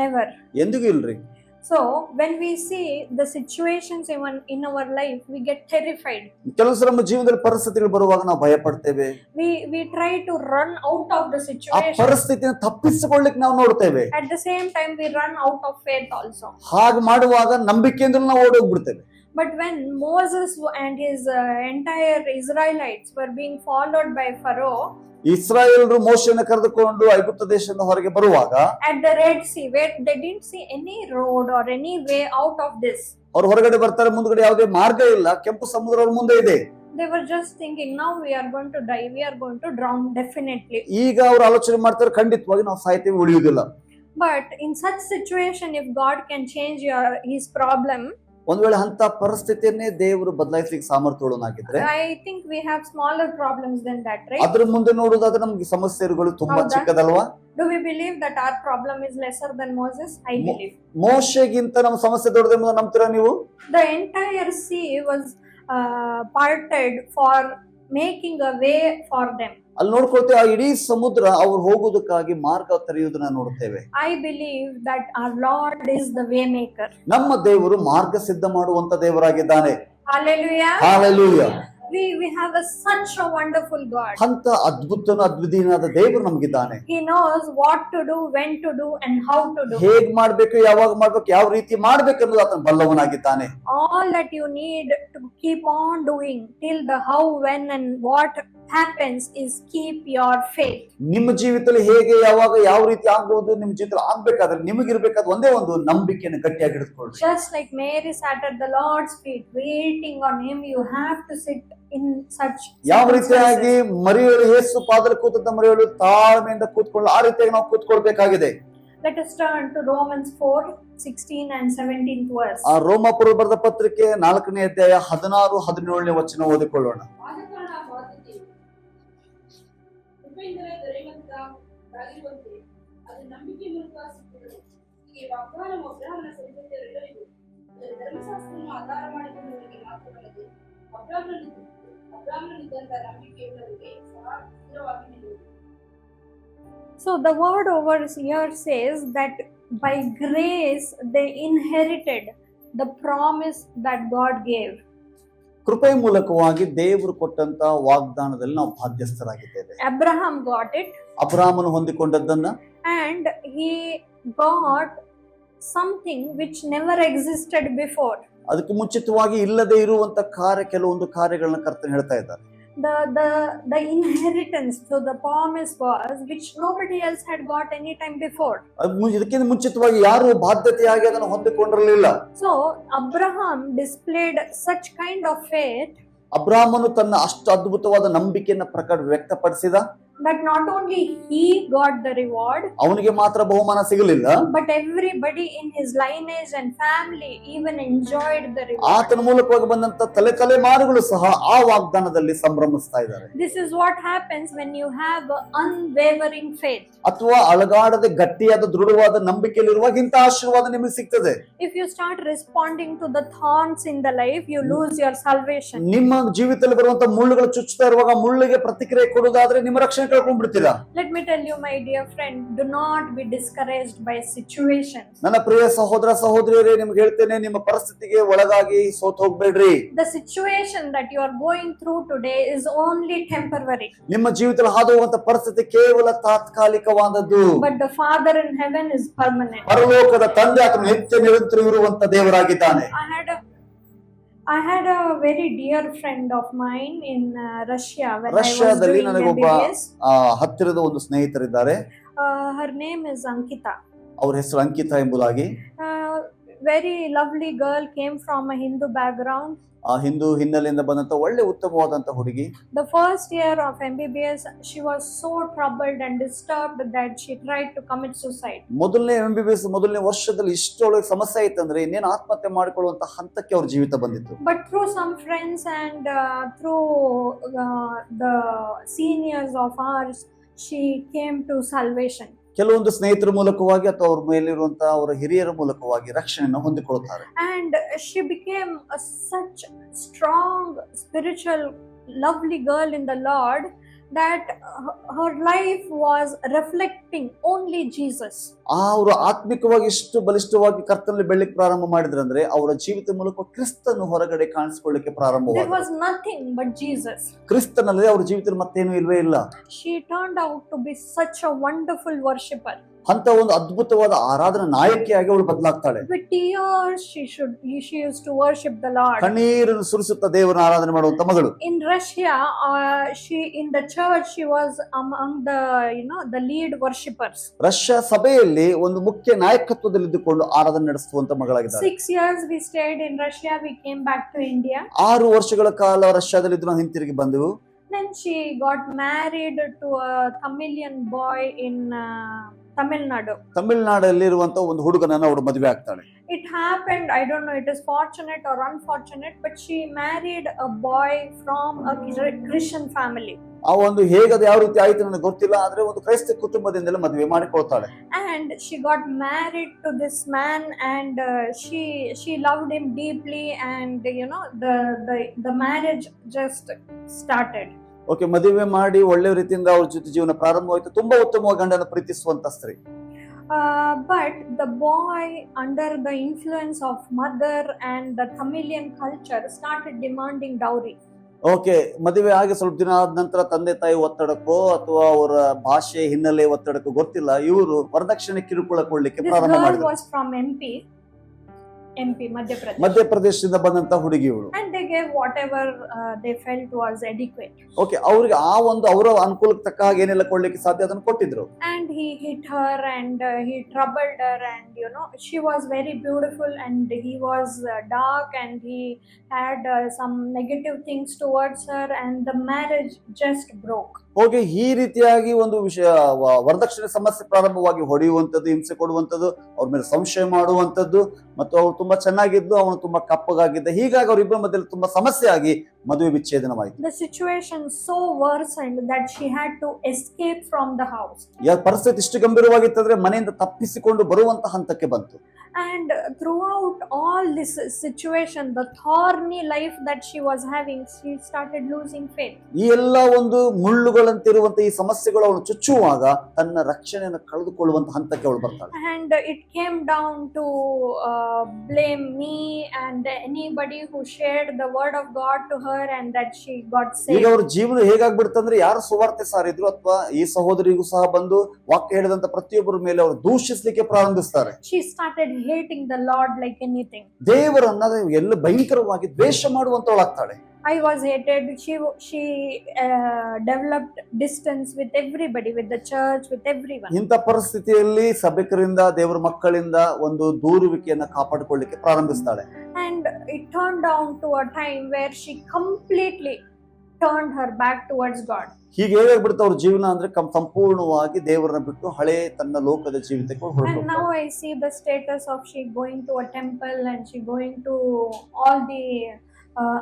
Never. ಎಂದಿಗೂ ಇಲ್ರಿ. So when we see the situations even in our life, we get terrified. ಕೆಲವು ಸಲ ನಮ್ಮ ಜೀವನದಲ್ಲಿ ಪರಿಸ್ಥಿತಿಗಳು ಬರುವಾಗ ನಾವು ಭಯ ಪಡ್ತೇವೆ. We try to run out of the ಆ situation. ಪರಿಸ್ಥಿತಿಯನ್ನು ತಪ್ಪಿಸಿಕೊಳ್ಳಿಕ್ಕೆ ನಾವು ನೋಡ್ತೇವೆ. At the same time, we run out of faith also. ಹಾಗೆ ಮಾಡುವಾಗ ನಂಬಿಕೆಯಿಂದ ನಾವು ಓಡೋಗ್ಬಿಡ್ತೇವೆ. But when Moses and his entire Israelites were being followed by Pharaoh, ಇಸ್ರಾಯೇಲರು ಮೋಶೆಯನ್ನು ಕರೆದುಕೊಂಡು ಐಗುಪ್ತ ದೇಶದಿಂದ ಹೊರಗೆ ಬರುವಾಗ, at the Red Sea, where they didn't see any road or any way out of this, ಅವ್ರು ಹೊರಗಡೆ ಬರ್ತಾರೆ, ಮುಂದ್ಗಡೆ ಯಾವುದೇ ಮಾರ್ಗ ಇಲ್ಲ, ಕೆಂಪು ಸಮುದ್ರ ಅವ್ರ ಮುಂದೆ ಇದೆ. they were just thinking, now we are going to die, we are going to drown definitely. ಈಗ ಅವ್ರು ಆಲೋಚನೆ ಮಾಡ್ತಾರೆ, ಖಂಡಿತವಾಗಿ ನಾವು ಸಾಯ್ತೇವೆ, ಉಳಿಯುವುದಿಲ್ಲ. But in such situation, if God can change his problem, ಒಂದ್ ವೇಳೆ ಅಂತ ಪರಿಸ್ಥಿತಿಯನ್ನೇ ದೇವರು ಬದಲಾಯಿಸಲಿಕ್ಕೆ ಸಾಮರ್ಥ್ಯವುಳ್ಳವನಾಗಿದ್ರೆ, I think we have smaller problems than that, right? ಅದ್ರ ಮುಂದೆ ನೋಡುವುದಾದ್ರೆ ನಮ್ಗೆ ಸಮಸ್ಯೆಗಳು ತುಂಬಾ ಹೌದಾ? ಚಿಕ್ಕದಲ್ವಾ? Do we believe that our problem is lesser than Moses? I believe. ಮೋಶೆಗಿಂತ ನಮ್ಮ ಸಮಸ್ಯೆ ದೊಡ್ಡದೆಂಬುದನ್ನು ನಂಬ್ತೀರಾ ನೀವು? The entire sea was parted for making a way for them. ಅಲ್ಲಿ ನೋಡ್ಕೊಳ್ತೇವೆ, ಆ ಇಡೀ ಸಮುದ್ರ ಅವ್ರು ಹೋಗುವುದಕ್ಕಾಗಿ ಮಾರ್ಗ ತೆರೆಯುವುದನ್ನ ನೋಡ್ತೇವೆ. I believe that our Lord is the way maker. ನಮ್ಮ ದೇವರು ಮಾರ್ಗ ಸಿದ್ಧ ಮಾಡುವಂತ ದೇವರಾಗಿದ್ದಾನೆ. Hallelujah. Hallelujah. We have such a wonderful God. ಅಂತ ಅದ್ಭುತನಾದ ದೇವರು ನಮಗಿದ್ದಾನೆ. He knows what to do, when to do, and how to do. ಹೇಗ್ ಮಾಡ್ಬೇಕು, ಯಾವಾಗ ಮಾಡ್ಬೇಕು, ಯಾವ ರೀತಿ ಮಾಡ್ಬೇಕು ಅನ್ನೋದು ಆತನ ಬಲ್ಲವನಾಗಿದ್ದಾನೆ. All that you need to keep on doing till the how, when, and what happens is keep your faith. ನಿಮ್ಮ ಜೀವಿತದಲ್ಲಿ ಹೇಗೆ, ಯಾವಾಗ, ಯಾವ ರೀತಿ ಆಗ್ಬಹುದು, ನಿಮ್ಮ ಜೀವಿತದಲ್ಲಿ ಆಗ್ಬೇಕಾದ್ರೆ ನಿಮಗಿರ್ಬೇಕಾದ ಒಂದೇ ಒಂದು ನಂಬಿಕೆಯನ್ನು ಗಟ್ಟಿಯಾಗಿ ಹಿಡಿದುಕೊಳ್ಳಿ. Just like Mary sat at the Lord's feet waiting on him, you have to sit in such ಯಾವ ರೀತಿಯಾಗಿ ಮರಿಯಳು ಯೇಸು ಪಾದದಲ್ಲಿ ಕೂತಂತ ಮರಿಯಳು ತಾಳ್ಮೆಯಿಂದ ಕೂತ್ಕೊಳ್ಳಿ, ಆ ರೀತಿಯಾಗಿ ನಾವು ಕೂತ್ಕೊಳ್ಬೇಕಾಗಿದೆ. Let us turn to Romans 4:16 and 17th verse. ಆ ರೋಮಾಪುರ ಬರೆದ ಪತ್ರಿಕೆ 4ನೇ ಅಧ್ಯಾಯ 16, 17ನೇ ವಚನ ಓದಿಕೊಳ್ಳೋಣ. ಆದ ಕಾರಣ ಬಾಧ್ಯತೆಯು ಕೃಪೆಯಿಂದಲೇ ದೊರೆಯುವಂತಾಗಿರುವಂತೆ ಅದು ನಂಬಿಕೆ ಮೂಲಕ ಸಿಕ್ಕುತ್ತದೆ. ಹೀಗೆ ವಾಗ್ದಾನವು ಅಬ್ರಹಾಮನ ಸಂತತಿಯವರೆಲ್ಲರಿಗೂ ಅದರ ಧರ್ಮಶಾಸ್ತ್ರವನ್ನು ಆಧಾರ ಮಾಡಿಕೊಂಡವರಿಗೆ ಮಾತ್ರವಲ್ಲದೆ ಅಬ್ರಹಾಮನಿದ್ದಂಥ ನಂಬಿಕೆಯುಳ್ಳವರಿಗೆ ಸಹ ಸ್ಥಿರವಾಗಿ ನಿಲ್ಲುವುದು. So the word over here says that by grace they inherited the promise that God gave. ಕೃಪೆಯ ಮೂಲಕವಾಗಿ ದೇವರು ಕೊಟ್ಟಂತ ವಾಗ್ದಾನದಲ್ಲಿ ನಾವು ಬಾಧ್ಯಸ್ಥರಾಗಿದ್ದೇವೆ. Abraham got it, ಅಬ್ರಹಾಮನು ಹೊಂದಿಕೊಂಡದ್ದನ್ನ, and he got something which never existed before. ಅದಕ್ಕೆ ಮುಂಚಿತವಾಗಿ ಇಲ್ಲದೆ ಇರುವಂತ ಕೆಲವೊಂದು ಕಾರ್ಯಗಳನ್ನ ಕರ್ತನ ಹೇಳ್ತಾ ಇದ್ದಾರೆ. The inheritance to the promise was which nobody else had got any time before. ಇದಕ್ಕಿಂತ ಮುಂಚಿತವಾಗಿ ಯಾರು ಬಾಧ್ಯತೆಯಾಗಿ ಅದನ್ನು ಹೊಂದಿಕೊಂಡಿರಲಿಲ್ಲ. So Abraham displayed such kind of faith ಅಬ್ರಹಾಮನು ತನ್ನ ಅಷ್ಟು ಅದ್ಭುತವಾದ ನಂಬಿಕೆಯನ್ನ ವ್ಯಕ್ತಪಡಿಸಿದ. that not only he got the reward, ಅವನಿಗೆ ಮಾತ್ರ ಬಹುಮಾನ ಸಿಗಲಿಲ್ಲ, but everybody in his lineage and family even enjoyed the reward. ಆತನ ಮೂಲಕವಾಗಿ ಬಂದಂತ ತಲೆಮಾರುಗಳು ಸಹ ಆ ವಾಗ್ದಾನದಲ್ಲಿ ಸಂಭ್ರಮಿಸ್ತಾ ಇದ್ದಾರೆ. This is what happens when you have unwavering faith. ಅಥವಾ ಅಳಗಾಡದೆ ಗಟ್ಟಿಯಾದ ದೃಢವಾದ ನಂಬಿಕೆಯಲ್ಲಿರುವಾಗ ಇಂಥ ಆಶೀರ್ವಾದ ನಿಮಗೆ ಸಿಗ್ತದೆ. If you start responding to the thorns in the life, you lose your salvation. ನಿಮ್ಮ ಜೀವಿತದಲ್ಲಿ ಬರುವಂತ ಮುಳ್ಳುಗಳು ಚುಚ್ಚುತ್ತಾ ಇರುವಾಗ ಮುಳ್ಳಿಗೆ ಪ್ರತಿಕ್ರಿಯೆ ಕೊಡುವುದಾದ್ರೆ ನಿಮ್ಮ ರಕ್ಷಣೆ ಕಳ್ಕೊಂಡ್ಬಿಡ್ತೀರಾ. Let me tell you, my dear friend, do not be discouraged by situations. ನನ್ನ ಪ್ರಿಯ ಸಹೋದರ ಸಹೋದರಿಯರೇ, ನಿಮ್ಗೆ ಹೇಳ್ತೇನೆ, ನಿಮ್ಮ ಪರಿಸ್ಥಿತಿಗೆ ಒಳಗಾಗಿ ಸೋತು ಹೋಗ್ಬೇಡ್ರಿ. The situation that you are going through today is only temporary. ನಿಮ್ಮ ಜೀವಿತದಲ್ಲಿ ಹಾದು ಹೋಗುವಂತ ಪರಿಸ್ಥಿತಿ ಕೇವಲ ತಾತ್ಕಾಲಿಕವಾದದ್ದು. But the Father in heaven is permanent. ಪರಲೋಕದ ತಂದೆ ಆತನು ನಿತ್ಯ ನಿರಂತರ ಇರುವಂತ ದೇವರಾಗಿದ್ದಾನೆ. I had a very dear friend of mine in Russia when I was ರಷ್ಯಾದಲ್ಲಿ doing ನನಗೊಬ್ಬ MBBS. ಹತ್ತಿರದ ಒಂದು ಸ್ನೇಹಿತರಿದ್ದಾರೆ. Her name is Ankita. ಅವ್ರ ಹೆಸರು ಅಂಕಿತಾ ಎಂಬುದಾಗಿ. Very lovely girl, came from a Hindu background. ಆ ಹಿಂದೂ ಹಿನ್ನೆಲೆಯಿಂದ ಬಂದಂತ ಒಳ್ಳೆ ಉತ್ತಮವಾದಂತ ಹುಡುಗಿ. The first year of MBBS, she was so troubled and disturbed that she tried to commit suicide. ಮೊದಲನೇ MBBS ಮೊದಲನೇ ವರ್ಷದಲ್ಲಿ ಇಷ್ಟೊಳಗೆ ಸಮಸ್ಯೆ ಆಯ್ತಂದ್ರೆ ಇನ್ನೇನು ಆತ್ಮಹತ್ಯೆ ಮಾಡಿಕೊಳ್ಳುವಂತ ಹಂತಕ್ಕೆ ಅವ್ರ ಜೀವಿತ ಬಂದಿತ್ತು. But through some friends and through the seniors of ours, she came to salvation. ಕೆಲವೊಂದು ಸ್ನೇಹಿತರ ಮೂಲಕವಾಗಿ ಅಥವಾ ಅವ್ರ ಮೇಲಿರುವಂತ ಅವರ ಹಿರಿಯರ ಮೂಲಕವಾಗಿ ರಕ್ಷಣೆಯನ್ನು ಹೊಂದಿಕೊಳ್ಳುತ್ತಾರೆ. And she became such strong, spiritual, lovely girl in the Lord that her life was reflecting only Jesus. ಅವರು ಆತ್ಮಿಕವಾಗಿ ಇಷ್ಟು ಬಲಿಷ್ಠವಾಗಿ ಕರ್ತನಲ್ಲಿ ಬೆಳ್ಳಿಗೆ ಪ್ರಾರಂಭ ಮಾಡಿದ್ರಂದ್ರೆ ಅವರ ಜೀವಿತ ಮೂಲಕ ಕ್ರಿಸ್ತನು ಹೊರಗಡೆ ಕಾಣಿಸಿಕೊಳ್ಳಕ್ಕೆ There ಪ್ರಾರಂಭವಾಯಿತು. was nothing but Jesus. ಕ್ರಿಸ್ತನಲ್ಲಿ ಅವರ ಜೀವಿತದಲ್ಲಿ ಮತ್ತೇನು ಇಲ್ವೇ ಇಲ್ಲ. She turned out to be such a wonderful worshipper. ಅಂತ ಒಂದು ಅದ್ಭುತವಾದ ಆರಾಧನಾ ನಾಯಕಿಯಾಗಿ ಅವಳು ಬದಲಾಗ್ತಾಳೆ. With tears, she used to worship the Lord. ಕಣ್ಣೀರನ್ನು ಸುರಿಸುತ್ತಾ ದೇವರನ್ನ ಆರಾಧನೆ ಮಾಡುವಂತ ಮಗಳು. In Russia, in the church, she was among the lead worshippers. Russia ಸಭೆಯಲ್ಲಿ ಒಂದು ಮುಖ್ಯ ನಾಯಕತ್ವದಲ್ಲಿ ಇದ್ದುಕೊಂಡು ಆರಾಧನೆ ನಡೆಸುವಂತ ಮಗಳಾಗಿದ್ದಾಳೆ. 6 years we stayed in Russia. We came back to India. 6 ವರ್ಷಗಳ ಕಾಲ ರಷ್ಯಾದಲ್ಲಿ ಇದ್ದು ನಾವು ಹಿಂತಿರುಗಿ ಬಂದೆವು. Then she got married to a Tamilian boy in Tamil Nadu. ತಮಿಳುನಾಡಲ್ಲಿ ಇರುವಂತ ಒಂದು ಹುಡುಗನನ್ನ ಅವಳು ಮದುವೆ ಆಗ್ತಾಳೆ. It happened, I don't know, it is fortunate or unfortunate, but she married a boy from a Christian family. ಆ ಒಂದು ಹೇಗದ ಯಾವ ರೀತಿ ಆಯ್ತು ನನಗೆ ಗೊತ್ತಿಲ್ಲ, ಆದ್ರೆ ಒಂದು ಕ್ರೈಸ್ತ ಕುಟುಂಬದಿಂದಲೇ ಮದುವೆ ಮಾಡಿಕೊಳ್ತಾಳೆ. And she got married to this man, and she loved him deeply, and the marriage just started. Okay, ಮದುವೆ ಮಾಡಿ ಒಳ್ಳೆ ರೀತಿಯಿಂದ ಅವ್ರ ಜೊತೆ ಜೀವನ ಪ್ರಾರಂಭವಾಯಿತು. ತುಂಬಾ ಉತ್ತಮವಾಗಿ ಗಂಡನ ಪ್ರೀತಿಸುವಂತ ಸ್ತ್ರೀ. But the boy, under the influence of mother and the Tamilian culture, started demanding dowry. Okay, ಮದುವೆ ಆಗಿ ಸ್ವಲ್ಪ ದಿನ ಆದ ನಂತರ ತಂದೆ ತಾಯಿ ಒತ್ತಡಕ್ಕೋ ಅಥವಾ ಅವರ ಭಾಷೆ ಹಿನ್ನೆಲೆ ಒತ್ತಡಕ್ಕೋ ಗೊತ್ತಿಲ್ಲ, ಇವರು ವರದಕ್ಷಿಣೆ ಕಿರುಕುಳ ಕೊಡ್ಲಿಕ್ಕೆ This ಪ್ರಾರಂಭ girl ಮಾಡಿದ್ರು. was from MP, Madhya Pradesh. ಮಧ್ಯಪ್ರದೇಶದಿಂದ ಬಂದಂತ ಹುಡುಗಿ ಇವಳು. And they gave whatever they felt was adequate. Okay, ಅವ್ರಿಗೆ ಆ ಒಂದು ಅವರ ಅನುಕೂಲಕ್ಕೆ ತಕ್ಕ ಹಾಗೆ ಏನೆಲ್ಲ ಕೊಡ್ಲಿಕ್ಕೆ ಸಾಧ್ಯ ಅದನ್ನು ಕೊಟ್ಟಿದ್ರು. And he hit her and he troubled her, and you know, she was very beautiful and he was dark and he had some negative things towards her, and the marriage just broke. Okay, ಈ ರೀತಿಯಾಗಿ ಒಂದು ವಿಷಯ ವರದಕ್ಷಿಣೆ ಸಮಸ್ಯೆ ಪ್ರಾರಂಭವಾಗಿ ಹೊಡೆಯುವಂಥದ್ದು, ಹಿಂಸೆ ಕೊಡುವಂಥದ್ದು, ಅವ್ರ ಮೇಲೆ ಸಂಶಯ ಮಾಡುವಂಥದ್ದು, ಮತ್ತು ಅವ್ರು ತುಂಬಾ ಚೆನ್ನಾಗಿದ್ದು ಅವನು ತುಂಬಾ ಕಪ್ಪಗಾಗಿದ್ದ. ಹೀಗಾಗಿ ಅವರಿಬ್ಬರ ಮಧ್ಯದಲ್ಲಿ ತುಂಬಾ ಸಮಸ್ಯೆ ಆಗಿ ಮದುವೆ ವಿಚ್ಛೇದನವಾಯಿತು. The situation so worsened that she had to escape from the house. ಪರಿಸ್ಥಿತಿ ಇಷ್ಟು ಗಂಭೀರವಾಗಿತ್ತಂದ್ರೆ ಮನೆಯಿಂದ ತಪ್ಪಿಸಿಕೊಂಡು ಬರುವಂತ ಹಂತಕ್ಕೆ ಬಂತು. And throughout all this situation, the thorny life that she was having, she started losing faith. ಈ ಎಲ್ಲ ಒಂದು ಮುಳ್ಳುಗಳಂತಿರುವಂತ ಈ ಸಮಸ್ಯೆಗಳು ಅವಳು ಚುಚ್ಚುವಾಗ ತನ್ನ ರಕ್ಷಣೆಯನ್ನು ಕಳೆದುಕೊಳ್ಳುವಂತ ಹಂತಕ್ಕೆ ಅವಳು ಬರ್ತಾಳೆ. And it came down to blame me and anybody who shared the word of God to her, and that she got ಈಗ saved. ಅವ್ರ ಜೀವನ ಹೇಗಾಗ್ಬಿಡ್ತಂದ್ರೆ ಯಾರು ಸುವಾರ್ತೆ ಸಾರಿದ್ರು ಅಥವಾ ಈ ಸಹೋದರಿಗೂ ಸಹ ಬಂದು ವಾಕ್ಯ ಹೇಳಿದಂತ ಪ್ರತಿಯೊಬ್ಬರ ಮೇಲೆ ಅವರು ದೂಷಿಸ್ಲಿಕ್ಕೆ ಪ್ರಾರಂಭಿಸ್ತಾರೆ. She started hating the Lord like anything. ದೇವರನ್ನ ಎಲ್ಲ ಭಯಂಕರವಾಗಿ ದ್ವೇಷ ಮಾಡುವಂತವಳಾಗ್ತಾಳೆ. I was hated. She developed distance with everybody, with the church, with everyone. ಇಂಥ ಪರಿಸ್ಥಿತಿಯಲ್ಲಿ ಸಭಿಕರಿಂದ, ದೇವರ ಮಕ್ಕಳಿಂದ ಒಂದು ದೂರುವಿಕೆಯನ್ನ ಕಾಪಾಡಿಕೊಳ್ಳಿಕ್ಕೆ ಪ್ರಾರಂಭಿಸ್ತಾಳೆ. And it turned down to a time where she completely turned her back towards God. ಹೀಗೆ ಹೇಗಾಗ್ಬಿಡುತ್ತೆ ಅವ್ರ ಜೀವನ ಅಂದ್ರೆ ಸಂಪೂರ್ಣವಾಗಿ ದೇವರನ್ನ ಬಿಟ್ಟು ಹಳೆ ತನ್ನ ಲೋಕದ ಜೀವಿತಕ್ಕೆ And ಹೊರಟು. now I see the status of she going to a temple and she going to all the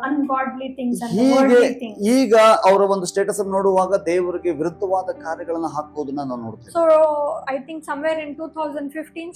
ungodly things and the ಹೀಗೆ worldly things. ಈಗ ಅವರ ಒಂದು ಸ್ಟೇಟಸ್ ಅನ್ನು ನೋಡುವಾಗ ದೇವರಿಗೆ ವಿರುದ್ಧವಾದ ಕಾರ್ಯಗಳನ್ನ ಹಾಕೋದನ್ನ ನಾವು ನೋಡ್ತೇವೆ. So I think somewhere in 2017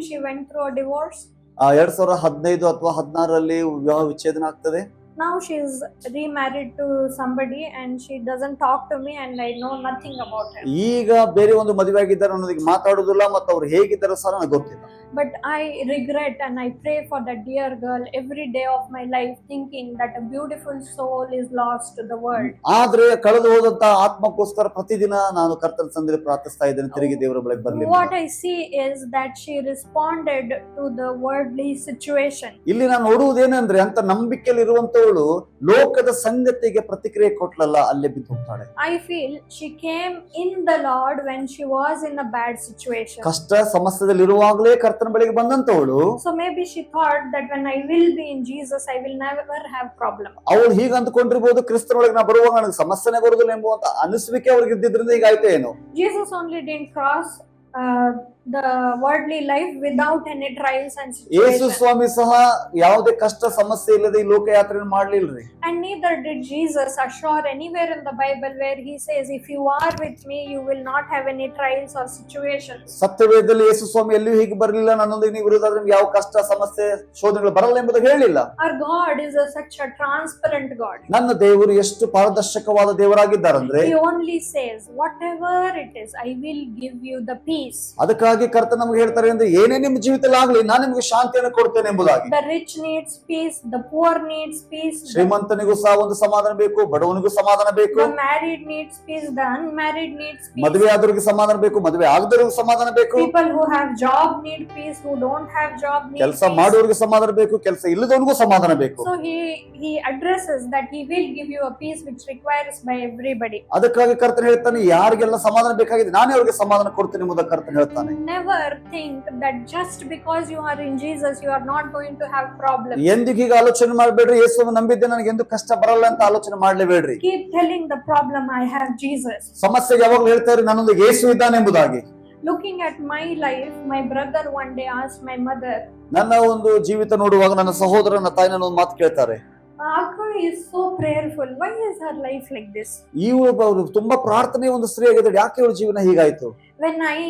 she went through a divorce. 2015 ಅಥವಾ 16ರಲ್ಲಿ ವಿವಾಹ ವಿಚ್ಛೇದನ ಆಗ್ತದೆ. Now she is remarried to somebody and she doesn't talk to me and I know nothing about her. ಈಗ ಬೇರೆ ಒಂದು ಮದುವೆ ಆಗಿದ್ದಾರೆ ಅನ್ನೋದಕ್ಕೆ ಮಾತಾಡುದಿಲ್ಲ, ಮತ್ತು ಅವ್ರು ಹೇಗಿದ್ದಾರೆ ಸಹ ನನಗೆ ಗೊತ್ತಿಲ್ಲ. But I regret and I pray for that dear girl every day of my life, thinking that a beautiful soul is lost to the world. ಆದ್ರೆ ಕಳೆದು ಹೋದಂತ ಆತ್ಮಕ್ಕೋಸ್ಕರ ಪ್ರತಿದಿನ ನಾನು ಕರ್ತನ ಸನ್ನಿಧಿಯಲ್ಲಿ ಪ್ರಾರ್ಥಿಸ್ತಾ ಇದ್ದೇನೆ, ತಿರುಗಿ ದೇವರ ಬಳಿಗೆ ಬರಲಿ. What I see is that she responded to the worldly situation. ಇಲ್ಲಿ ನಾನು ನೋಡುವುದೇನೆಂದ್ರೆ ಅಂತ ನಂಬಿಕೆಯಲ್ಲಿ ಇರುವಂತವಳು ಲೋಕದ ಸಂಗತಿಗೆ ಪ್ರತಿಕ್ರಿಯೆ ಕೊಟ್ಲಲ್ಲ, ಅಲ್ಲೇ ಬಿದ್ದು ಹೋಗ್ತಾಳೆ. I feel she came in the Lord when she was in a bad situation. ಕಷ್ಟ ಸಮಸ್ಯೆದಲ್ಲಿ ಇರುವಾಗಲೇ ಕರ್ತನ ಬಳಿಗೆ ಬಂದಂತವಳು, So maybe she thought that when I will be in Jesus, I will never have problem. ಅವಳು ಹೀಗೆ ಅಂದ್ಕೊಂಡಿರ್ಬೋದು, ಕ್ರಿಸ್ತನೊಳಗೆ ನಾ ಬರುವಾಗ ನನಗೆ ಸಮಸ್ಯೆನೇ ಬರುದಿಲ್ಲ ಎಂಬುವಂತ ಅನಿಸುವಿಕೆ ಅವ್ರಿಗೆ ಇದ್ದಿದ್ರಿಂದ ಈಗ ಆಯ್ತು ಏನು. Jesus only didn't cross the worldly life without any trials and Yesu situations. ಸ್ವಾಮಿ ಸಹ ಯಾವುದೇ ಕಷ್ಟ ಸಮಸ್ಯೆ ಇಲ್ಲದೆ ಈ ಲೋಕಯಾತ್ರೆ ಮಾಡ್ಲಿಲ್ರಿ. And neither did Jesus assure anywhere in the Bible where he says, if you are with me, you will not have any trials or situations. ಸತ್ಯವೇದದಲ್ಲಿ ಯೇಸು ಸ್ವಾಮಿ ಎಲ್ಲಿಯೂ ಹೀಗೆ ಬರಲಿಲ್ಲ, ನನ್ನೊಂದಿಗೆ ನೀವು ಇರುವುದಾದ್ರೆ ನಿಮ್ಗೆ ಯಾವ ಕಷ್ಟ ಸಮಸ್ಯೆ ಶೋಧನೆಗಳು ಬರಲ್ಲ ಎಂಬುದು ಹೇಳಿಲ್ಲ. Our God is such a transparent God. ನನ್ನ ದೇವರು ಎಷ್ಟು ಪಾರದರ್ಶಕವಾದ ದೇವರಾಗಿದ್ದಾರಂದ್ರೆ, He only says, whatever it is, I will give you the peace. ಅದಕ್ಕಾಗಿ ಕರ್ತ ನಮ್ಗೆ ಹೇಳ್ತಾರೆ ಅಂದ್ರೆ ಏನೇ ನಿಮ್ಮ ಜೀವಿತದಲ್ಲಿ ಆಗ್ಲಿ ನಾನು ನಿಮ್ಗೆ ಶಾಂತಿಯನ್ನು ಕೊಡ್ತೇನೆ ಎಂಬುದಾಗಿ. The rich needs peace, the poor needs peace, ಶ್ರೀಮಂತನಿಗೂ ಸಹ ಒಂದು ಸಮಾಧಾನ ಬೇಕು, ಬಡವನಿಗೂ ಸಮಾಧಾನ ಬೇಕು, the married needs peace, the unmarried needs peace. ಮದುವೆ ಆದವರಿಗೆ ಸಮಾಧಾನ ಬೇಕು, ಮದುವೆ ಆಗದವರಿಗೆ ಸಮಾಧಾನ ಬೇಕು, People who have job need peace, who don't have job need ಕೆಲಸ peace. ಮಾಡುವವರಿಗೆ ಸಮಾಧಾನ ಬೇಕು, ಕೆಲಸ ಇಲ್ಲದವನಿಗೂ ಸಮಾಧಾನ ಬೇಕು. So he addresses that he will give you a peace which requires by everybody. ಅದಕ್ಕಾಗಿ ಕರ್ತನ ಹೇಳ್ತಾನೆ, ಯಾರಿಗೆಲ್ಲ ಸಮಾಧಾನ ಬೇಕಾಗಿದೆ ನಾನೇ ಅವ್ರಿಗೆ ಸಮಾಧಾನ ಕೊಡ್ತೇನೆ ಎಂಬುದನ್ನು ಕರ್ತನ ಹೇಳ್ತಾನೆ. Never think that just because you are in Jesus, you are not going to have problems. ಎಂದಿಗೂ ಈಗ ಆಲೋಚನೆ ಮಾಡಬೇಡ್ರಿ, ಯೇಸುವನ್ನು ನಂಬಿದ್ದೆ ನನಗೆ ಎಂದು ಕಷ್ಟ ಬರಲ್ಲ ಅಂತ ಆಲೋಚನೆ ಮಾಡಲೇಬೇಡ್ರಿ. Keep telling the problem, I have Jesus. ಸಮಸ್ಯೆಗೆ ಯಾವಾಗಲೂ ಹೇಳ್ತಾರೆ ನನ್ನೊಂದಿಗೆ ಯೇಸು ಇದ್ದಾನೆ ಎಂಬುದಾಗಿ. Looking at my life, my brother one day asked my mother, ನನ್ನ ಒಂದು ಜೀವಿತ ನೋಡುವಾಗ ನನ್ನ ಸಹೋದರನ ತಾಯಿ ನನ್ನ ಒಂದು ಮಾತು ಕೇಳ್ತಾರೆ, Akka is so prayerful. Why is her life like this? ಅವರು ತುಂಬಾ ಪ್ರಾರ್ಥನೆ ಒಂದು ಸ್ತ್ರೀ ಆಗಿದ್ದಾಳೆ, ಯಾಕೆ ಇವಳ ಜೀವನ ಹೀಗಾಯ್ತು? When I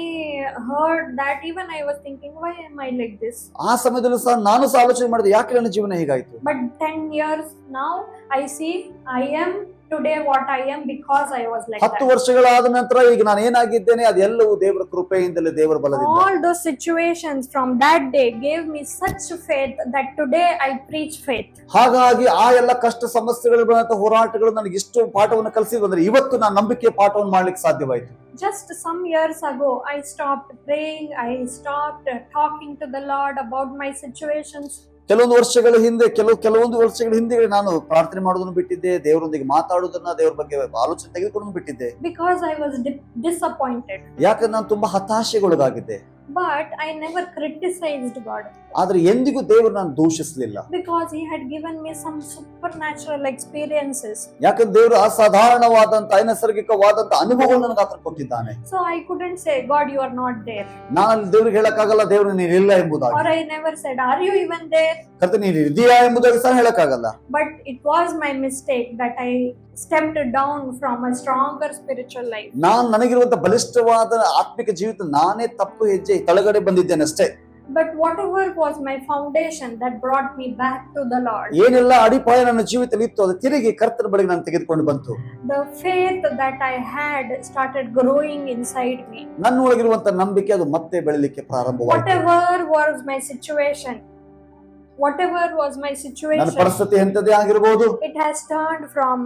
heard that, even I was thinking, why am I like this? ಆ ಸಮಯದಲ್ಲೂ ಸಹ ನಾನು ಸಹ ಆಲೋಚನೆ ಮಾಡಿದೆ, ಯಾಕೆ ನನ್ನ ಜೀವನ ಹೀಗಾಯ್ತು? But 10 years now, I see I am today what I am because I was like 10 that. ವರ್ಷಗಳಾದ ನಂತರ ಈಗ ನಾನು ಏನಾಗಿದ್ದೇನೆ ಅದೆಲ್ಲವೂ ದೇವರ ಕೃಪೆಯಿಂದಲೇ, ದೇವರ ಬಲದಿಂದ. All those situations from that day gave me such faith that today I preach faith. ಹಾಗಾಗಿ ಆ ಎಲ್ಲ ಕಷ್ಟ ಸಮಸ್ಯೆಗಳು ಬಂದಂತ ಹೋರಾಟಗಳು ನನಗೆ ಇಷ್ಟು ಪಾಠವನ್ನು ಕಲಿಸಿದ್ವು ಅಂದ್ರೆ ಇವತ್ತು ನಾನು ನಂಬಿಕೆಯ ಪಾಠವನ್ನು ಮಾಡ್ಲಿಕ್ಕೆ ಸಾಧ್ಯವಾಯಿತು. Just some years ago, I stopped praying. I stopped talking to the Lord about my situations. ಕೆಲವೊಂದು ವರ್ಷಗಳ ಹಿಂದೆ ನಾನು ಪ್ರಾರ್ಥನೆ ಮಾಡೋದನ್ನು ಬಿಟ್ಟಿದ್ದೆ, ದೇವರೊಂದಿಗೆ ಮಾತಾಡೋದನ್ನ, ದೇವರ ಬಗ್ಗೆ ಆಲೋಚನೆ ತೆಗೆದುಕೊಂಡು ಬಿಟ್ಟಿದ್ದೆ. Because I was disappointed. ಯಾಕಂದ್ರೆ ನಾನು ತುಂಬಾ ಹತಾಶೆಗೊಳಗಾಗಿದ್ದೆ. But I never criticized God. ಆದ್ರೆ ಎಂದಿಗೂ ದೇವರು ನಾನು ದೂಷಿಸಲಿಲ್ಲ. Because He had given me some supernatural experiences. ಯಾಕಂದ್ರೆ ದೇವರು ಅಸಾಧಾರಣವಾದಂತ ನೈಸರ್ಗಿಕವಾದಂತ ಅನುಭವಗಳನ್ನು ನನಗೆ ಆತ ಕೊಟ್ಟಿದ್ದಾನೆ. So I couldn't say, God, you are not there. ನಾನು ದೇವರಿಗೆ ಹೇಳಕ್ಕಾಗಲ್ಲ, ದೇವರು ನೀನು ಇಲ್ಲ ಎಂಬುದಾಗಿ. Or I never said, are you even there? ಕರ್ತನೇ ನೀನು ಇದೆಯಾ ಎಂಬುದಾಗಿ ಸಹ ಹೇಳಕ್ಕಾಗಲ್ಲ. But it was my mistake that I stepped down from a stronger spiritual life. ನನಗಿರುವಂತ ಬಲಿಷ್ಠವಾದ ಆತ್ಮಿಕ ಜೀವಿತ ನಾನೇ ತಪ್ಪು ಹೆಜ್ಜೆ ತಳಗಡೆ ಬಂದಿದ್ದೇನೆ ಅಷ್ಟೇ. But whatever was my foundation that brought me back to the Lord, ಏನೆಲ್ಲ ಅಡಿಪಾಯ ನನ್ನ ಜೀವಿತದಲ್ಲಿ ಇತ್ತು ಅದು ತಿರುಗಿ ಕರ್ತನ ಬಳಿಗೆ ನಾನು ತೆಗೆದುಕೊಂಡು ಬಂತು. the faith that I had started growing inside me. ನನ್ನೊಳಗಿರುವಂತ ನಂಬಿಕೆ ಅದು ಮತ್ತೆ ಬೆಳಿಲಿಕ್ಕೆ ಪ್ರಾರಂಭವಾಯಿತು. Whatever was my ನನ್ನ situation, ಪರಿಸ್ಥಿತಿ ಎಂತದೇ ಆಗಿರಬಹುದು, it has turned from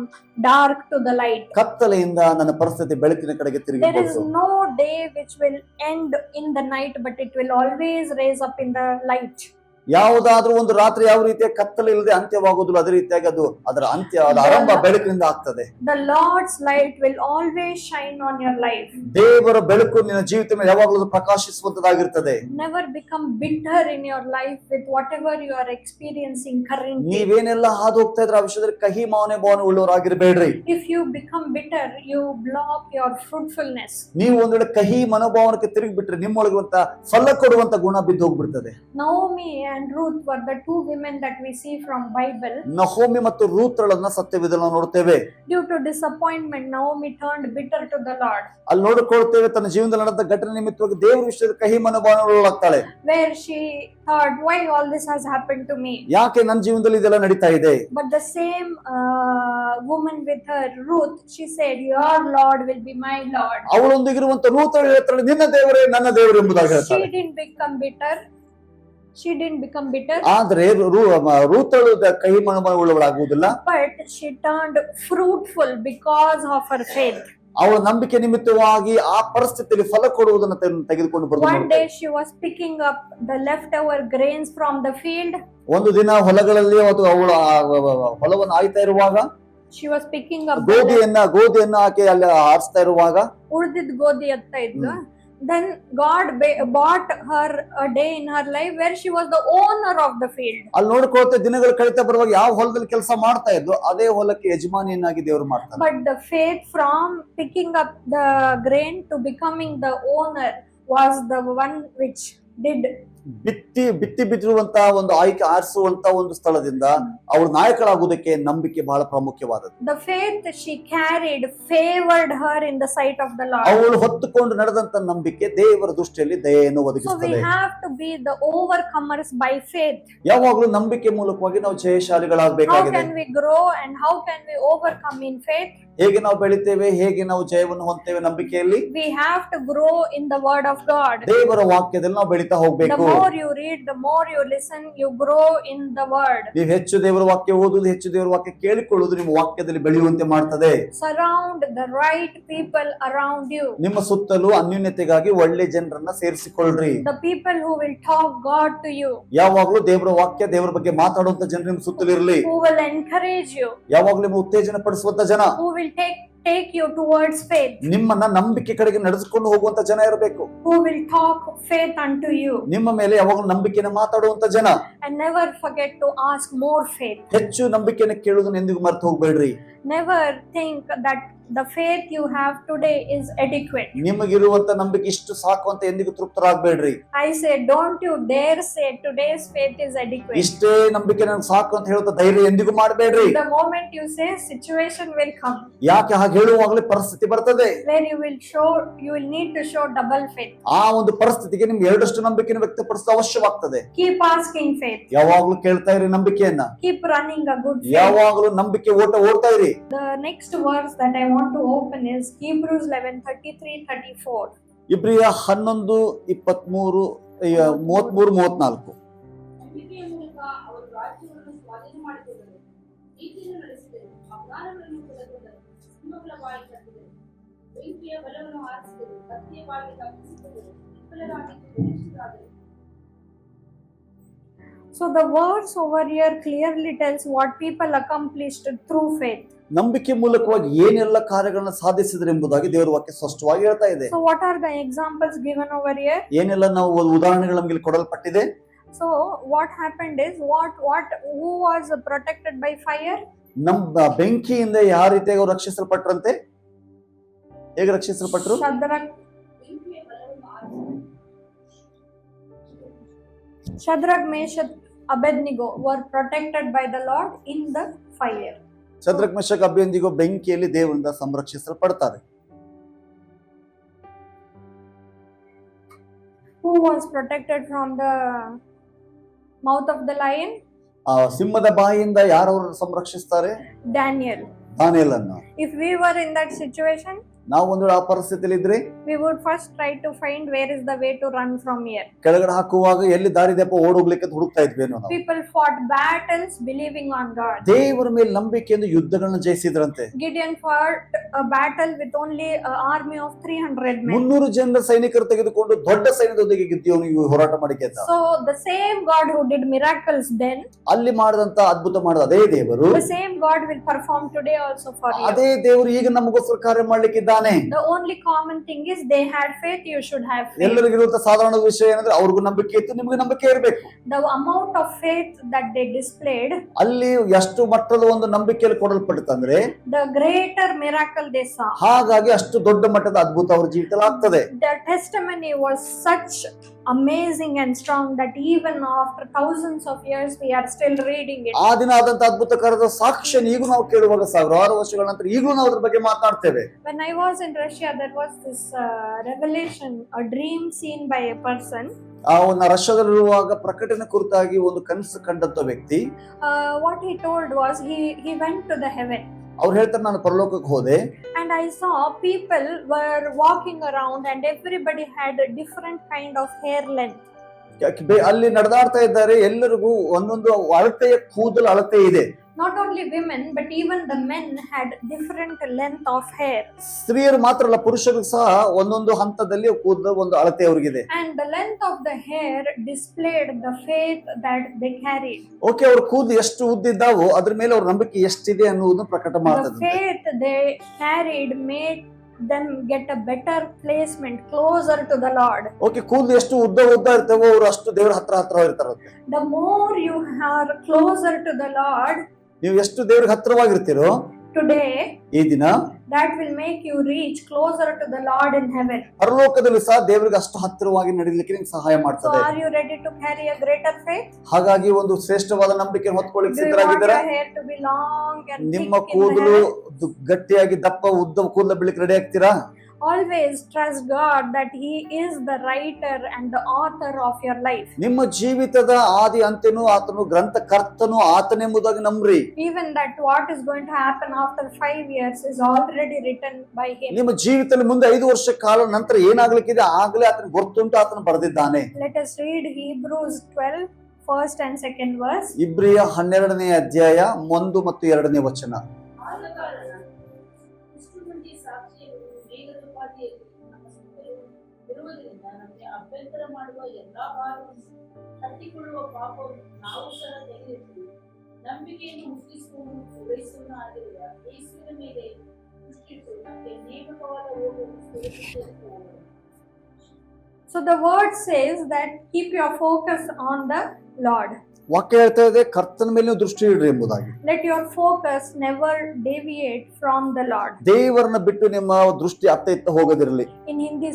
dark to the light. ಕತ್ತಲೆಯಿಂದ ನನ್ನ ಪರಿಸ್ಥಿತಿ ಬೆಳಕಿನ ಕಡೆಗೆ ತಿರುಗಿ There is ಬಂತು. no day which will end in the night, but it will always raise up in the light. ಯಾವುದಾದ್ರೂ ಒಂದು ರಾತ್ರಿ ಯಾವ ರೀತಿಯ ಕತ್ತಲೆ ಇಲ್ಲದೆ ಅಂತ್ಯವಾಗುವುದಿಲ್ಲ, ಅದೇ ರೀತಿಯಾಗಿ ಅದು ಅದರ ಅಂತ್ಯ, ಅದರ ಆರಂಭ ಬೆಳಕಿನಿಂದ ಆಗ್ತದೆ. The Lord's light will always shine on your life. ದೇವರ ಬೆಳಕು ನಿನ್ನ ಜೀವಿತ ಮೇಲೆ ಯಾವಾಗಲೂ ಪ್ರಕಾಶಿಸುವಂತದಾಗಿರ್ತದೆ. Never become bitter in your life with whatever you are experiencing currently. ನೀವೇನೆಲ್ಲ ಹಾದು ಹೋಗ್ತಾ ಇದ್ರೆ ಆ ವಿಷಯದಲ್ಲಿ ಕಹಿ ಭಾವನೆ ಉಳ್ಳವರಾಗಿರ್ಬೇಡ್ರಿ. If you become bitter, you block your fruitfulness. ನೀವು ಒಂದ್ ವೇಳೆ ಕಹಿ ಮನೋಭಾವನಕ್ಕೆ ತಿರುಗಿ ಬಿಟ್ರೆ ನಿಮ್ಮೊಳಗಿರುವಂತ ಫಲ ಕೊಡುವಂತ ಗುಣ ಬಿದ್ದು ಹೋಗ್ಬಿಡ್ತದೆ. Naomi and Ruth were the two women that we see from Bible. ನಹೋಮಿ ಮತ್ತು ರೂತ್ರಳನ್ನ ಸತ್ಯವೇದದಲ್ಲಿ ನೋಡ್ತೇವೆ. Due to disappointment, Naomi turned bitter to the Lord. ಅಲ್ಲಿ ನೋಡಿಕೊಳ್ತೇವೆ ತನ್ನ ಜೀವನದಲ್ಲಿ ನಡೆದ ಘಟನೆ ನಿಮಿತ್ತವಾಗಿ ದೇವರ ವಿಷಯದಲ್ಲಿ ಕಹಿ ಮನೋಭಾವನೆಗಳಾಗ್ತಾಳೆ. Where she thought, why all this has happened to me? ಯಾಕೆ ನನ್ನ ಜೀವನದಲ್ಲಿ ಇದೆಲ್ಲ ನಡೀತಾ ಇದೆ? But the same woman with her, Ruth, she said, your Lord will be my Lord. ಅವಳೊಂದಿಗಿರುವಂತ ರೂತ್ರಳು ಹೇಳ್ತಾಳೆ, ನಿನ್ನ ದೇವರೇ ನನ್ನ ದೇವರು ಎಂಬುದಾಗಿ ಹೇಳ್ತಾಳೆ. She didn't become bitter. ಆದ್ರೆ ರೂತಳು ಕಹಿ ಮನೋಭಾವನೆ ಉಳ್ಳವಳಾಗುವುದಿಲ್ಲ. But she turned fruitful because of her faith. ಅವಳ ನಂಬಿಕೆ ನಿಮಿತ್ತವಾಗಿ ಆ ಪರಿಸ್ಥಿತಿಯಲ್ಲಿ ಫಲ ಕೊಡುವುದನ್ನು ತೆಗೆದುಕೊಂಡು One ಬರುತ್ತಾಳೆ. day she was picking up the leftover grains from the field. ಒಂದು ದಿನ ಹೊಲಗಳಲ್ಲಿ ಅವಳು ಹೊಲವನ್ನು ಆಯ್ತಾ ಇರುವಾಗ She was picking up ಗೋಧಿಯನ್ನ ಆಕೆ ಅಲ್ಲಿ ಆರಿಸ್ತಾ ಇರುವಾಗ ಉಳಿದಿದ್ದ ಗೋಧಿ ಅಂತ ಇದ್ಲು. Then God bought her a day in her life where she was the owner of the field. ಅಲ್ಲಿ ನೋಡ್ಕೊಳ್ತಾ ದಿನಗಳು ಕಳೀತಾ ಬರುವಾಗ ಯಾವ ಹೊಲದಲ್ಲಿ ಕೆಲಸ ಮಾಡ್ತಾ ಇದ್ಲು ಅದೇ ಹೊಲಕ್ಕೆ ಯಜಮಾನಿಯನ್ನಾಗಿ ದೇವರು ಮಾಡ್ತಾರೆ. But the faith from picking up the grain to becoming the owner was the one which did. ಬಿತ್ತಿ ಬಿಟ್ಟಿರುವಂತ ಒಂದು ಆಯ್ಕೆ ಆರಿಸುವಂತ ಒಂದು ಸ್ಥಳದಿಂದ ಅವಳು ನಾಯಕಳಾಗುವುದಕ್ಕೆ ನಂಬಿಕೆ ಬಹಳ ಪ್ರಾಮುಖ್ಯವಾದದ್ದು. The faith she carried favored her in the sight of the Lord. ಅವಳು ಹೊತ್ತುಕೊಂಡು ನಡೆದಂತ ನಂಬಿಕೆ ದೇವರ ದೃಷ್ಟಿಯಲ್ಲಿ ದಯೆಯನ್ನು So ಒದಗಿಸುತ್ತದೆ. we have to be the overcomers by faith. ಯಾವಾಗಲೂ ನಂಬಿಕೆ ಮೂಲಕವಾಗಿ ನಾವು How ಜಯಶಾಲಿಗಳಾಗಬೇಕಾಗಿದೆ. can we grow and how can we overcome in faith? ಹೇಗೆ ನಾವು ಬೆಳಿತೇವೆ, ಹೇಗೆ ನಾವು ಜಯವನ್ನು ಹೊಂದ್ತೇವೆ ನಂಬಿಕೆಯಲ್ಲಿ? We have to grow in the word of God. ದೇವರ ವಾಕ್ಯದಲ್ಲಿ ನಾವು ಬೆಳಿತಾ The ಹೋಗ್ಬೇಕು. more you read, the more you listen, you grow in the word. ನೀವು ಹೆಚ್ಚು ದೇವರ ವಾಕ್ಯ ಓದುವುದು, ಹೆಚ್ಚು ದೇವರ ವಾಕ್ಯ ಕೇಳಿಕೊಳ್ಳುವುದು ನಿಮ್ಮ ವಾಕ್ಯದಲ್ಲಿ ಬೆಳೆಯುವಂತೆ ಮಾಡ್ತದೆ. Surround the right people around you. ನಿಮ್ಮ ಸುತ್ತಲೂ ಅನ್ಯೋನ್ಯತೆಗಾಗಿ ಒಳ್ಳೆ ಜನರನ್ನ ಸೇರಿಸಿಕೊಳ್ಳ್ರಿ. The people who will talk God to you. ಯಾವಾಗ್ಲೂ ದೇವರ ವಾಕ್ಯ, ದೇವರ ಬಗ್ಗೆ ಮಾತಾಡುವಂತ ಜನರು ನಿಮ್ಮ ಸುತ್ತಲಿರಲಿ. Who will encourage you. ಯಾವಾಗ್ಲೂ ನಿಮ್ಮ ಉತ್ತೇಜನ ಪಡಿಸುವಂತ ಜನ. Who will take you towards faith. ನಿಮ್ಮನ್ನ ನಂಬಿಕೆ ಕಡೆಗೆ ನಡೆಸಿಕೊಂಡು ಹೋಗುವಂತ ಜನ ಇರಬೇಕು. Who will talk faith unto you. ನಿಮ್ಮ ಮೇಲೆ ಯಾವಾಗಲೂ ನಂಬಿಕೆನ ಮಾತಾಡುವಂತ ಜನ. And never forget to ask more faith. ಹೆಚ್ಚು ನಂಬಿಕೆನ ಕೇಳುವುದನ್ನು ಎಂದಿಗೂ ಮರೆತು ಹೋಗ್ಬೇಡ್ರಿ. Never think that the faith you have today is adequate. ನಿಮಗಿರುವಂತ ನಂಬಿಕೆ ಇಷ್ಟು ಸಾಕು ಅಂತ ಎಂದಿಗೂ ತೃಪ್ತರಾಗಬೇಡ್ರಿ. I say, don't you dare say today's faith is adequate. ಇಷ್ಟೇ ನಂಬಿಕೆ ನನಗೆ ಸಾಕು ಅಂತ ಹೇಳುತ್ತ ಧೈರ್ಯ ಎಂದಿಗೂ ಮಾಡಬೇಡ್ರಿ. The moment you say, situation will come. ಯಾಕೆ ಹಾಗೆ ಹೇಳುವಾಗಲೇ ಪರಿಸ್ಥಿತಿ ಬರ್ತದೆ. Where you will need to show double faith. ಆ ಒಂದು ಪರಿಸ್ಥಿತಿಗೆ ನಿಮ್ಗೆ ಎರಡಷ್ಟು ನಂಬಿಕೆಯನ್ನು ವ್ಯಕ್ತಪಡಿಸೋದು ಅವಶ್ಯವಾಗ್ತದೆ. Keep asking faith. ಯಾವಾಗ್ಲೂ ಕೇಳ್ತಾ ಇರಿ ನಂಬಿಕೆಯನ್ನ. Keep running a good faith. ಯಾವಾಗ್ಲೂ ನಂಬಿಕೆ ಓಡ್ತಾ ಇರಿ. The next verse that I want to open is Hebrews 11:33-34. ಇಬ್ರಿಯ 11:23, 33-34. ನಂಬಿಕೆಯ ಮೂಲಕ ಅವರು ರಾಜ್ಯವನ್ನು ಸ್ವಾಧೀನ ಮಾಡಿಕೊಂಡರು, ನೀತಿಯನ್ನು ನಡೆಸಿದರು, ಅಜ್ಞಾನಗಳನ್ನು ತೊಡೆದುಕೊಂಡರು, ಸಿಂಹಗಳ ಬಾಯಿ ಕಟ್ಟಿದರು, ಬೆಂಕಿಯ ಬಲವನ್ನು ಆರಿಸಿದರು, ಕತ್ತಿಯ ಬಾಯಿ ತಪ್ಪಿಸಿಕೊಂಡರು, ವಿಫಲರಾಗಿದ್ದು ಬಲಿಷ್ಠರಾದರು. So the verse over here clearly tells what people accomplished through faith. ನಂಬಿಕೆ ಮೂಲಕವಾಗಿ ಏನೆಲ್ಲ ಕಾರ್ಯಗಳನ್ನ ಸಾಧಿಸಿದ್ರು ಎಂಬುದಾಗಿ ದೇವರ ವಾಕ್ಯ ಸ್ಪಷ್ಟವಾಗಿ ಹೇಳ್ತಾ ಇದೆ. So what are the examples given over here? ಏನೆಲ್ಲ ನಾವು ಉದಾಹರಣೆಗಳು ನಮಗೆ ಕೊಡಲ್ಪಟ್ಟಿದೆ. So what happened is who was protected by fire? ನಮ್ಮ ಬೆಂಕಿಯಿಂದ ಯಾವ ರೀತಿಯಾಗಿ ಅವರು ರಕ್ಷಿಸಲ್ಪಟ್ರಂತೆ? ಹೇಗೆ ರಕ್ಷಿಸಲ್ಪಟ್ರು? ಬೆಂಕಿಯ ಬಲವನ್ನು ಆರಿಸಿದರು. Shadrach, Meshach, Abednego were protected by the Lord in the fire. Shadrach Meshach Abednego ಬೆಂಕಿಯಲ್ಲಿ ದೇವರಿಂದ ಸಂರಕ್ಷಿಸಲ್ಪಡ್ತಾರೆ. Who was protected from the mouth of the lion? ಸಿಂಹದ ಬಾಯಿಯಿಂದ ಯಾರು ಸಂರಕ್ಷಿಸ್ತಾರೆ? Daniel. ದಾನಿಯೇಲನ್ನು. If we were in that situation, ನಾವು ಒಂದು ಆ ಪರಿಸ್ಥಿತಿಯಲ್ಲಿ ಇದ್ರೆ we would first try to find where is the way to run from here. ಕೆಳಗಡೆ ಹಾಕುವಾಗ ಎಲ್ಲಿ ದಾರಿದೆಪ್ಪ ಓಡೋಗ್ಲಿಕ್ಕೆ ಹುಡುಕ್ತಾ ಇದ್ವಿ ನಾವು. People fought battles believing on God. ದೇವರ ಮೇಲೆ ನಂಬಿಕೆಯಿಂದ ಯುದ್ಧಗಳನ್ನ ಜಯಿಸಿದ್ರಂತೆ. Gideon fought a battle with only an army of 300 men. 300 ಜನ ಸೈನಿಕರು ತೆಗೆದುಕೊಂಡು ದೊಡ್ಡ ಸೈನ್ಯದೊಂದಿಗೆ ಗಿದ್ಯೋನಿಗೆ ಹೋರಾಟ ಮಾಡಿದ್ದ. So the same God who did miracles then, ಅಲ್ಲಿ ಮಾಡಿದಂತ ಅದ್ಭುತ ಮಾಡಿದ ಅದೇ ದೇವರು the same God will perform today also for you. ಅದೇ ದೇವರು ಈಗ ನಮಗೋಸ್ಕರ ಕಾರ್ಯ ಮಾಡ್ಲಿಕ್ಕಿದ್ದಾನೆ. The only common thing is they had faith, you should have faith. ಎಲ್ಲರಿಗಿರುವಂತ ಸಾಧಾರಣ ವಿಷಯ ಏನಂದ್ರೆ ಅವ್ರಿಗೂ ನಂಬಿಕೆ ಇತ್ತು, ನಿಮಗೆ ನಂಬಿಕೆ ಇರಬೇಕು. The amount of faith that they displayed, ಅಲ್ಲಿ ಎಷ್ಟು ಮಟ್ಟದ ಒಂದು ನಂಬಿಕೆಯಲ್ಲಿ ಕೊಡಲ್ಪಡುತ್ತಂದ್ರೆ the greater miracle they saw. ಹಾಗಾಗಿ ಅಷ್ಟು ದೊಡ್ಡ ಮಟ್ಟದ ಅದ್ಭುತ ಅವ್ರ ಜೀವಿತದಲ್ಲಿ ಆಗ್ತದೆ. Their testimony was such amazing and strong that even after thousands of years we are still reading it. ಆ ದಿನ ಆದಂತ ಅದ್ಭುತಕರದ ಸಾಕ್ಷ್ಯ ಈಗೂ ನಾವು ಕೇಳುವಾಗ ಸಾವಿರಾರು ವರ್ಷಗಳ ನಂತರ ಈಗಲೂ ನಾವು ಅದ್ರ ಬಗ್ಗೆ ಮಾತನಾಡ್ತೇವೆ. When I was in Russia, there was this revelation, a dream seen by a person. ಅವನ ರಷ್ಯಾದಲ್ಲಿರುವಾಗ ಪ್ರಕಟಣೆ ಕುರಿತಾಗಿ ಒಂದು ಕನಸು ಕಂಡಂತ ವ್ಯಕ್ತಿ What he told was he went to the heaven. ಅವ್ರು ಹೇಳ್ತಾರೆ ನಾನು ಪರಲೋಕಕ್ಕೆ ಹೋದೆ. And I saw people were walking around and everybody had a different kind of hair length. ಅಲ್ಲಿ ನಡೆದಾಡ್ತಾ ಇದ್ದಾರೆ, ಎಲ್ಲರಿಗೂ ಒಂದೊಂದು ಅಳತೆಯ ಕೂದಲು ಅಳತೆ ಇದೆ. Not only women but even the men had different length of hair. ಸ್ತ್ರೀಯರು ಮಾತ್ರ ಅಲ್ಲ, ಪುರುಷರಿಗೂ ಸಹ ಒಂದೊಂದು ಹಂತದಲ್ಲಿ ಕೂದಲು ಒಂದು ಅಳತೆ ಅವ್ರಿಗಿದೆ. And the length of the hair displayed the faith that they carried. Okay, ಅವ್ರ ಕೂದಲು ಎಷ್ಟು ಉದ್ದಿದ್ದಾವೋ ಅದ್ರ ಮೇಲೆ ಅವ್ರ ನಂಬಿಕೆ ಎಷ್ಟಿದೆ ಅನ್ನುವುದನ್ನು ಪ್ರಕಟ The ಮಾಡ್ತದೆ. faith they carried made them get a better placement closer to the Lord. Okay, ಕೂದಲು ಎಷ್ಟು ಉದ್ದ ಇರ್ತವೋ ಅವ್ರು ಅಷ್ಟು ದೇವರ ಹತ್ರ ಇರ್ತಾರಂತೆ. The more you are closer to the Lord, ನೀವು ಎಷ್ಟು ದೇವ್ರಿಗೆ ಹತ್ರವಾಗಿರ್ತೀರೋ today, ಈ ದಿನ that will make you reach closer to the Lord in heaven. ಪರಲೋಕದಲ್ಲಿ ಸಹ ದೇವರಿಗೆ ಅಷ್ಟು ಹತ್ತಿರವಾಗಿ ನಡೀಲಿಕ್ಕೆ ನಿಮ್ಗೆ ಸಹಾಯ So ಮಾಡ್ತದೆ. are you ready to carry a greater faith? ಹಾಗಾಗಿ ಒಂದು ಶ್ರೇಷ್ಠವಾದ ನಂಬಿಕೆ ಹೊತ್ಕೊಳ್ಳಿಕ್ಕೆ Do you want ಸಿದ್ಧರಾಗಿದ್ದೀರಾ? your hair to be long and ನಿಮ್ಮ thick in the ಕೂದಲು heaven? ಗಟ್ಟಿಯಾಗಿ ದಪ್ಪ ಉದ್ದ ಕೂದಲು ಬೀಳಕ್ಕೆ ರೆಡಿ ಆಗ್ತೀರಾ? Always trust God that He is the writer and the author of your life. ನಿಮ್ಮ ಜೀವಿತದ ಆದಿ ಅಂತ್ಯನು ಆತನು, ಗ್ರಂಥಕರ್ತನು ಆತನೆಂಬುದಾಗಿ ನಂಬ್ರಿ. Even that what is going to happen after 5 years is already written by Him. ನಿಮ್ಮ ಜೀವಿತದಲ್ಲಿ ಮುಂದೆ 5 ವರ್ಷ ಕಾಲ ನಂತರ ಏನಾಗ್ಲಿಕ್ಕಿದೆ ಆಗಲೇ ಆತನ ಗೊತ್ತುಂಟು, ಆತನು ಬರೆದಿದ್ದಾನೆ. Let us read Hebrews 12, first and second verse. ಇಬ್ರಿಯ 12ನೇ ಅಧ್ಯಾಯ 1 ಮತ್ತು 2ನೇ ವಚನ. ಆದ ಕಾರಣ ಇಷ್ಟು ಮಂದಿ ಸಾಕ್ಷಿಗಳು ಮೇಘದೋಪಾದಿಯಲ್ಲಿ ನಮ್ಮ ಸುತ್ತಲೂ ಇರುವುದರಿಂದ ನಮಗೆ ಅಭ್ಯಂತರ ಮಾಡುವ ಎಲ್ಲಾ ಭಾರವನ್ನು ಹತ್ತಿಕೊಳ್ಳುವ ಪಾಪವನ್ನು ನಾವು ಸಹ ತೆಗೆದಿಟ್ಟು ನಂಬಿಕೆಯನ್ನು ಹುಟ್ಟಿಸುವುದು ಪೂರೈಸುವನಾಗಿರುವ ಯೇಸುವಿನ ಮೇಲೆ ದೃಷ್ಟಿಟ್ಟು ನಮಗೆ ನೇಮಕವಾದ ಓಟವನ್ನು ಸುರಕ್ಷಿತವಾಗಿ. So the word says that keep your focus on the Lord. ವಾಕ್ಯ ಹೇಳ್ತಾ ಇದೆ ಕರ್ತನ ಮೇಲೆ ನೀವು ದೃಷ್ಟಿ ಇಡ್ರಿ ಎಂಬುದಾಗಿ. Let your focus never deviate from the Lord. ದೇವರನ್ನ ಬಿಟ್ಟು ನಿಮ್ಮ ದೃಷ್ಟಿ ಅತ್ತ ಇತ್ತ ಹೋಗದಿರಲಿ. In Hindi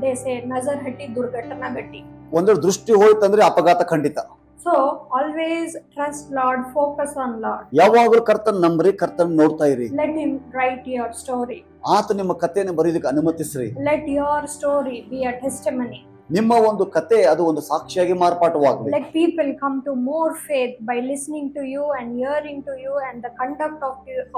they say nazar hatti durgatana gatti. ಒಂದು ದೃಷ್ಟಿ ಹೋಯ್ತಂದ್ರೆ ಅಪಘಾತ ಖಂಡಿತ. So always trust Lord, focus on Lord. ಯಾವಾಗಲೂ ಕರ್ತನ ನಂಬ್ರಿ, ಕರ್ತನ ನೋಡ್ತಾ ಇರಿ. Let Him write your story. ಆತ ನಿಮ್ಮ ಕಥೆಯನ್ನು ಬರೆಯೋದಕ್ಕೆ ಅನುಮತಿಸ್ರಿ. Let your story be a testimony. ನಿಮ್ಮ ಒಂದು ಕತೆ ಅದು ಒಂದು ಸಾಕ್ಷಿಯಾಗಿ ಮಾರ್ಪಾಟವಾಗಲಿ. Let people come to more faith by listening to you and hearing to you, and the conduct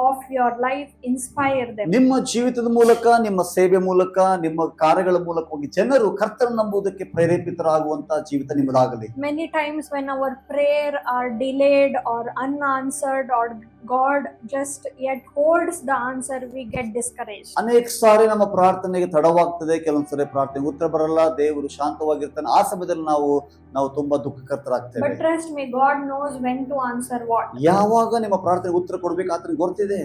of your life inspire them. ನಿಮ್ಮ ಜೀವಿತದ ಮೂಲಕ, ನಿಮ್ಮ ಸೇವೆ ಮೂಲಕ, ನಿಮ್ಮ ಕಾರ್ಯಗಳ ಮೂಲಕವಾಗಿ ಜನರು ಕರ್ತನ ನಂಬುವುದಕ್ಕೆ ಪ್ರೇರೇಪಿತರಾಗುವಂತ ಜೀವಿತ ನಿಮ್ಮದಾಗಲಿ. Many times when our prayer are delayed or unanswered, or God just yet holds the answer, we get discouraged. ಅನೇಕ ಸಾರಿ ನಮ್ಮ ಪ್ರಾರ್ಥನೆಗೆ ತಡವಾಗ್ತದೆ, ಕೆಲವೊಂದ್ಸರಿ ಪ್ರಾರ್ಥನೆಗೆ ಉತ್ತರ ಬರಲ್ಲ, ದೇವರು ಶಾಂತವಾಗಿರ್ತಾನೆ. ಆ ಸಮಯದಲ್ಲಿ ನಾವು ತುಂಬಾ ದುಃಖಕರ್ತರಾಗ್ತೇವೆ. But trust me, God knows when to answer what. ಯಾವಾಗ ನಿಮ್ಮ ಪ್ರಾರ್ಥನೆಗೆ ಉತ್ತರ ಕೊಡ್ಬೇಕು ಆತನಿಗೆ ಗೊತ್ತಿದೆ.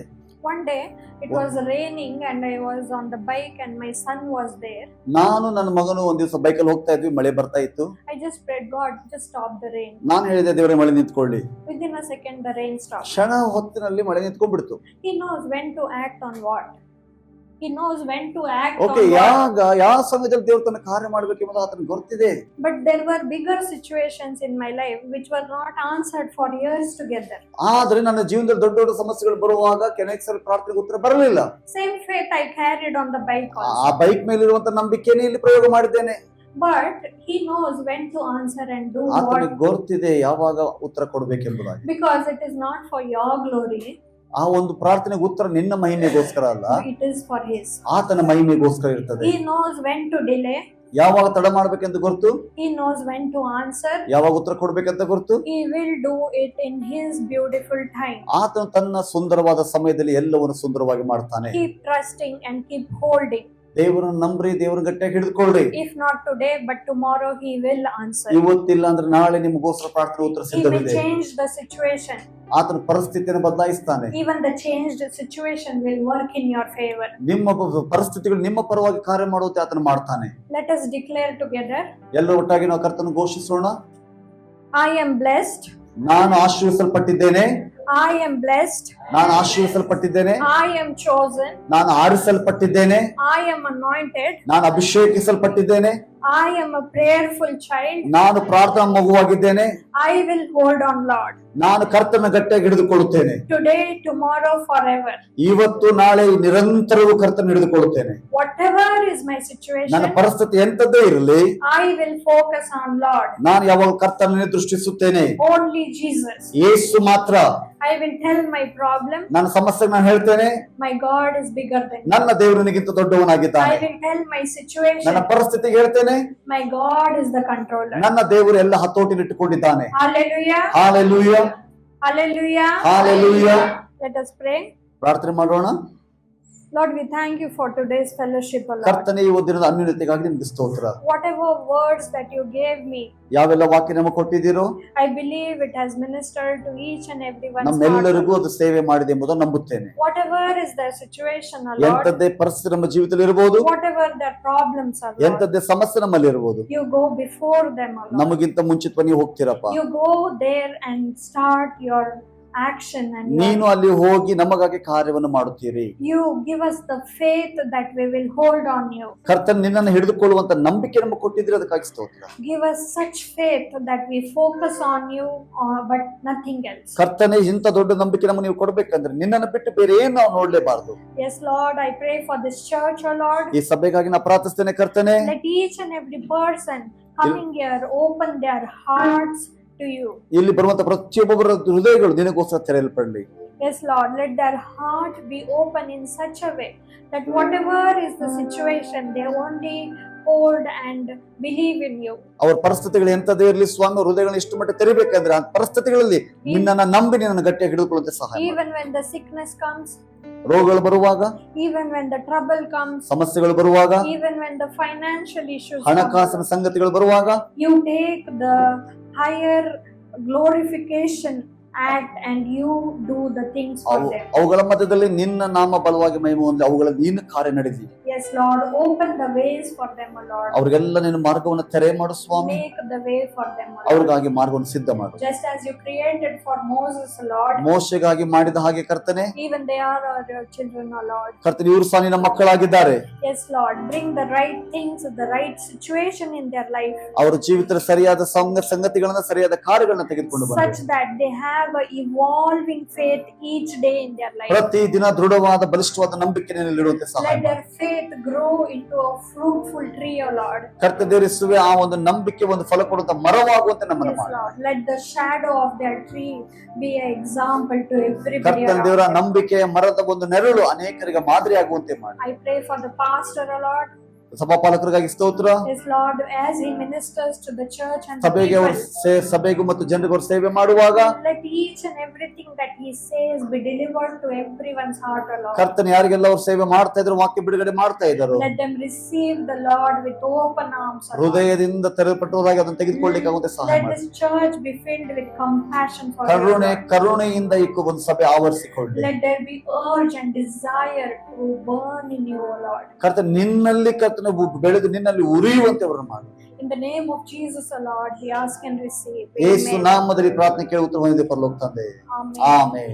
One day it was raining and I was on the bike and my son was there. ನಾನು ನನ್ನ ಮಗನು ಒಂದ್ ದಿವಸ ಬೈಕಲ್ಲಿ ಹೋಗ್ತಾ ಇದ್ವಿ, ಮಳೆ ಬರ್ತಾ ಇತ್ತು. I just prayed, God, just stop the rain. ನಾನು ಹೇಳಿದೆ, ದೇವರೇ ಮಳೆ ನಿಂತ್ಕೊಳ್ಳಿ. Within a second the rain stopped. ಕ್ಷಣ ಹೊತ್ತಿನಲ್ಲಿ ಮಳೆ ನಿಂತ್ಕೊಂಡ್ಬಿಡ್ತು. He knows when to act on what. He knows when to act okay, on what. ಯಾವ ಸಮಯದಲ್ಲಿ ದೇವರು ತನ್ನ ಕಾರ್ಯ ಮಾಡ್ಬೇಕೆಂಬುದು ಆತನಿಗೆ ಗೊತ್ತಿದೆ. But there were bigger situations in my life which were not answered for years together. ಆದ್ರೆ ನನ್ನ ಜೀವನದಲ್ಲಿ ದೊಡ್ಡ ದೊಡ್ಡ ಸಮಸ್ಯೆಗಳು ಬರುವಾಗ ಕೆಲವು ಸಲ ಪ್ರಾರ್ಥನೆಗೆ ಉತ್ತರ ಬರಲಿಲ್ಲ. Same faith I carried on the bike ಆ also. ಬೈಕ್ ಮೇಲಿರುವಂತ ನಂಬಿಕೆನೇ ಇಲ್ಲಿ ಪ್ರಯೋಗ ಮಾಡಿದ್ದೇನೆ. But he knows when to answer and do ಆತನಿಗೆ what, ಗೊತ್ತಿದೆ ಯಾವಾಗ ಉತ್ತರ ಕೊಡ್ಬೇಕೆಂಬುದಾಗಿ. because it is not for your glory, ಆ ಒಂದು ಪ್ರಾರ್ಥನೆಗೆ ಉತ್ತರ ನಿನ್ನ ಮಹಿಮೆಗೋಸ್ಕರ ಅಲ್ಲ, it is for his. ಆತನ ಮಹಿಮೆಗೋಸ್ಕರ ಇರ್ತದೆ. He knows when to delay, ಯಾವಾಗ ತಡ ಮಾಡ್ಬೇಕಂತ ಗೊತ್ತು, he knows when to answer. ಯಾವಾಗ ಉತ್ತರ ಕೊಡ್ಬೇಕಂತ ಗೊತ್ತು. He will do it in his beautiful time. ಆತನು ತನ್ನ ಸುಂದರವಾದ ಸಮಯದಲ್ಲಿ ಎಲ್ಲವನ್ನು ಸುಂದರವಾಗಿ ಮಾಡ್ತಾನೆ. Keep trusting and keep holding. ದೇವರನ್ನು ನಂಬ್ರಿ, ದೇವರನ್ನ ಗಟ್ಟಿಯಾಗಿ ಹಿಡಿದುಕೊಳ್ಳ್ರಿ. If not today, but tomorrow he will answer. ಇವತ್ತಿಲ್ಲ ಅಂದ್ರೆ ನಾಳೆ ನಿಮಗೋಸ್ಕರ ಪ್ರಾರ್ಥನೆ ಉತ್ತರ He may ಸಿದ್ಧವಿದೆ. change the situation. ಆತನ ಪರಿಸ್ಥಿತಿಯನ್ನು ಬದಲಾಯಿಸ್ತಾನೆ. Even the changed situation will work in your favor. ನಿಮ್ಮ ಪರಿಸ್ಥಿತಿಗಳು ನಿಮ್ಮ ಪರವಾಗಿ ಕಾರ್ಯ ಮಾಡುವಂತೆ ಆತನ ಮಾಡ್ತಾನೆ. Let us declare together, ಎಲ್ಲರೂ ಒಟ್ಟಾಗಿ ನಾವು ಕರ್ತನ ಘೋಷಿಸೋಣ. I am blessed. ನಾನು ಆಶೀರ್ವಿಸಲ್ಪಟ್ಟಿದ್ದೇನೆ. I am blessed. ನಾನು ಆಶೀರ್ವಿಸಲ್ಪಟ್ಟಿದ್ದೇನೆ. I am chosen. ನಾನು ಆರಿಸಲ್ಪಟ್ಟಿದ್ದೇನೆ. I am anointed. ನಾನು ಅಭಿಷೇಕಿಸಲ್ಪಟ್ಟಿದ್ದೇನೆ. I am a prayerful child. ನಾನು ಪ್ರಾರ್ಥನಾ ಮಗುವಾಗಿದ್ದೇನೆ. I will hold on, Lord. ನಾನು ಕರ್ತನ ಗಟ್ಟಿಯಾಗಿ ಹಿಡಿದುಕೊಳ್ಳುತ್ತೇನೆ. Today, tomorrow, forever. ಇವತ್ತು ನಾಳೆ ನಿರಂತರವೂ ಕರ್ತನ ಹಿಡಿದುಕೊಳ್ಳುತ್ತೇನೆ. Whatever is my ನನ್ನ situation, ಪರಿಸ್ಥಿತಿ ಎಂತದ್ದೇ ಇರಲಿ, I will focus on Lord. ನಾನು ಯಾವಾಗ ಕರ್ತನನ್ನೇ ದೃಷ್ಟಿಸುತ್ತೇನೆ. Only Jesus. ಯೇಸು ಮಾತ್ರ. I will tell my problem. ನನ್ನ ಸಮಸ್ಯೆಗೆ ನಾನು ಹೇಳ್ತೇನೆ, My God is bigger than. ನನ್ನ ದೇವರು ನನಗಿಂತ ದೊಡ್ಡವನಾಗಿದ್ದಾನೆ. I will tell my situation. ನನ್ನ ಪರಿಸ್ಥಿತಿಗೆ ಹೇಳ್ತೇನೆ, My God is the controller. ನನ್ನ ದೇವರು ಎಲ್ಲ ಹತೋಟಿಲಿಟ್ಟುಕೊಂಡಿದ್ದಾನೆ. Hallelujah. Hallelujah, Hallelujah. Hallelujah. Let us pray. ಪ್ರಾರ್ಥನೆ ಮಾಡೋಣ. Lord, we thank you for today's fellowship, O Lord. ಕರ್ತನೆ, ಈ ದಿನದ ಅನ್ಯೋನ್ಯತೆಗಾಗಿ ನಿಮ್ಗೆ ಸ್ತೋತ್ರ. Whatever words that you gave me, ಯಾವೆಲ್ಲ ವಾಕ್ಯ ನಮಗೆ ಕೊಟ್ಟಿದ್ದೀರೋ I believe it has ministered to each and everyone's heart. ನಮ್ಮೆಲ್ಲರಿಗೂ ಅದು ಸೇವೆ ಮಾಡಿದೆ ಎಂಬುದನ್ನು ನಂಬುತ್ತೇನೆ. Whatever is their situation, O Lord, ಎಂತದ್ದೇ ಪರಿಸ್ಥಿತಿ ನಮ್ಮ ಜೀವಿತದಲ್ಲಿ ಇರಬಹುದು, whatever their problems are, Lord, ಎಂತದ್ದೇ ಸಮಸ್ಯೆ ನಮ್ಮಲ್ಲಿ ಇರಬಹುದು, you go before them, O Lord. ನಮಗಿಂತ ಮುಂಚಿತವಾಗಿ ನೀವು ಹೋಗ್ತೀರಪ್ಪ. You go there and start your action, and ನೀನು ಅಲ್ಲಿ ಹೋಗಿ ನಮಗಾಗಿ ಕಾರ್ಯವನ್ನು ಮಾಡುತ್ತೀರಿ. you give us the faith that we will hold on you. ಕರ್ತನ್ ನಿನ್ನನ್ನು ಹಿಡಿದುಕೊಳ್ಳುವಂತ ನಂಬಿಕೆ ನಮಗೆ ಕೊಟ್ಟಿದ್ರೆ ಅದಕ್ಕಾಗಿ ಸ್ತೋತ್ರ. Give us such faith that we focus on you, but nothing else. ಕರ್ತನೆ, ಇಂಥ ದೊಡ್ಡ ನಂಬಿಕೆ ನಮಗೆ ನೀವು ಕೊಡ್ಬೇಕಂದ್ರೆ ನಿನ್ನನ್ನು ಬಿಟ್ಟು ಬೇರೆ ಏನು ನಾವು ನೋಡ್ಲೇಬಾರ್ದು. Yes, Lord, I pray for this church, O Lord. ಈ ಸಭೆಗಾಗಿ ನಾ ಪ್ರಾರ್ಥಿಸ್ತೇನೆ ಕರ್ತನೆ. Let each and every person coming here open their hearts to you. ಇಲ್ಲಿ ಬರುವಂತ ಪ್ರತಿಯೊಬ್ಬರ ಹೃದಯಗಳು ನಿನಗೋಸ್ಕರ ತೆರೆಯಲ್ಪಡಲಿ. Yes, Lord, let their heart be open in such a way that whatever is the situation, they only hold and believe in you. ಅವ್ರ ಪರಿಸ್ಥಿತಿಗಳು ಎಂತದೇ ಇರಲಿ ಸ್ವಾಮಿ, ಹೃದಯಗಳನ್ನ ಇಷ್ಟು ಮಟ್ಟ ತೆರಿಬೇಕಂದ್ರೆ ಆ ಪರಿಸ್ಥಿತಿಗಳಲ್ಲಿ ನಿನ್ನನ್ನು ನಂಬಿ ನಿನ್ನನ್ನು ಗಟ್ಟಿಯಾಗಿ ಹಿಡಿದುಕೊಳ್ಳುವಂತೆ ಸಹಾಯ ಮಾಡು. Even when the sickness comes, ರೋಗಗಳು ಬರುವಾಗ, even when the trouble comes, ಸಮಸ್ಯೆಗಳು ಬರುವಾಗ, even when the financial issues ಹಣಕಾಸಿನ come, ಸಂಗತಿಗಳು ಬರುವಾಗ, you take the higher glorification act and you do the things for them. ಅವುಗಳ ಮಧ್ಯದಲ್ಲಿ ನಿನ್ನ ನಾಮ ಬಲವಾಗಿ ಮಹಿಮೆ ಹೊಂದಿ ಅವುಗಳ ನೀನು ಕಾರ್ಯ ನಡೆದಿ. Yes, Lord, open the ways for them, O Lord. ಅವ್ರಿಗೆಲ್ಲ ನಿನ್ನ ಮಾರ್ಗವನ್ನು ತೆರೆ ಮಾಡು ಸ್ವಾಮಿ. Make the way for them, O Lord. ಅವ್ರಿಗಾಗಿ ಮಾರ್ಗವನ್ನು ಸಿದ್ಧ ಮಾಡು. Just as you created for Moses, O Lord, ಮೋಶೆಗಾಗಿ ಮಾಡಿದ ಹಾಗೆ ಕರ್ತನೆ, even they are your children, O Lord. ಕರ್ತನೆ, ಇವರು ಸಹ ನಿನ್ನ ಮಕ್ಕಳಾಗಿದ್ದಾರೆ. Yes, Lord, bring the right things, the right situation in their life, ಅವರ ಜೀವಿತದ ಸರಿಯಾದ ಸಂಗತಿಗಳನ್ನ, ಸರಿಯಾದ ಕಾರ್ಯಗಳನ್ನ ತೆಗೆದುಕೊಂಡು such ಬಂದರು. that they have a evolving faith each day in their life. ಪ್ರತಿ ದಿನ ದೃಢವಾದ ಬಲಿಷ್ಠವಾದ ನಂಬಿಕೆಯನ್ನು ಇಡುವಂತೆ ಸಹಾಯ Let ಮಾಡು. their faith faith grow into a fruitful tree, O Lord. ಕರ್ತನ ದೇವರಿಸುವೆ ಆ ಒಂದು ನಂಬಿಕೆ ಒಂದು ಫಲ ಕೊಡುವಂತ ಮರವಾಗುವಂತೆ ನಮ್ಮನ್ನು Yes, ಮಾಡಿ. Lord. Let the shadow of their tree be an example to everybody ಕರ್ತನ around ದೇವರ them. ನಂಬಿಕೆಯ ಮರದ ಒಂದು ನೆರಳು ಅನೇಕರಿಗೆ ಮಾದರಿ ಆಗುವಂತೆ ಮಾಡಿ. I pray for the pastor, O Lord. ಸಭಾಪಾಲಕರಿಗಾಗಿ ಸ್ತೋತ್ರ. Yes, Lord, as he ministers to the church and the ಸಭೆಗೆ ಅವರು people, ಸಭೆಗೂ ಮತ್ತು ಜನರಿಗೂ ಅವರು ಸೇವೆ ಮಾಡುವಾಗ let each and everything that he says be delivered to everyone's heart, O Lord. ಕರ್ತನ ಯಾರಿಗೆಲ್ಲ ಅವರು ಸೇವೆ ಮಾಡ್ತಾ ಇದ್ರು, ವಾಕ್ಯ ಬಿಡುಗಡೆ ಮಾಡ್ತಾ ಇದ್ರು, Let them receive the Lord with open arms, O Lord. ಹೃದಯದಿಂದ ತೆರೆಯಲ್ಪಟ್ಟವರಾಗಿ ಅದನ್ನು ತೆಗೆದುಕೊಳ್ಳಿಕ್ಕೆ ಆಗುವಂತೆ ಸಹಾಯ Let ಮಾಡಿ. this church be filled with compassion for you, Lord. ಕರುಣೆಯಿಂದ ಈ ಒಂದು ಸಭೆ ಆವರಿಸಿಕೊಳ್ಳಿ. Let there be urge and desire to burn in you, O Lord. ಕರ್ತನ ನಿನ್ನಲ್ಲಿ ಕರ್ತನ ಬೆಳೆದು ನಿನ್ನಲ್ಲಿ ಉರಿಯುವಂತೆ ಅವರನ್ನು ಮಾಡಿ. In the name of Jesus, O Lord, we ask and receive. Yesu Amen. ನಾಮದಲ್ಲಿ ಪ್ರಾರ್ಥನೆ ಕೇಳಿ ಉತ್ತರ ಹೊಂದಿದೆ ಪರಲೋಕ ತಂದೆ. Amen. ಆಮೆನ್.